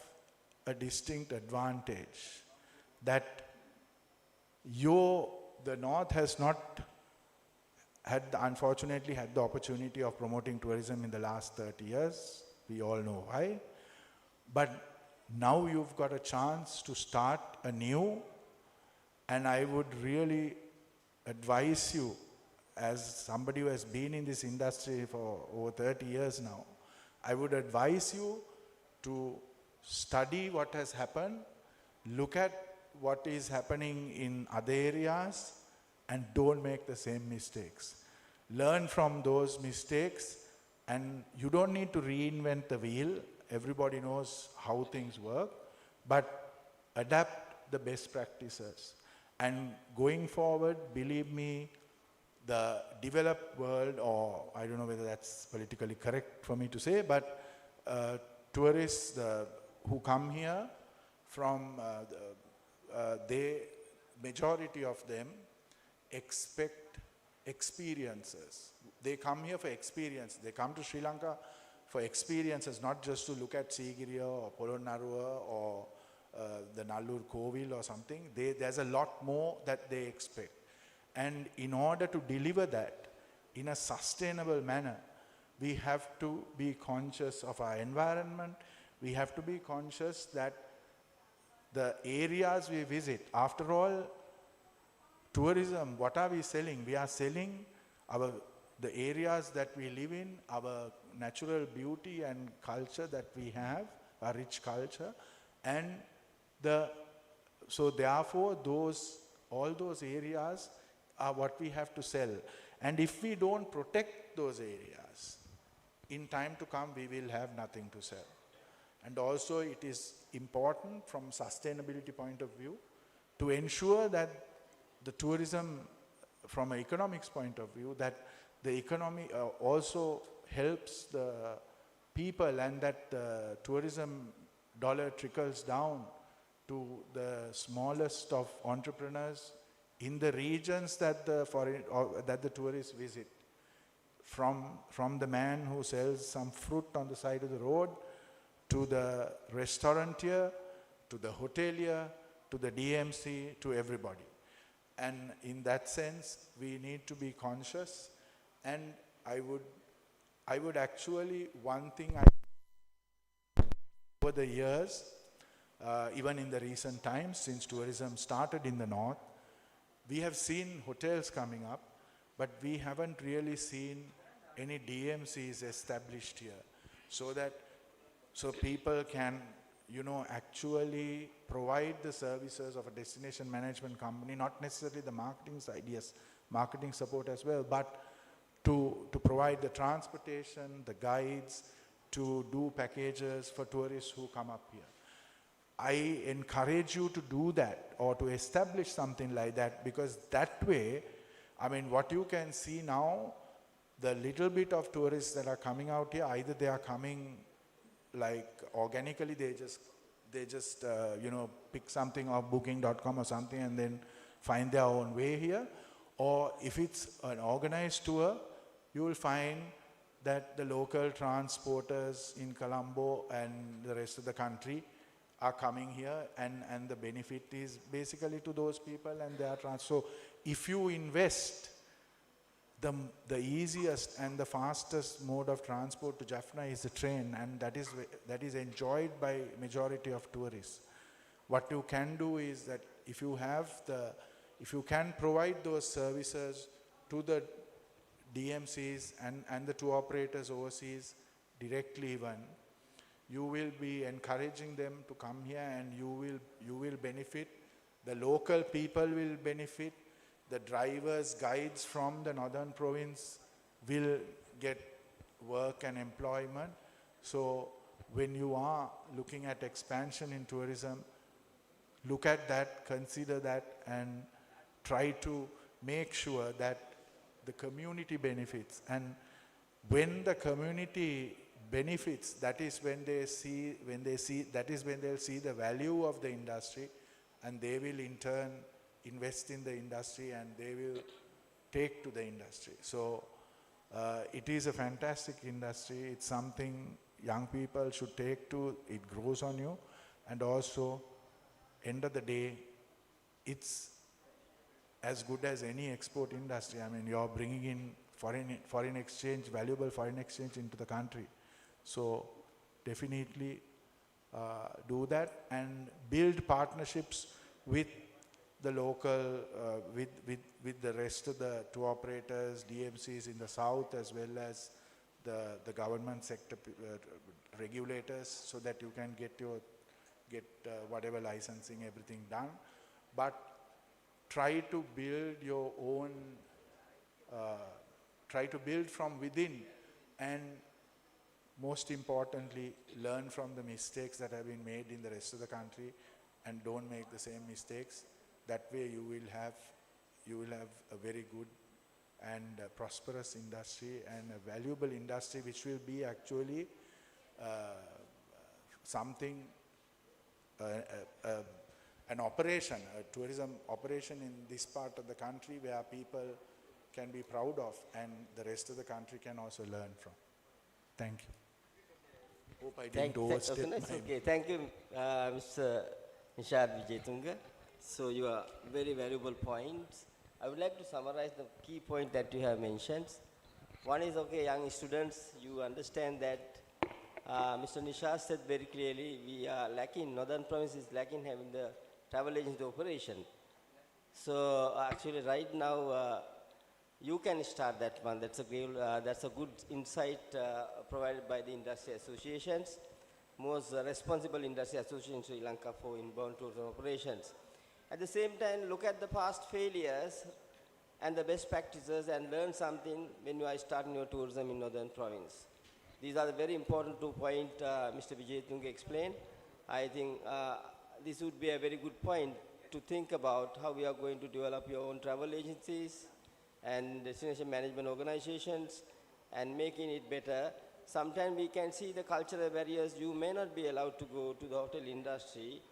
a distinct advantage that the North has not unfortunately had the opportunity of promoting tourism in the last 30 years. We all know why. But now you've got a chance to start anew, and I would really advise you, as somebody who has been in this industry for over 30 years now, I would advise you to study what has happened, look at what is happening in other areas, and don't make the same mistakes. Learn from those mistakes, and you don't need to reinvent the wheel. Everybody knows how things work, but adapt the best practices. And going forward, believe me, the developed world, or I don't know whether that's politically correct for me to say, but tourists who come here from, majority of them expect experiences. They come here for experience. They come to Sri Lanka for experiences, not just to look at Sigiriya or Polonnaruwa or the Nallur Kovil or something. There's a lot more that they expect. And in order to deliver that in a sustainable manner, we have to be conscious of our environment. We have to be conscious that the areas we visit, after all, tourism, what are we selling? We are selling the areas that we live in, our natural beauty and culture that we have a rich culture, and so therefore all those areas are what we have to sell. And if we don't protect those areas, in time to come we will have nothing to sell. And also it is important from sustainability point of view to ensure that the tourism, from an economics point of view, that the economy also helps the people, and that the tourism dollar trickles down to the smallest of entrepreneurs in the regions that the tourists visit. From the man who sells some fruit on the side of the road, to the restaurateur, to the hotelier, to the DMC, to everybody. And in that sense, we need to be conscious. And I would actually, one thing over the years, even in the recent times, since tourism started in the north, we have seen hotels coming up, but we haven't really seen any DMCs established here, so people can, actually provide the services of a destination management company, not necessarily the marketing support as well, but to provide the transportation, the guides, to do packages for tourists who come up here. I encourage you to do that, or to establish something like that, because that way, what you can see now, the little bit of tourists that are coming out here, either they are coming like organically, they just pick something off booking.com or something and then find their own way here, or if it's an organized tour, you will find that the local transporters in Colombo and the rest of the country are coming here, and the benefit is basically to those people and their so if you invest, the easiest and the fastest mode of transport to Jaffna is the train, and that is enjoyed by majority of tourists. What you can do is that if you can provide those services to the DMCs and the tour operators overseas directly even, you will be encouraging them to come here, and you will benefit. The local people will benefit. The drivers, guides from the northern province will get work and employment. So when you are looking at expansion in tourism, look at that, consider that, and try to make sure that the community benefits. And when the community benefits, that is when they'll see the value of the industry, and they will in turn invest in the industry, and they will take to the industry. So it is a fantastic industry. It's something young people should take to. It grows on you, and also end of the day, it's as good as any export industry. You're bringing in foreign exchange, valuable foreign exchange into the country. So definitely do that, and build partnerships with the local, with the rest of the tour operators, DMCs in the south, as well as the government sector regulators, so that you can get whatever licensing, everything done. But try to build your own, try to build from within, and most importantly, learn from the mistakes that have been made in the rest of the country, and don't make the same mistakes. That way you will have a very good and prosperous industry, and a valuable industry, which will be actually something, an operation, a tourism operation in this part of the country, where people can be proud of, and the rest of the country can also learn from. Thank you. Hope I didn't overstep my... Okay, thank you, Mr. Nishad Vijayatunga. So your very valuable points. I would like to summarize the key point that you have mentioned. One is, okay, young students, you understand that Mr. Nishad said very clearly, we are lacking, Northern Province is lacking having the travel agency operation. So actually right now, you can start that one. That's a good insight provided by the industry associations. most responsible industry association in Sri Lanka for inbound tourism operations. At the same time, look at the past failures and the best practices and learn something when you are starting your tourism in Northern Province. These are the very important 2 points Mr. Vijayatunga explained. I think this would be a very good point to think about how we are going to develop your own travel agencies and destination management organizations and making it better. Sometimes we can see the cultural barriers. You may not be allowed to go to the hotel industry,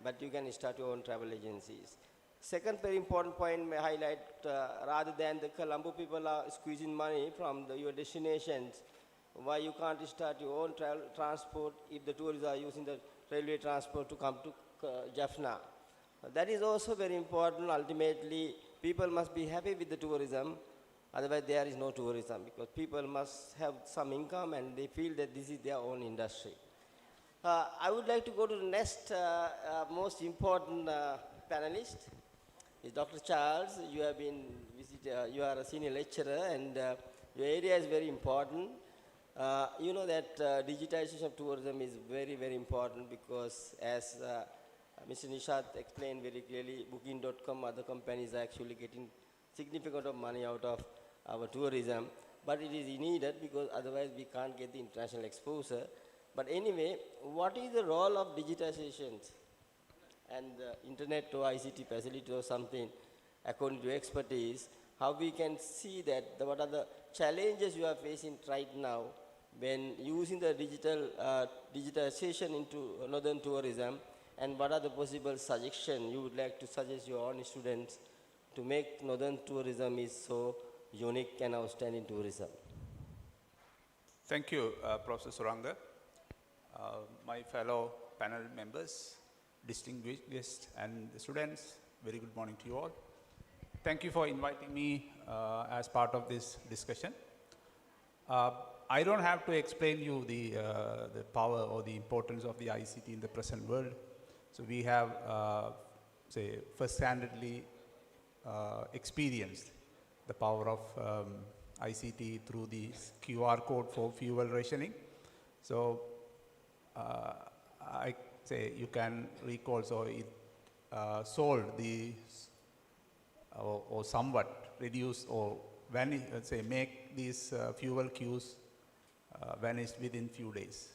but you can start your own travel agencies. Second very important point may highlight, rather than the Colombo people are squeezing money from your destinations, why you can't start your own transport if the tourists are using the railway transport to come to Jaffna. That is also very important. Ultimately, people must be happy with the tourism, otherwise there is no tourism, because people must have some income and they feel that this is their own industry. I would like to go to the next most important panelist, is Dr. Charles. You have been you are a senior lecturer and your area is very important. You know that digitization of tourism is very, very important because as Mr. Nishat explained very clearly, Booking.com, other companies are actually getting significant of money out of our tourism, but it is needed because otherwise we can't get the international exposure. But anyway, what is the role of digitization and internet or ICT facility or something, according to expertise, how we can see that, what are the challenges you are facing right now when using the digitization into northern tourism, and what are the possible suggestions you would like to suggest your own students to make northern tourism is so unique and outstanding tourism? Thank you, Professor Suranga. My fellow panel members, distinguished guests and students, very good morning to you all. Thank you for inviting me as part of this discussion. I don't have to explain you the power or the importance of the ICT in the present world. So we have, say, first-handedly experienced the power of ICT through the QR code for fuel rationing. So I say you can recall, so it solved the, or somewhat reduce or vanish, say make these fuel queues vanish within few days.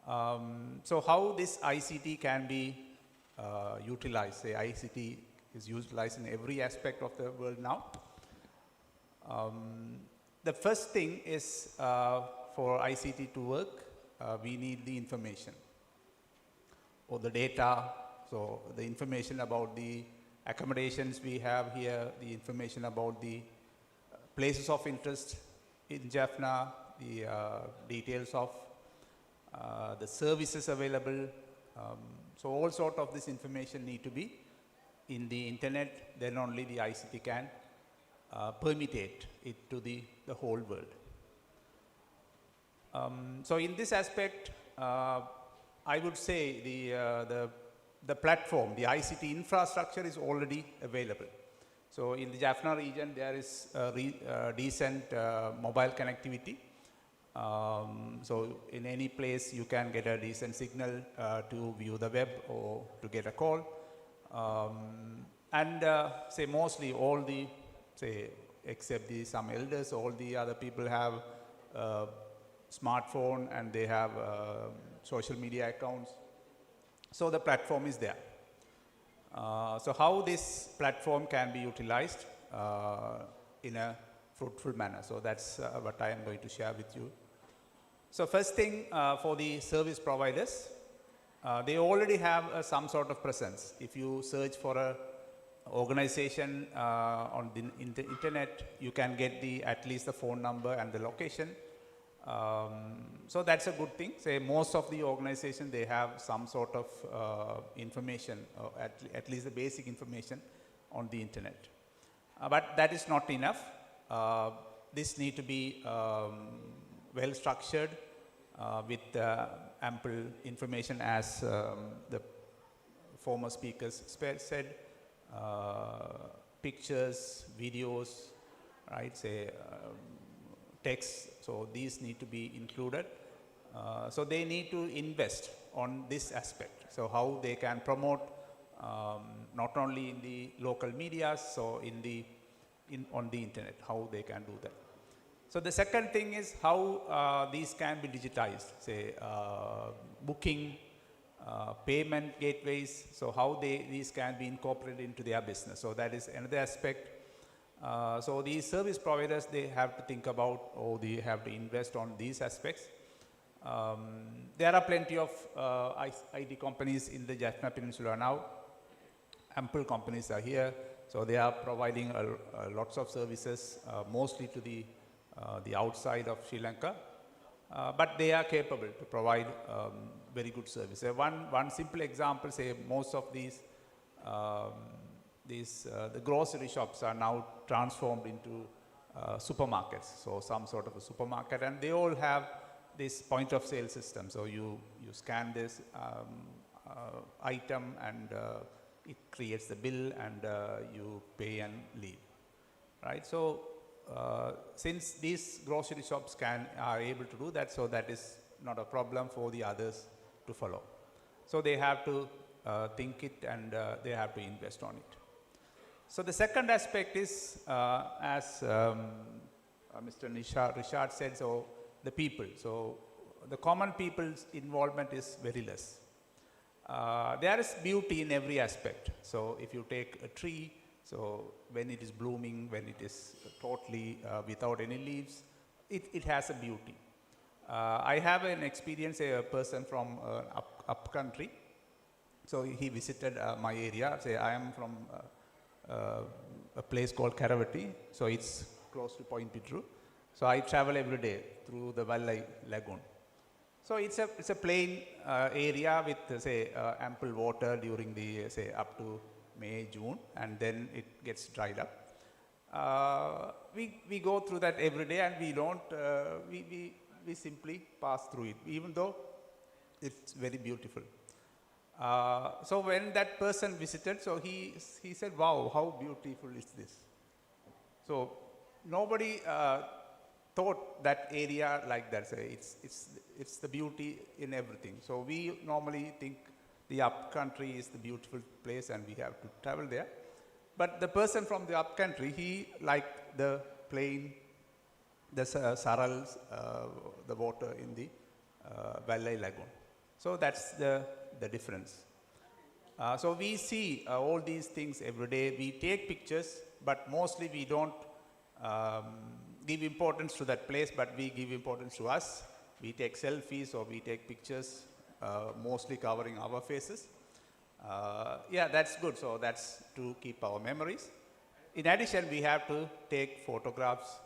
So how this ICT can be utilized? Say ICT is utilized in every aspect of the world now. The first thing is for ICT to work, we need the information or the data. So the information about the accommodations we have here, the information about the places of interest in Jaffna, the details of the services available. So all sort of this information need to be in the internet, then only the ICT can permutate it to the whole world. So in this aspect, I would say the platform, the ICT infrastructure is already available. So in the Jaffna region, there is decent mobile connectivity. So in any place, you can get a decent signal to view the web or to get a call. Say mostly all the, say, except some elders, all the other people have smartphone and they have social media accounts. So the platform is there. So how this platform can be utilized in a fruitful manner. So that's what I am going to share with you. So first thing for the service providers, they already have some sort of presence. If you search for a organization on the internet, you can get at least the phone number and the location. So that's a good thing. Say most of the organizations, they have some sort of information, or at least the basic information on the internet. But that is not enough. This need to be well structured with ample information, as the former speakers said, pictures, videos, right, say text. So these need to be included. So they need to invest on this aspect. So how they can promote not only in the local media, so on the internet, how they can do that. So the second thing is how these can be digitized, say booking, payment gateways, so how these can be incorporated into their business. So that is another aspect. So these service providers, they have to think about, or they have to invest on these aspects. There are plenty of IT companies in the Jaffna Peninsula now. Ample companies are here, so they are providing lots of services, mostly to the outside of Sri Lanka. But they are capable to provide very good service. One simple example, say most of the grocery shops are now transformed into supermarkets, so some sort of a supermarket, and they all have this point of sale system. So you scan this item and it creates the bill, and you pay and leave, right? So since these grocery shops are able to do that, so that is not a problem for the others to follow. So they have to think it, and they have to invest on it. So the second aspect is, as Mr. Richard said, so the people. So the common people's involvement is very less. There is beauty in every aspect. So if you take a tree, so when it is blooming, when it is totally without any leaves, it has a beauty. I have an experience, a person from up country. So he visited my area. Say I am from a place called Karavati, so it's close to Point Pitru. So I travel every day through the Valley Lagoon. So it's a plain area with say ample water during the say up to May, June, and then it gets dried up. We go through that every day, and we don't we simply pass through it, even though it's very beautiful. So when that person visited, so he said, "Wow, how beautiful is this?" So nobody thought that area like that. So it's the beauty in everything. So we normally think the up country is the beautiful place, and we have to travel there. But the person from the up country, he liked the plain, the sarals, the water in the Valley Lagoon. So that's the difference. So we see all these things every day. We take pictures, but mostly we don't give importance to that place, but we give importance to us. We take selfies, or we take pictures, mostly covering our faces. Yeah, that's good. So that's to keep our memories. In addition, we have to take photographs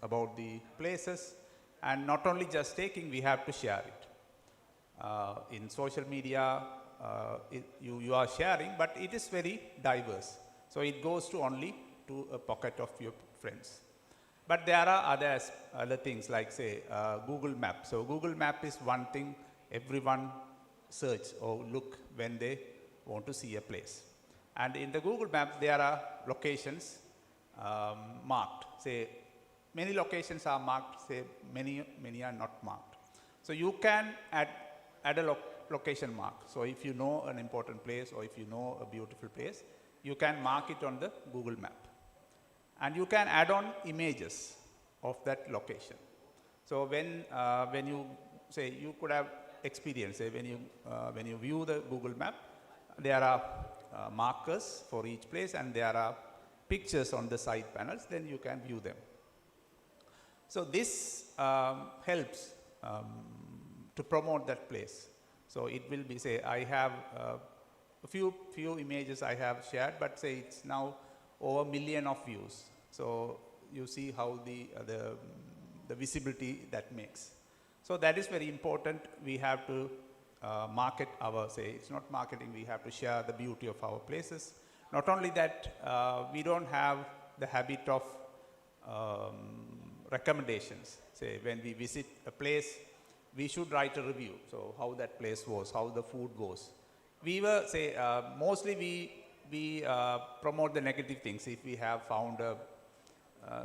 about the places, and not only just taking, we have to share it. In social media, you are sharing, but it is very diverse. So it goes to only to a pocket of your friends. But there are other things like, say, Google Map. So Google Map is one thing everyone search or look when they want to see a place. And in the Google Map, there are locations marked. Say, many locations are marked, say, many are not marked. So you can add a location mark. So if you know an important place, or if you know a beautiful place, you can mark it on the Google Map. And you can add on images of that location. So when you say, you could have experience, say when you view the Google Map, there are markers for each place, and there are pictures on the side panels, then you can view them. So this helps to promote that place. So it will be, say, I have a few images I have shared, but say it's now over 1 million of views. So you see how the visibility that makes. So that is very important. We have to market say, it's not marketing, we have to share the beauty of our places. Not only that, we don't have the habit of recommendations. Say, when we visit a place, we should write a review. So how that place was, how the food goes. We were, say, mostly we promote the negative things. If we have found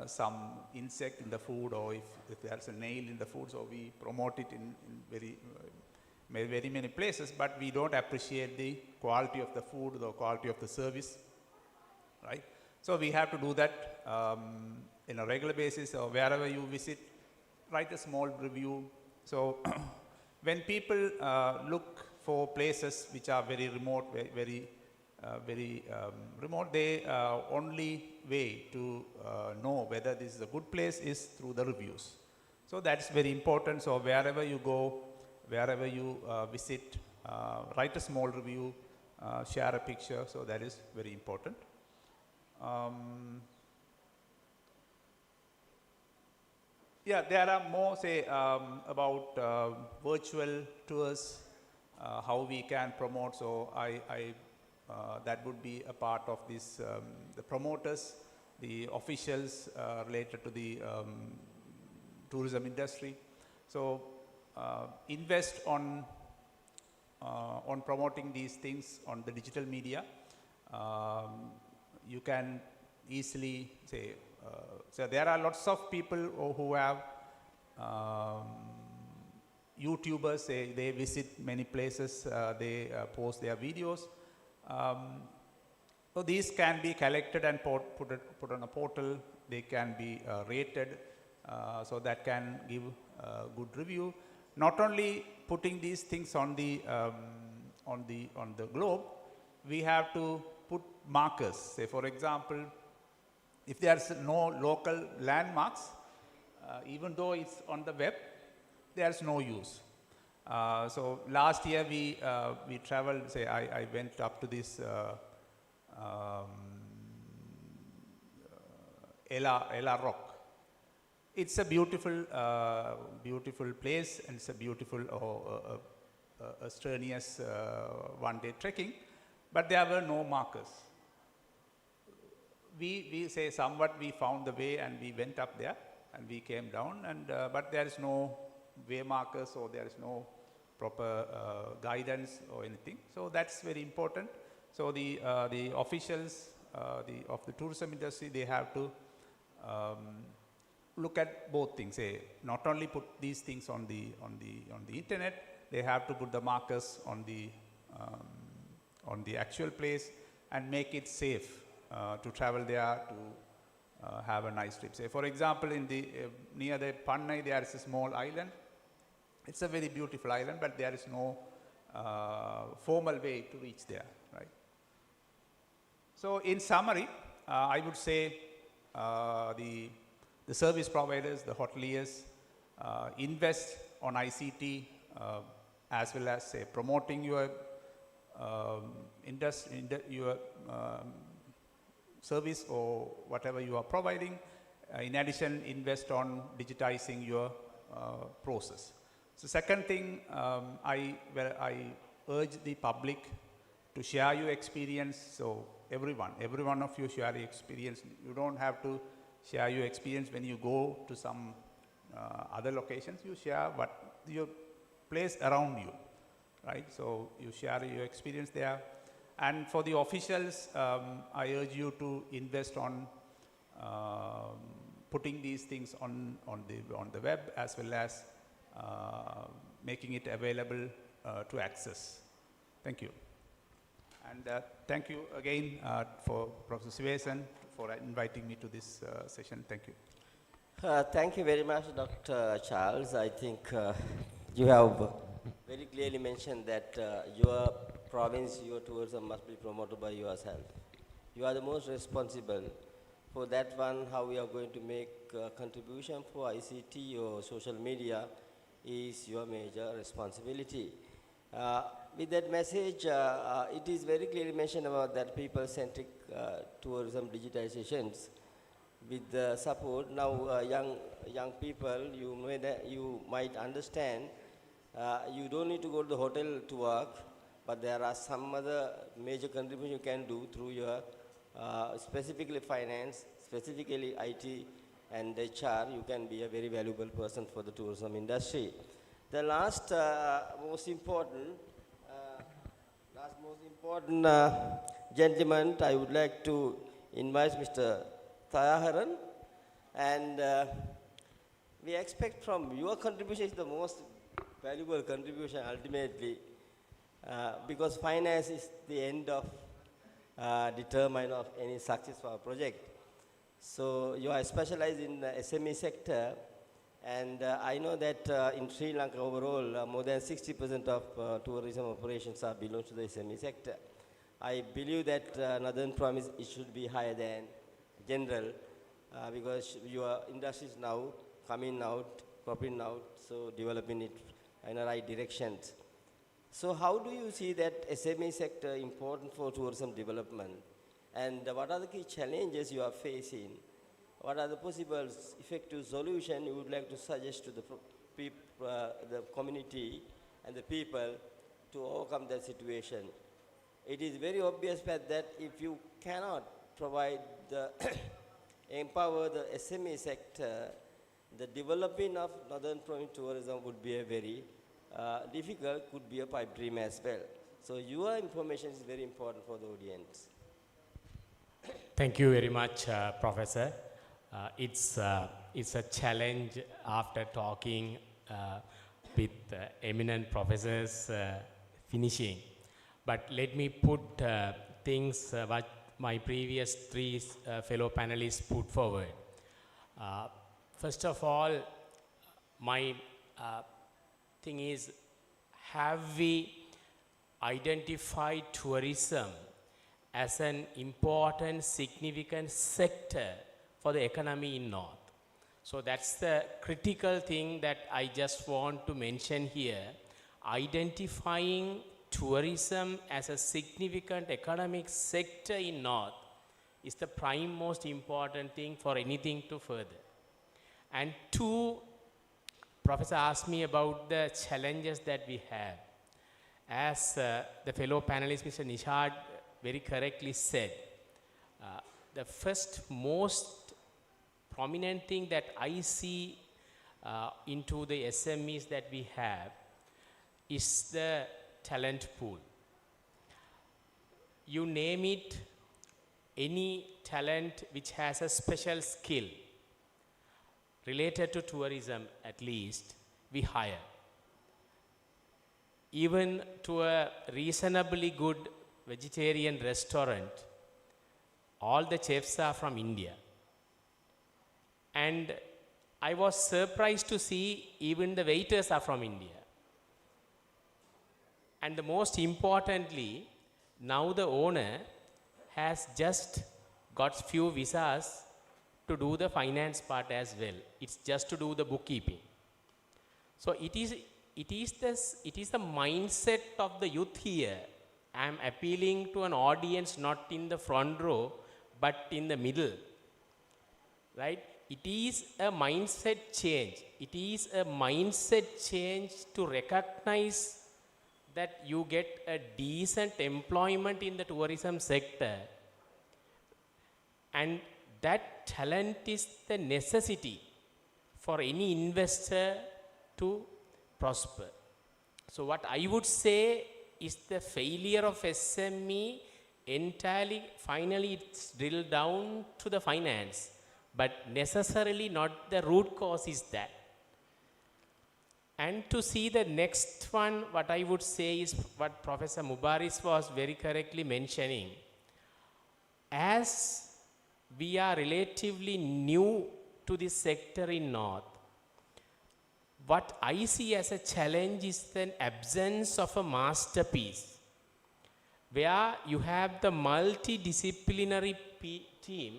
some insect in the food, or if there's a nail in the food, so we promote it in very many places, but we don't appreciate the quality of the food, the quality of the service, right? So we have to do that in a regular basis, or wherever you visit, write a small review. So when people look for places which are very remote, very remote, they only way to know whether this is a good place is through the reviews. So that's very important. So wherever you go, wherever you visit, write a small review, share a picture. So that is very important. Yeah, there are more, say, about virtual tours, how we can promote. So that would be a part of this, the promoters, the officials related to the tourism industry. So invest on promoting these things on the digital media. You can easily say, so there are lots of people who have YouTubers, say they visit many places, they post their videos. So these can be collected and put on a portal. They can be rated, so that can give a good review. Not only putting these things on the globe, we have to put markers. Say, for example, if there's no local landmarks, even though it's on the web, there's no use. So last year we traveled. Say I went up to this Ella Rock. It's a beautiful place, and it's a beautiful strenuous one-day trekking, but there were no markers. We say somewhat we found the way and we went up there and we came down, and but there is no way markers, or there is no proper guidance or anything. So that's very important. So the officials of the tourism industry, they have to look at both things. Say, not only put these things on the internet, they have to put the markers on the actual place and make it safe to travel there, to have a nice trip. Say, for example, in the near the Pannai, there is a small island. It's a very beautiful island, but there is no formal way to reach there, right? So in summary, I would say the service providers, the hoteliers, invest on ICT as well as, say, promoting your service or whatever you are providing. In addition, invest on digitizing your process. So second thing, I urge the public to share your experience. So every one of you share your experience. You don't have to share your experience when you go to some other locations. You share what your place around you, right? So you share your experience there. And for the officials, I urge you to invest on putting these things on the web, as well as making it available to access. Thank you. And thank you again for Professor Sivasan for inviting me to this session. Thank you. Thank you very much, Dr. Charles. I think you have very clearly mentioned that your province, your tourism must be promoted by yourself. You are the most responsible for that one. How we are going to make a contribution for ICT or social media is your major responsibility. With that message, it is very clearly mentioned about that people-centric tourism digitizations. With the support, now young people, you might understand, you don't need to go to the hotel to work, but there are some other major contributions you can do through your specifically finance, specifically IT and HR. You can be a very valuable person for the tourism industry. The last most important gentleman, I would like to invite Mr. Tayaharan. And we expect from your contribution is the most valuable contribution ultimately, because finance is the end of determine of any success for a project. So you are specialized in the SME sector, and I know that in Sri Lanka overall, more than 60% of tourism operations are belongs to the SME sector. I believe that Northern Province it should be higher than general, because your industry is now coming out, popping out, so developing it in the right directions. So how do you see that SME sector important for tourism development? And what are the key challenges you are facing? What are the possible effective solutions you would like to suggest to the community and the people to overcome that situation? It is very obvious that if you cannot provide the empower the SME sector, the developing of Northern Province tourism would be a very difficult, could be a pipe dream as well. So your information is very important for the audience. Thank you very much, Professor. It's a challenge after talking with eminent professors finishing. But let me put things what my previous three fellow panelists put forward. First of all, my thing is, have we identified tourism as an important, significant sector for the economy in North? So that's the critical thing that I just want to mention here. Identifying tourism as a significant economic sector in North is the prime most important thing for anything to further. And two, Professor asked me about the challenges that we have. As the fellow panelist, Mr. Nishad, very correctly said, the first most prominent thing that I see into the SMEs that we have is the talent pool. You name it, any talent which has a special skill related to tourism, at least, we hire. Even to a reasonably good vegetarian restaurant, all the chefs are from India. And I was surprised to see even the waiters are from India. And the most importantly, now the owner has just got few visas to do the finance part as well. It's just to do the bookkeeping. So it is the mindset of the youth here. I am appealing to an audience not in the front row, but in the middle, right? It is a mindset change. It is a mindset change to recognize that you get a decent employment in the tourism sector. And that talent is the necessity for any investor to prosper. So what I would say is the failure of SME entirely, finally it's drilled down to the finance, but necessarily not the root cause is that. And to see the next one, what I would say is what Professor Mubaris was very correctly mentioning. As we are relatively new to this sector in North, what I see as a challenge is the absence of a masterpiece, where you have the multidisciplinary team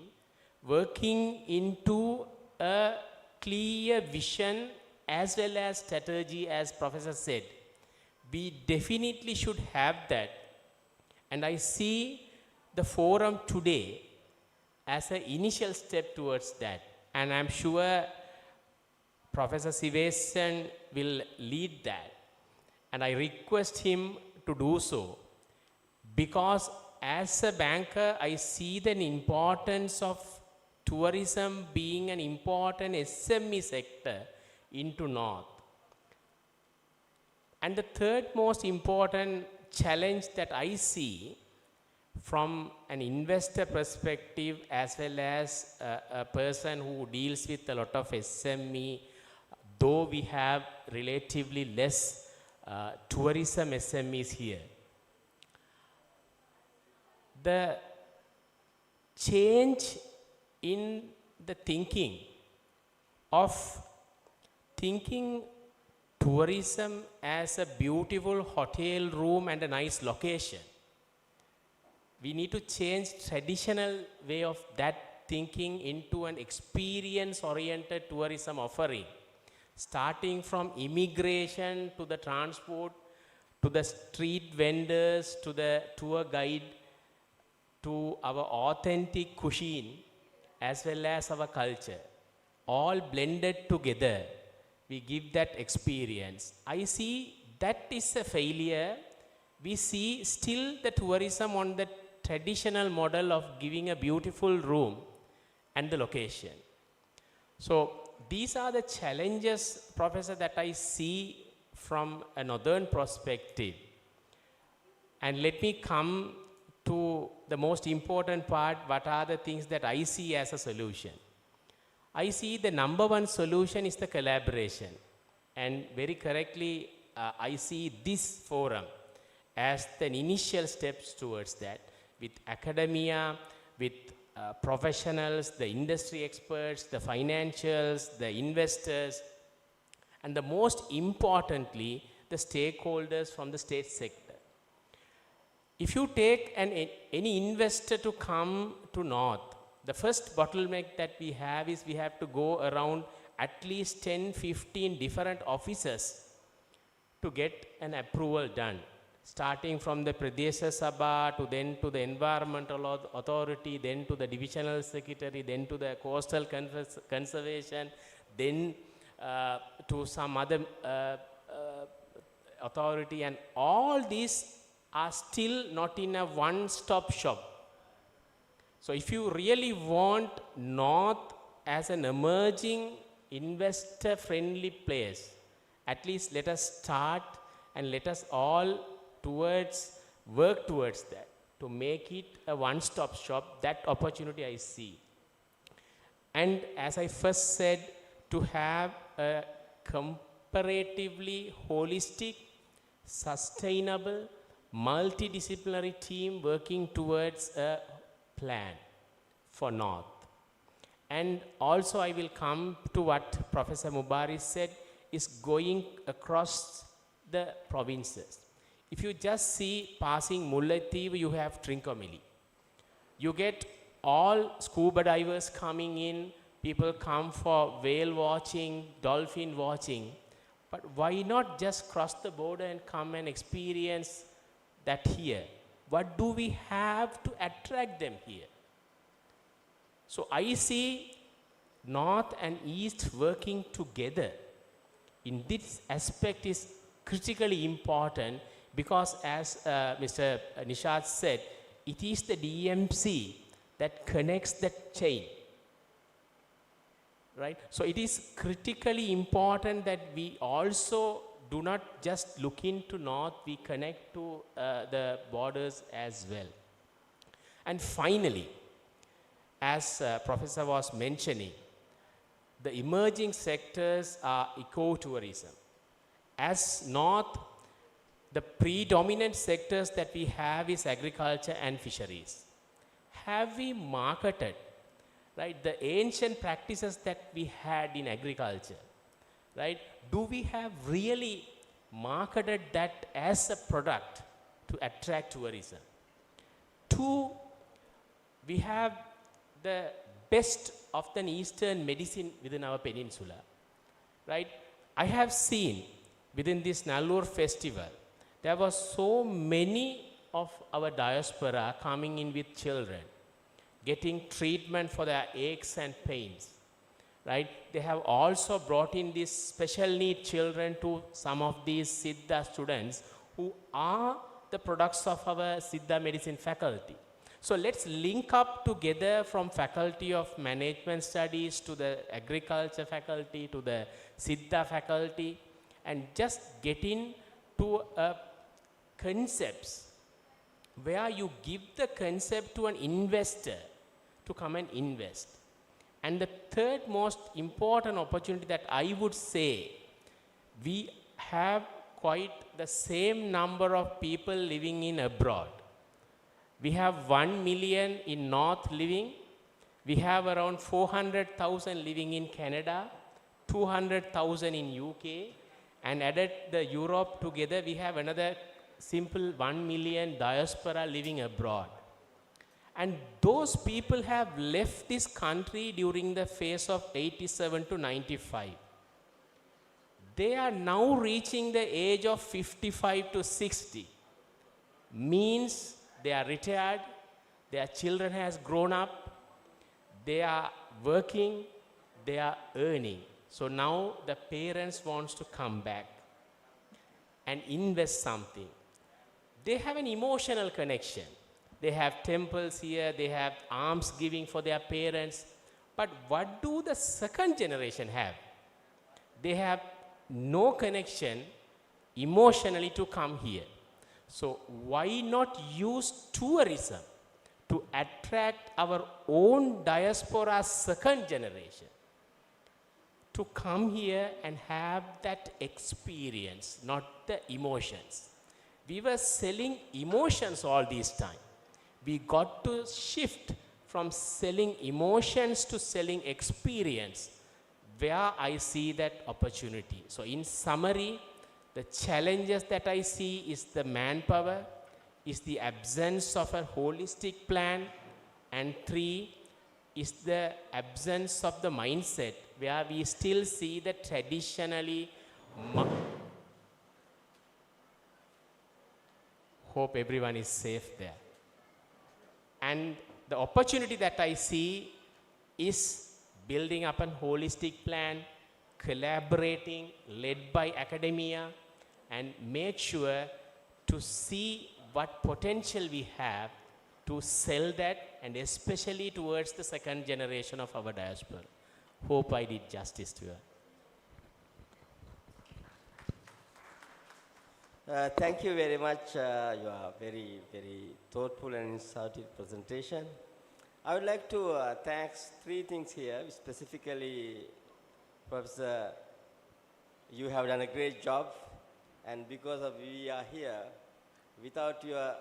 working into a clear vision as well as strategy, as Professor said. We definitely should have that. And I see the forum today as an initial step towards that. And I'm sure Professor Sivesan will lead that. And I request him to do so. Because as a banker, I see the importance of tourism being an important SME sector into North. And the third most important challenge that I see, from an investor perspective as well as a person who deals with a lot of SME, though we have relatively less tourism SMEs here, the change in the thinking of thinking tourism as a beautiful hotel room and a nice location. We need to change traditional way of that thinking into an experience-oriented tourism offering, starting from immigration to the transport, to the street vendors, to the tour guide, to our authentic cuisine, as well as our culture. All blended together, we give that experience. I see that is a failure. We see still the tourism on the traditional model of giving a beautiful room and the location. So these are the challenges, Professor, that I see from a northern perspective. And let me come to the most important part. What are the things that I see as a solution? I see the number one solution is the collaboration. And very correctly, I see this forum as the initial steps towards that, with academia, with professionals, the industry experts, the financials, the investors, and the most importantly, the stakeholders from the state sector. If you take any investor to come to North, the first bottleneck that we have is we have to go around at least 10, 15 different offices to get an approval done, starting from the Pradesha Sabha to then to the Environmental Authority, then to the Divisional Secretary, then to the Coastal Conservation, then to some other authority, and all these are still not in a one-stop shop. So if you really want North as an emerging investor-friendly place, at least let us start and let us all work towards that, to make it a one-stop shop. That opportunity I see. And as I first said, to have a comparatively holistic, sustainable, multidisciplinary team working towards a plan for North. And also I will come to what Professor Mubarak said, is going across the provinces. If you just see passing Mullaitivu, you have Trincomalee. You get all scuba divers coming in, people come for whale watching, dolphin watching, but why not just cross the border and come and experience that here? What do we have to attract them here? So I see North and East working together in this aspect is critically important, because as Mr. Nishad said, it is the DMC that connects that chain, right? So it is critically important that we also do not just look into North, we connect to the borders as well. And finally, as Professor was mentioning, the emerging sectors are ecotourism. As North, the predominant sectors that we have is agriculture and fisheries. Have we marketed, right, the ancient practices that we had in agriculture, right? Do we have really marketed that as a product to attract tourism? Two, we have the best of the Eastern medicine within our peninsula, right? I have seen within this Nallur festival, there were so many of our diaspora coming in with children, getting treatment for their aches and pains, right? They have also brought in these special need children to some of these Siddha students who are the products of our Siddha medicine faculty. So let's link up together from Faculty of Management Studies to the Agriculture faculty to the Siddha faculty, and just get into concepts where you give the concept to an investor to come and invest. And the third most important opportunity that I would say, we have quite the same number of people living in abroad. We have 1 million in North living. We have around 400,000 living in Canada, 200,000 in UK, and added the Europe together, we have another simple 1 million diaspora living abroad. And those people have left this country during the phase of 87 to 95. They are now reaching the age of 55 to 60. Means they are retired, their children has grown up, they are working, they are earning. So now the parents wants to come back and invest something. They have an emotional connection. They have temples here, they have alms giving for their parents. But what do the second generation have? They have no connection emotionally to come here. So why not use tourism to attract our own diaspora second generation to come here and have that experience, not the emotions. We were selling emotions all this time. We got to shift from selling emotions to selling experience, where I see that opportunity. So in summary, the challenges that I see is the manpower, is the absence of a holistic plan, and 3 is the absence of the mindset, where we still see that traditionally. Hope everyone is safe there. And the opportunity that I see is building up a holistic plan, collaborating, led by academia, and make sure to see what potential we have to sell that, and especially towards the second generation of our diaspora. Hope I did justice to her. Thank you very much. You are very, very thoughtful and insightful presentation. I would like to thank 3 things here, specifically, Professor, you have done a great job, and because of we are here, without your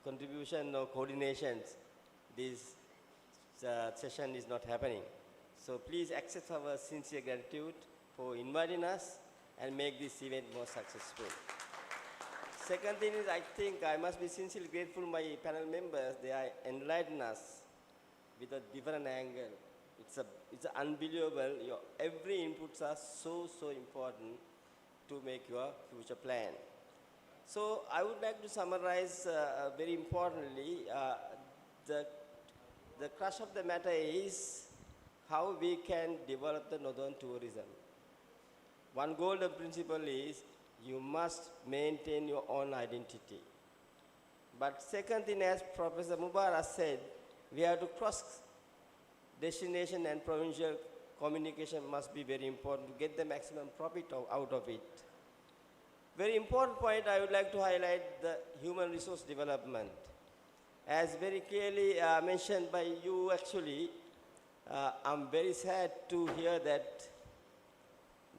contribution or coordinations, this session is not happening. So please accept our sincere gratitude for inviting us and make this event more successful. Second thing is, I think I must be sincerely grateful to my panel members. They are enlightening us with a different angle. It's unbelievable. Your every inputs are so important to make your future plan. So I would like to summarize very importantly, the crux of the matter is how we can develop the northern tourism. One golden principle is you must maintain your own identity. But second thing, as Professor Mubarak said, we have to cross destination and provincial communication must be very important to get the maximum profit out of it. Very important point I would like to highlight the human resource development. As very clearly mentioned by you actually, I'm very sad to hear that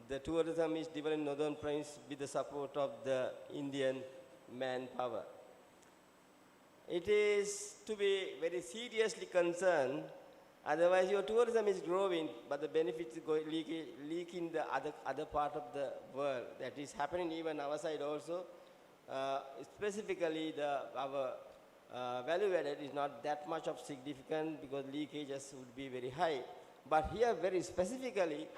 the tourism is developed in Northern Province with the support of the Indian manpower. It is to be very seriously concerned, otherwise your tourism is growing, but the benefits go leak in the other part of the world. That is happening even our side also. Specifically, our value added is not that much of significant because leakages would be very high. But here very specifically,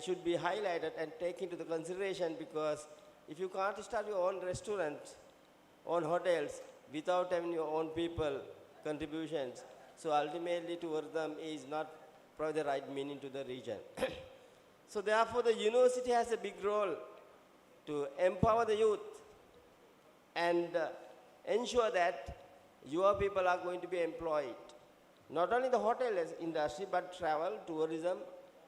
should be highlighted and taken into the consideration, because if you can't start your own restaurants, own hotels, without having your own people contributions, so ultimately tourism is not probably the right meaning to the region. So therefore the university has a big role to empower the youth and ensure that your people are going to be employed. Not only the hotel industry, but travel, tourism,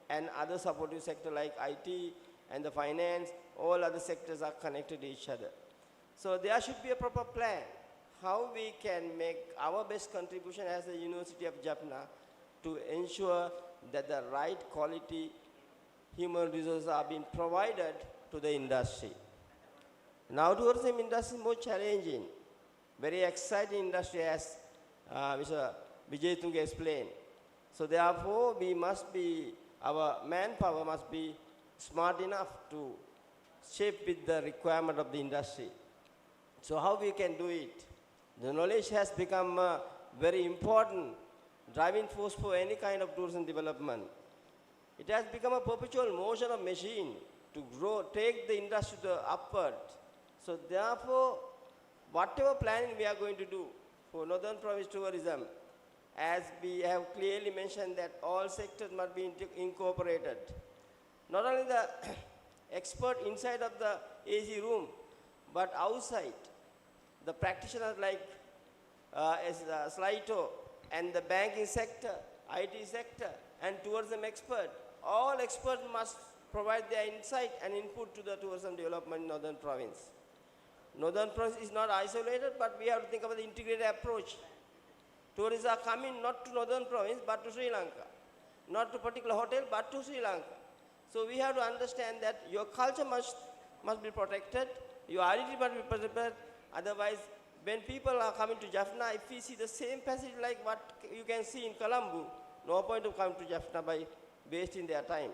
and other supportive sector like IT and the finance, all other sectors are connected to each other. So there should be a proper plan how we can make our best contribution as the University of Jaffna to ensure that the right quality human resources are being provided to the industry. Now tourism industry is more challenging, very exciting industry as Mr. Vijay Tunge explained. So therefore we must be, our manpower must be smart enough to shape with the requirement of the industry. So how we can do it? The knowledge has become a very important driving force for any kind of tourism development. It has become a perpetual motion of machine to grow, take the industry to the upward. So therefore, whatever planning we are going to do for Northern Province tourism, as we have clearly mentioned that all sectors must be incorporated. Not only the expert inside of the AC room, but outside, the practitioners like Slito and the banking sector, IT sector, and tourism expert, all experts must provide their insight and input to the tourism development in Northern Province. Northern Province is not isolated, but we have to think about the integrated approach. Tourists are coming not to Northern Province, but to Sri Lanka. Not to a particular hotel, but to Sri Lanka. So we have to understand that your culture must be protected, your identity must be protected. Otherwise, when people are coming to Jaffna, if we see the same passage like what you can see in Colombo, no point of coming to Jaffna by wasting their time.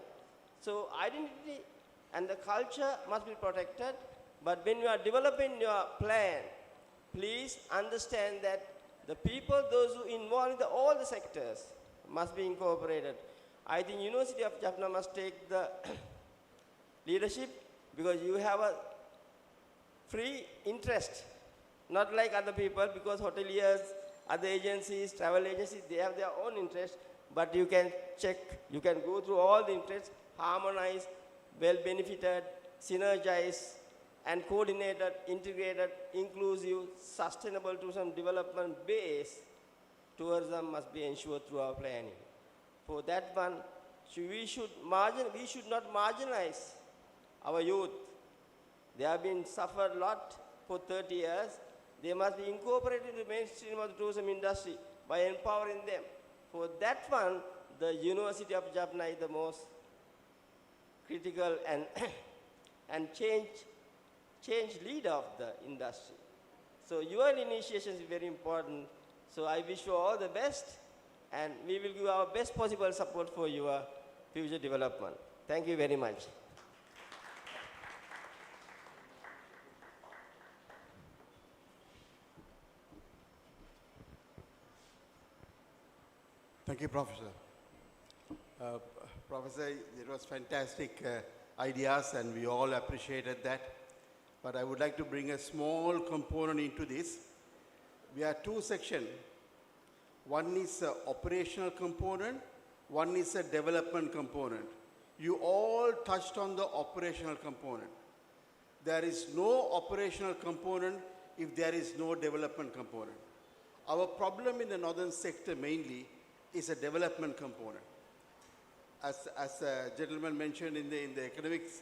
So identity and the culture must be protected, but when you are developing your plan, please understand that the people, those who involved in all the sectors must be incorporated. I think University of Jaffna must take the leadership because you have a free interest, not like other people, because hoteliers, other agencies, travel agencies, they have their own interest, but you can check, you can go through all the interests, harmonize, well-benefited, synergize, and coordinated, integrated, inclusive, sustainable tourism development base, tourism must be ensured through our planning. For that one, we should not marginalize our youth. They have been suffered a lot for 30 years. They must be incorporated in the mainstream of the tourism industry by empowering them. For that one, the University of Jaffna is the most critical and change leader of the industry. So your initiation is very important. So I wish you all the best, and we will give our best possible support for your future development. Thank you very much. Thank you, Professor. Professor, it was fantastic ideas, and we all appreciated that. But I would like to bring a small component into this. We have two sections. One is an operational component, one is a development component. You all touched on the operational component. There is no operational component if there is no development component. Our problem in the northern sector mainly is a development component. As a gentleman mentioned in the economics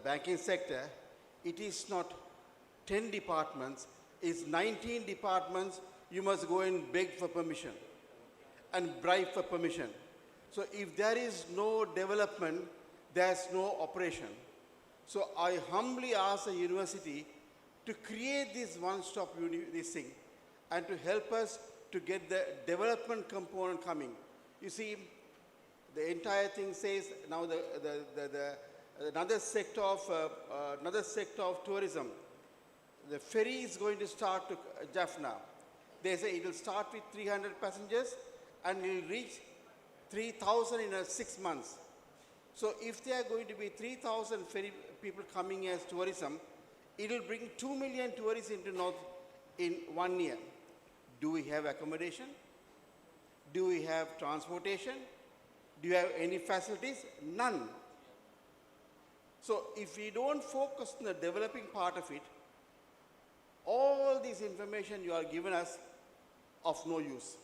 banking sector, it is not 10 departments, it's 19 departments. You must go and beg for permission and bribe for permission. So if there is no development, there's no operation. So I humbly ask the university to create this one-stop this thing and to help us to get the development component coming. You see, the entire thing says now another sector of tourism. The ferry is going to start to Jaffna. They say it will start with 300 passengers and it will reach 3,000 in 6 months. So if there are going to be 3,000 ferry people coming as tourism, it will bring 2 million tourists into North in 1 year. Do we have accommodation? Do we have transportation? Do you have any facilities? None. So if we don't focus on the developing part of it, all this information you are given us of no use.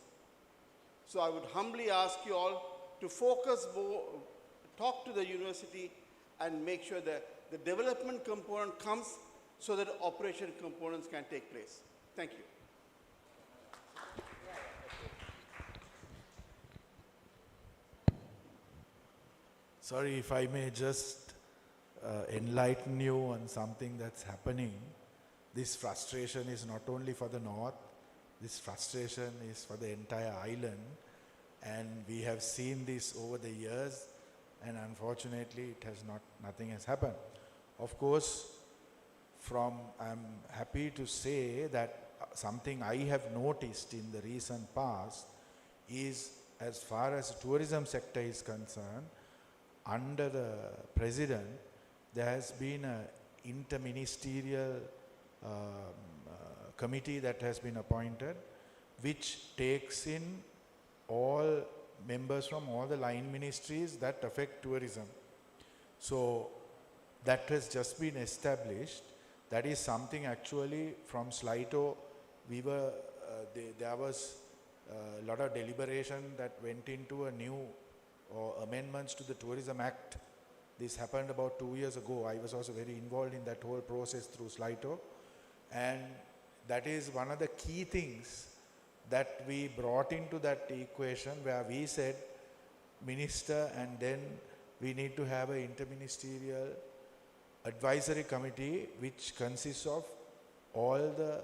So I would humbly ask you all to focus, talk to the university and make sure that the development component comes so that operation components can take place. Thank you. Sorry if I may just enlighten you on something that's happening. This frustration is not only for the North, this frustration is for the entire island. And we have seen this over the years, and unfortunately nothing has happened. Of course, I'm happy to say that something I have noticed in the recent past is, as far as the tourism sector is concerned, under the president, there has been an interministerial committee that has been appointed, which takes in all members from all the line ministries that affect tourism. So that has just been established. That is something actually from Sligo, there was a lot of deliberation that went into a new amendments to the Tourism Act. This happened about 2 years ago. I was also very involved in that whole process through Sligo. And that is one of the key things that we brought into that equation, where we said, minister, and then we need to have an interministerial advisory committee which consists of all the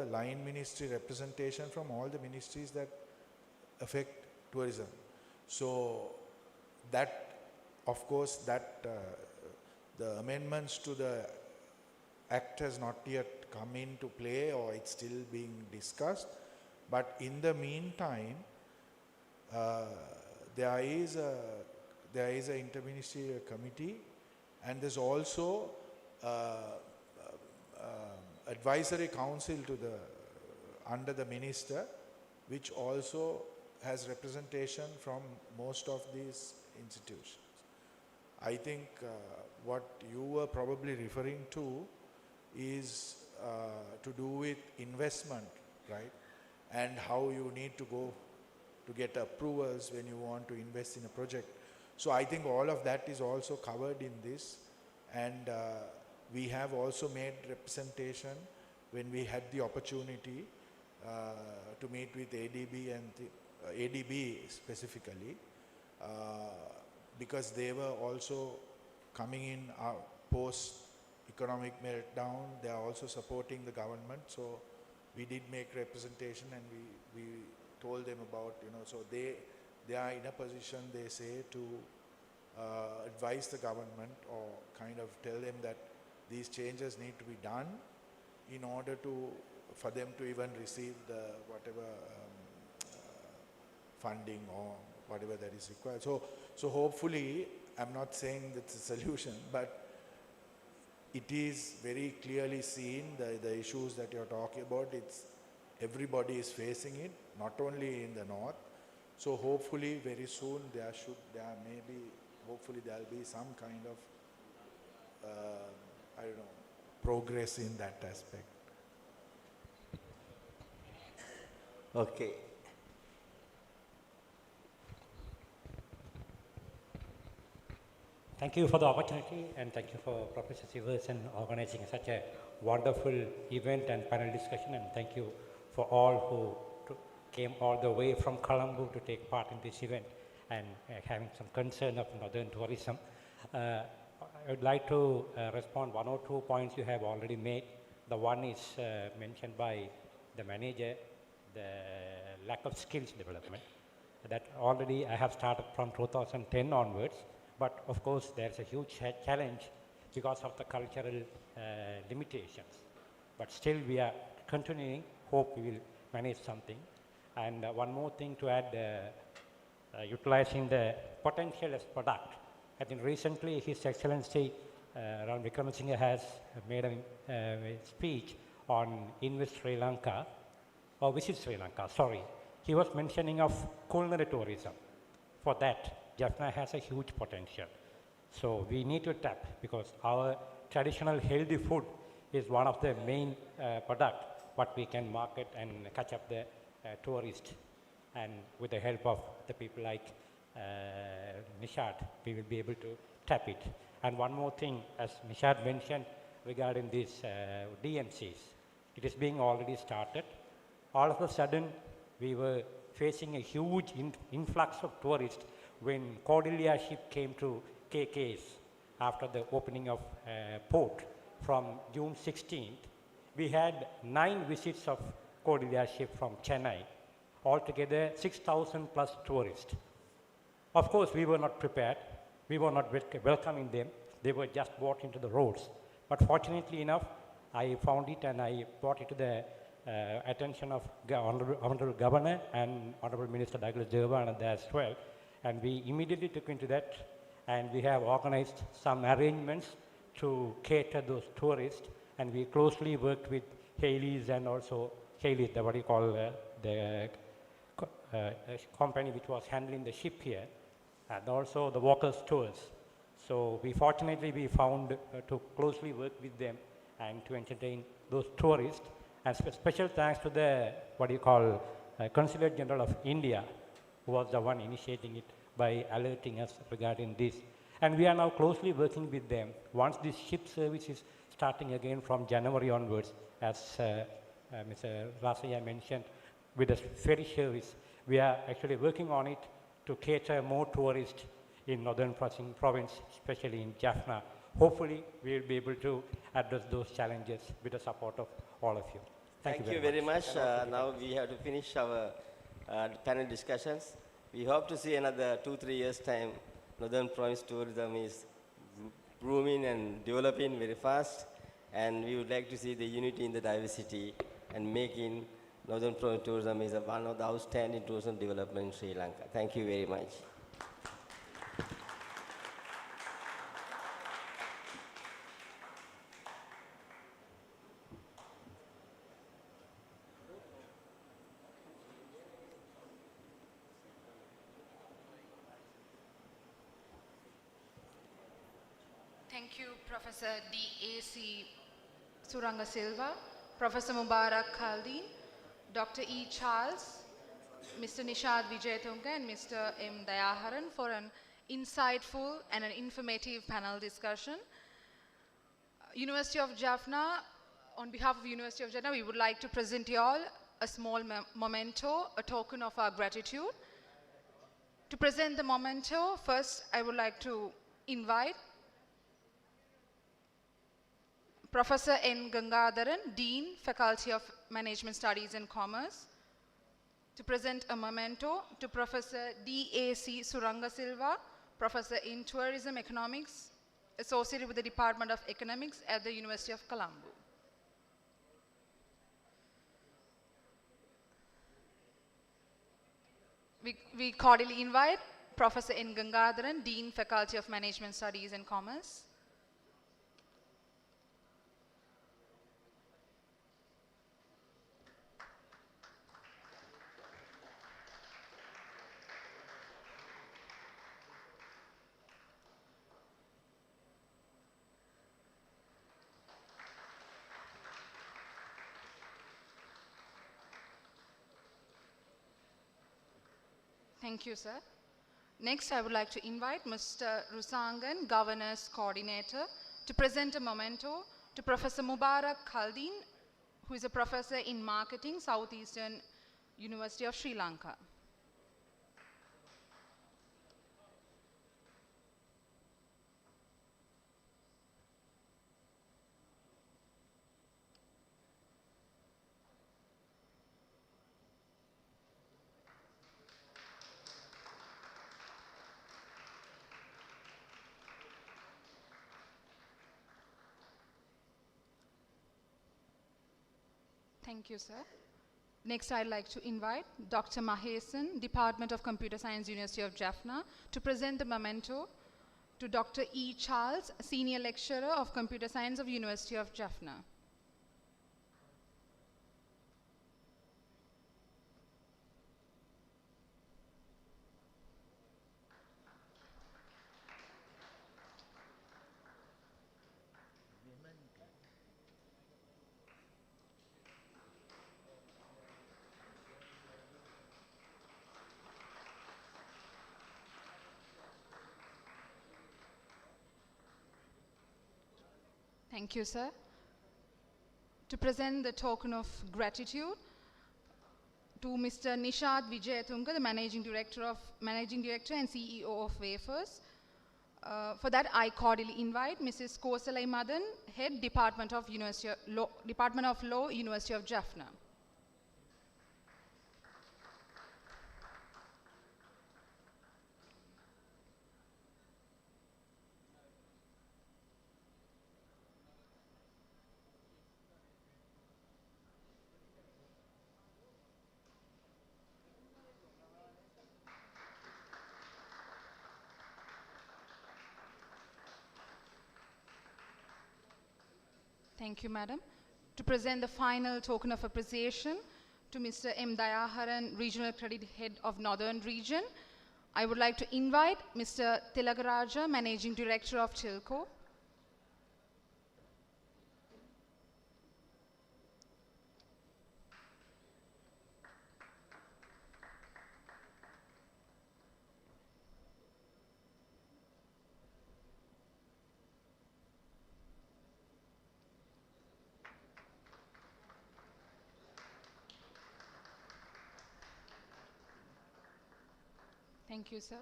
line ministry representation from all the ministries that affect tourism. So that, of course, the amendments to the act has not yet come into play, or it's still being discussed. But in the meantime, there is an interministerial committee, and there's also advisory council under the minister, which also has representation from most of these institutions. I think what you were probably referring to is to do with investment, right? And how you need to go to get approvals when you want to invest in a project. So I think all of that is also covered in this, and we have also made representation when we had the opportunity to meet with ADB and ADB specifically, because they were also coming in post-economic meltdown. They are also supporting the government. So we did make representation, and we told them about, so they are in a position, they say, to advise the government or kind of tell them that these changes need to be done in order for them to even receive the whatever funding or whatever that is required. So hopefully, I'm not saying that's a solution, but it is very clearly seen, the issues that you're talking about. Everybody is facing it, not only in the north. So hopefully very soon hopefully there'll be some kind of, progress in that aspect. Okay. Thank you for the opportunity, and thank you for Professor Siversen organizing such a wonderful event and panel discussion, and thank you for all who came all the way from Colombo to take part in this event and having some concern of northern tourism. I would like to respond 1 or 2 points you have already made. The one is mentioned by the manager, the lack of skills development. That already I have started from 2010 onwards, but of course there's a huge challenge because of the cultural limitations. But still we are continuing, hope we will manage something. And one more thing to add, utilizing the potential as product. I think recently His Excellency Ram Vikramasinghe has made a speech on Invest Sri Lanka, or Visit Sri Lanka, sorry. He was mentioning of culinary tourism. For that, Jaffna has a huge potential. So we need to tap, because our traditional healthy food is one of the main product what we can market and catch up the tourists. And with the help of the people like Nishad, we will be able to tap it. And one more thing, as Nishad mentioned, regarding these DMCs. It is being already started. All of a sudden, we were facing a huge influx of tourists when Cordelia ship came to KKs after the opening of port from June 16th. We had 9 visits of Cordelia ship from Chennai. Altogether, 6,000 plus tourists. Of course, we were not prepared. We were not welcoming them. They were just brought into the roads. But fortunately enough, I found it and I brought it to the attention of Honorable Governor and Honorable Minister Douglas Devananda as well. And we immediately took into that, and we have organized some arrangements to cater those tourists. And we closely worked with Haley's and also Haley's, what you call the company which was handling the ship here, and also the Walker's Tours. So we fortunately found to closely work with them and to entertain those tourists. And special thanks to the, what you call, Consulate General of India, who was the one initiating it by alerting us regarding this. And we are now closely working with them. Once this ship service is starting again from January onwards, as Mr. Rasaya mentioned, with the ferry service, we are actually working on it to cater more tourists in northern province, especially in Jaffna. Hopefully, we will be able to address those challenges with the support of all of you. Thank you very much. Now we have to finish our panel discussions. We hope to see another 2-3 years' time. Northern Province tourism is booming and developing very fast, and we would like to see the unity in the diversity and making Northern Province tourism is one of the outstanding tourism development in Sri Lanka. Thank you very much. Thank you, Professor D.A.C. Suranga Silva, Professor Mubarak Khaldin, Dr. E. Charles, Mr. Nishad Vijayatunga, and Mr. M. Dayaharan for an insightful and an informative panel discussion. University of Jaffna, on behalf of University of Jaffna, we would like to present you all a small memento, a token of our gratitude. To present the memento, first I would like to invite Professor N. Gangadharan, Dean, Faculty of Management Studies and Commerce, to present a memento to Professor D.A.C. Suranga Silva, Professor in Tourism Economics, associated with the Department of Economics at the University of Colombo. We cordially invite Professor N. Gangadharan, Dean, Faculty of Management Studies and Commerce. Thank you, sir. Next, I would like to invite Mr. Rusangan, Governor's Coordinator, to present a memento to Professor Mubarak Khaldin, who is a professor in marketing, Southeastern University of Sri Lanka. Thank you, sir. Next, I'd like to invite Dr. Mahesan, Department of Computer Science, University of Jaffna, to present the memento to Dr. E. Charles, Senior Lecturer of Computer Science of University of Jaffna. Thank you, sir. To present the token of gratitude to Mr. Nishad Vijayatunga, the Managing Director and CEO of Wafers. For that, I cordially invite Mrs. Kosalai Madan, Head Department of Law, University of Jaffna. Thank you, madam. To present the final token of appreciation to Mr. M. Dayaharan, Regional Credit Head of Northern Region, I would like to invite Mr. Tilagaraja, Managing Director of Tilco. Thank you, sir.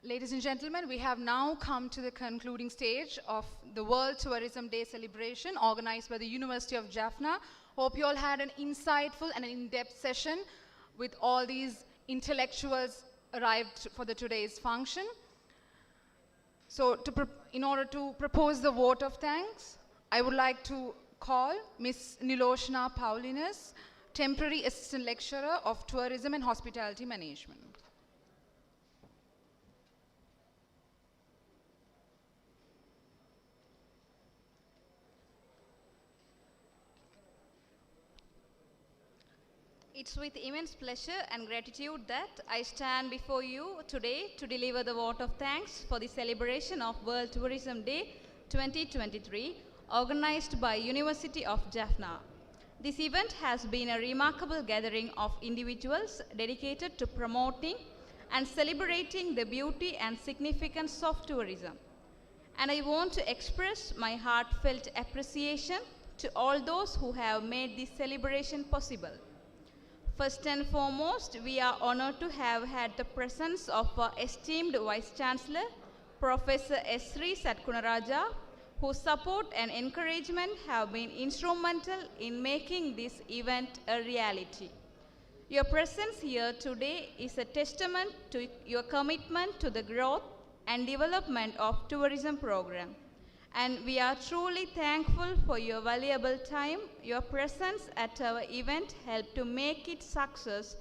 Ladies and gentlemen, we have now come to the concluding stage of the World Tourism Day celebration organized by the University of Jaffna. Hope you all had an insightful and an in-depth session with all these intellectuals arrived for today's function. So in order to propose the vote of thanks, I would like to call Ms. Niloshna Paulinus, Temporary Assistant Lecturer of Tourism and Hospitality Management. It's with immense pleasure and gratitude that I stand before you today to deliver the vote of thanks for the celebration of World Tourism Day 2023, organized by University of Jaffna. This event has been a remarkable gathering of individuals dedicated to promoting and celebrating the beauty and significance of tourism. And I want to express my heartfelt appreciation to all those who have made this celebration possible. First and foremost, we are honored to have had the presence of our esteemed Vice Chancellor, Professor S. Sri Satkunaraja, whose support and encouragement have been instrumental in making this event a reality. Your presence here today is a testament to your commitment to the growth and development of tourism program. And we are truly thankful for your valuable time. Your presence at our event helped to make it success,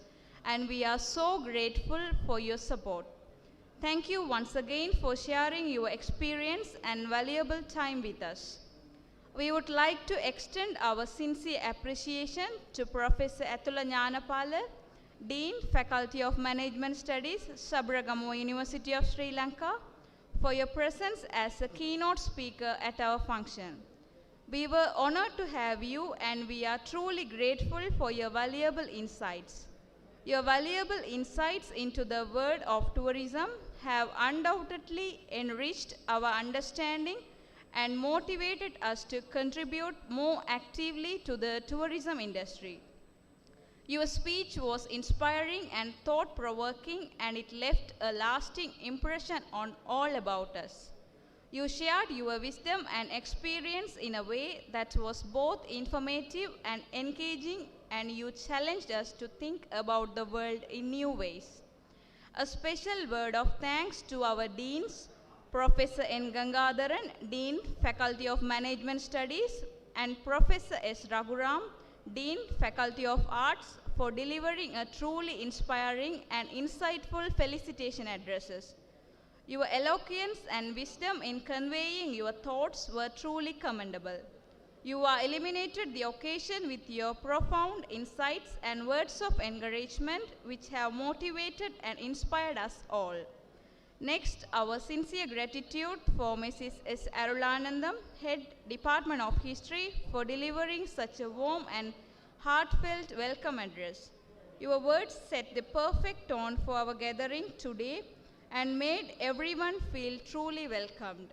and we are so grateful for your support. Thank you once again for sharing your experience and valuable time with us. We would like to extend our sincere appreciation to Professor Atula Nyanapala, Dean, Faculty of Management Studies, Sabaragamuwa University of Sri Lanka, for your presence as a keynote speaker at our function. We were honored to have you, and we are truly grateful for your valuable insights. Your valuable insights into the world of tourism have undoubtedly enriched our understanding and motivated us to contribute more actively to the tourism industry. Your speech was inspiring and thought-provoking, and it left a lasting impression on all about us. You shared your wisdom and experience in a way that was both informative and engaging, and you challenged us to think about the world in new ways. A special word of thanks to our deans, Professor N. Gangadharan, Dean, Faculty of Management Studies, and Professor S. Raghuram, Dean, Faculty of Arts, for delivering a truly inspiring and insightful felicitation addresses. Your eloquence and wisdom in conveying your thoughts were truly commendable. You illuminated the occasion with your profound insights and words of encouragement, which have motivated and inspired us all. Next, our sincere gratitude for Mrs. S. Arulanandam, Head Department of History, for delivering such a warm and heartfelt welcome address. Your words set the perfect tone for our gathering today and made everyone feel truly welcomed.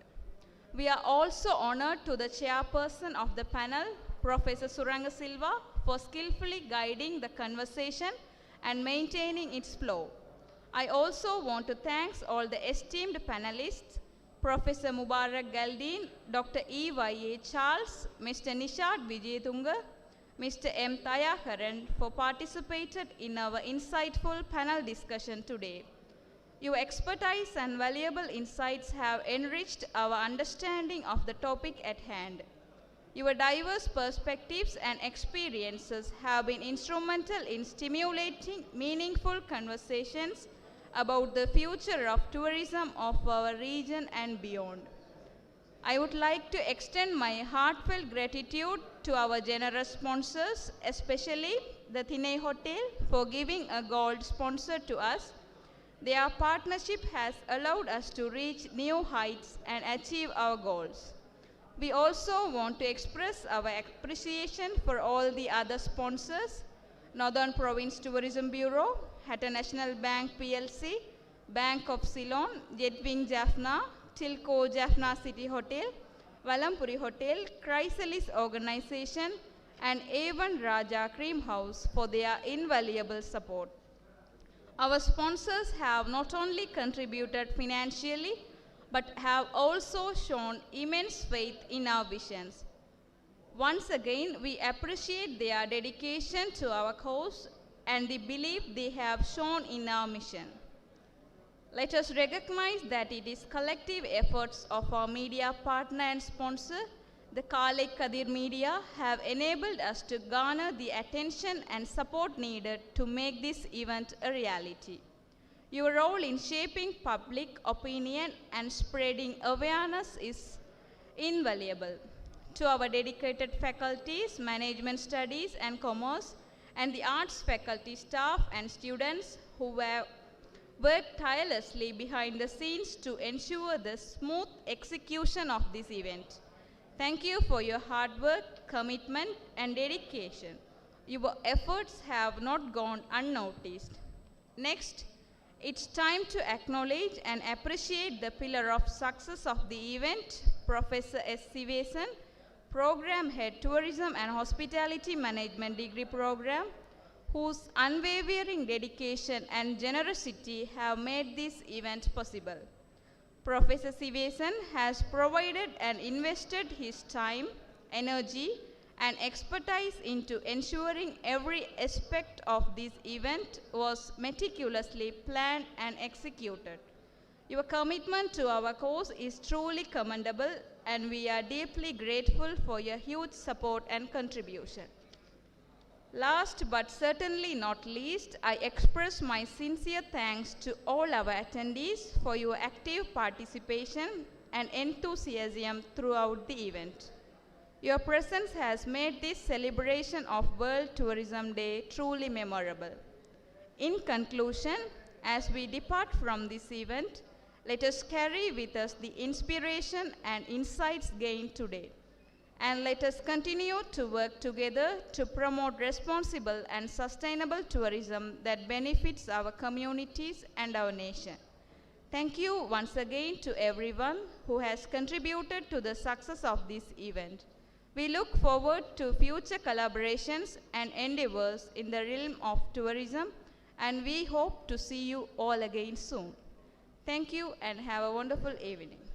We are also honored to the chairperson of the panel, Professor Suranga Silva, for skillfully guiding the conversation and maintaining its flow. I also want to thank all the esteemed panelists, Professor Mubarak Galdeen, Dr. E.Y.A. Charles, Mr. Nishad Vijayatunga, Mr. M. Tayakaran for participating in our insightful panel discussion today. Your expertise and valuable insights have enriched our understanding of the topic at hand. Your diverse perspectives and experiences have been instrumental in stimulating meaningful conversations about the future of tourism of our region and beyond. I would like to extend my heartfelt gratitude to our generous sponsors, especially the Thine Hotel, for giving a gold sponsor to us. Their partnership has allowed us to reach new heights and achieve our goals. We also want to express our appreciation for all the other sponsors, Northern Province Tourism Bureau, Hatta National Bank PLC, Bank of Ceylon, Jetwing Jaffna, Tilco Jaffna City Hotel, Valampuri Hotel, Chrysalis Organization, and Avon Raja Cream House for their invaluable support. Our sponsors have not only contributed financially, but have also shown immense faith in our visions. Once again, we appreciate their dedication to our cause and the belief they have shown in our mission. Let us recognize that it is collective efforts of our media partner and sponsor, the Kale Kadir Media, have enabled us to garner the attention and support needed to make this event a reality. Your role in shaping public opinion and spreading awareness is invaluable. To our dedicated faculties, management studies and commerce, and the arts faculty staff and students who have worked tirelessly behind the scenes to ensure the smooth execution of this event. Thank you for your hard work, commitment, and dedication. Your efforts have not gone unnoticed. Next, it's time to acknowledge and appreciate the pillar of success of the event, Professor S. Sivesan, Program Head, Tourism and Hospitality Management Degree Program, whose unwavering dedication and generosity have made this event possible. Professor Sivesan has provided and invested his time, energy, and expertise into ensuring every aspect of this event was meticulously planned and executed. Your commitment to our cause is truly commendable, and we are deeply grateful for your huge support and contribution. Last but certainly not least, I express my sincere thanks to all our attendees for your active participation and enthusiasm throughout the event. Your presence has made this celebration of World Tourism Day truly memorable. In conclusion, as we depart from this event, let us carry with us the inspiration and insights gained today. And let us continue to work together to promote responsible and sustainable tourism that benefits our communities and our nation. Thank you once again to everyone who has contributed to the success of this event. We look forward to future collaborations and endeavors in the realm of tourism, and we hope to see you all again soon. Thank you and have a wonderful evening.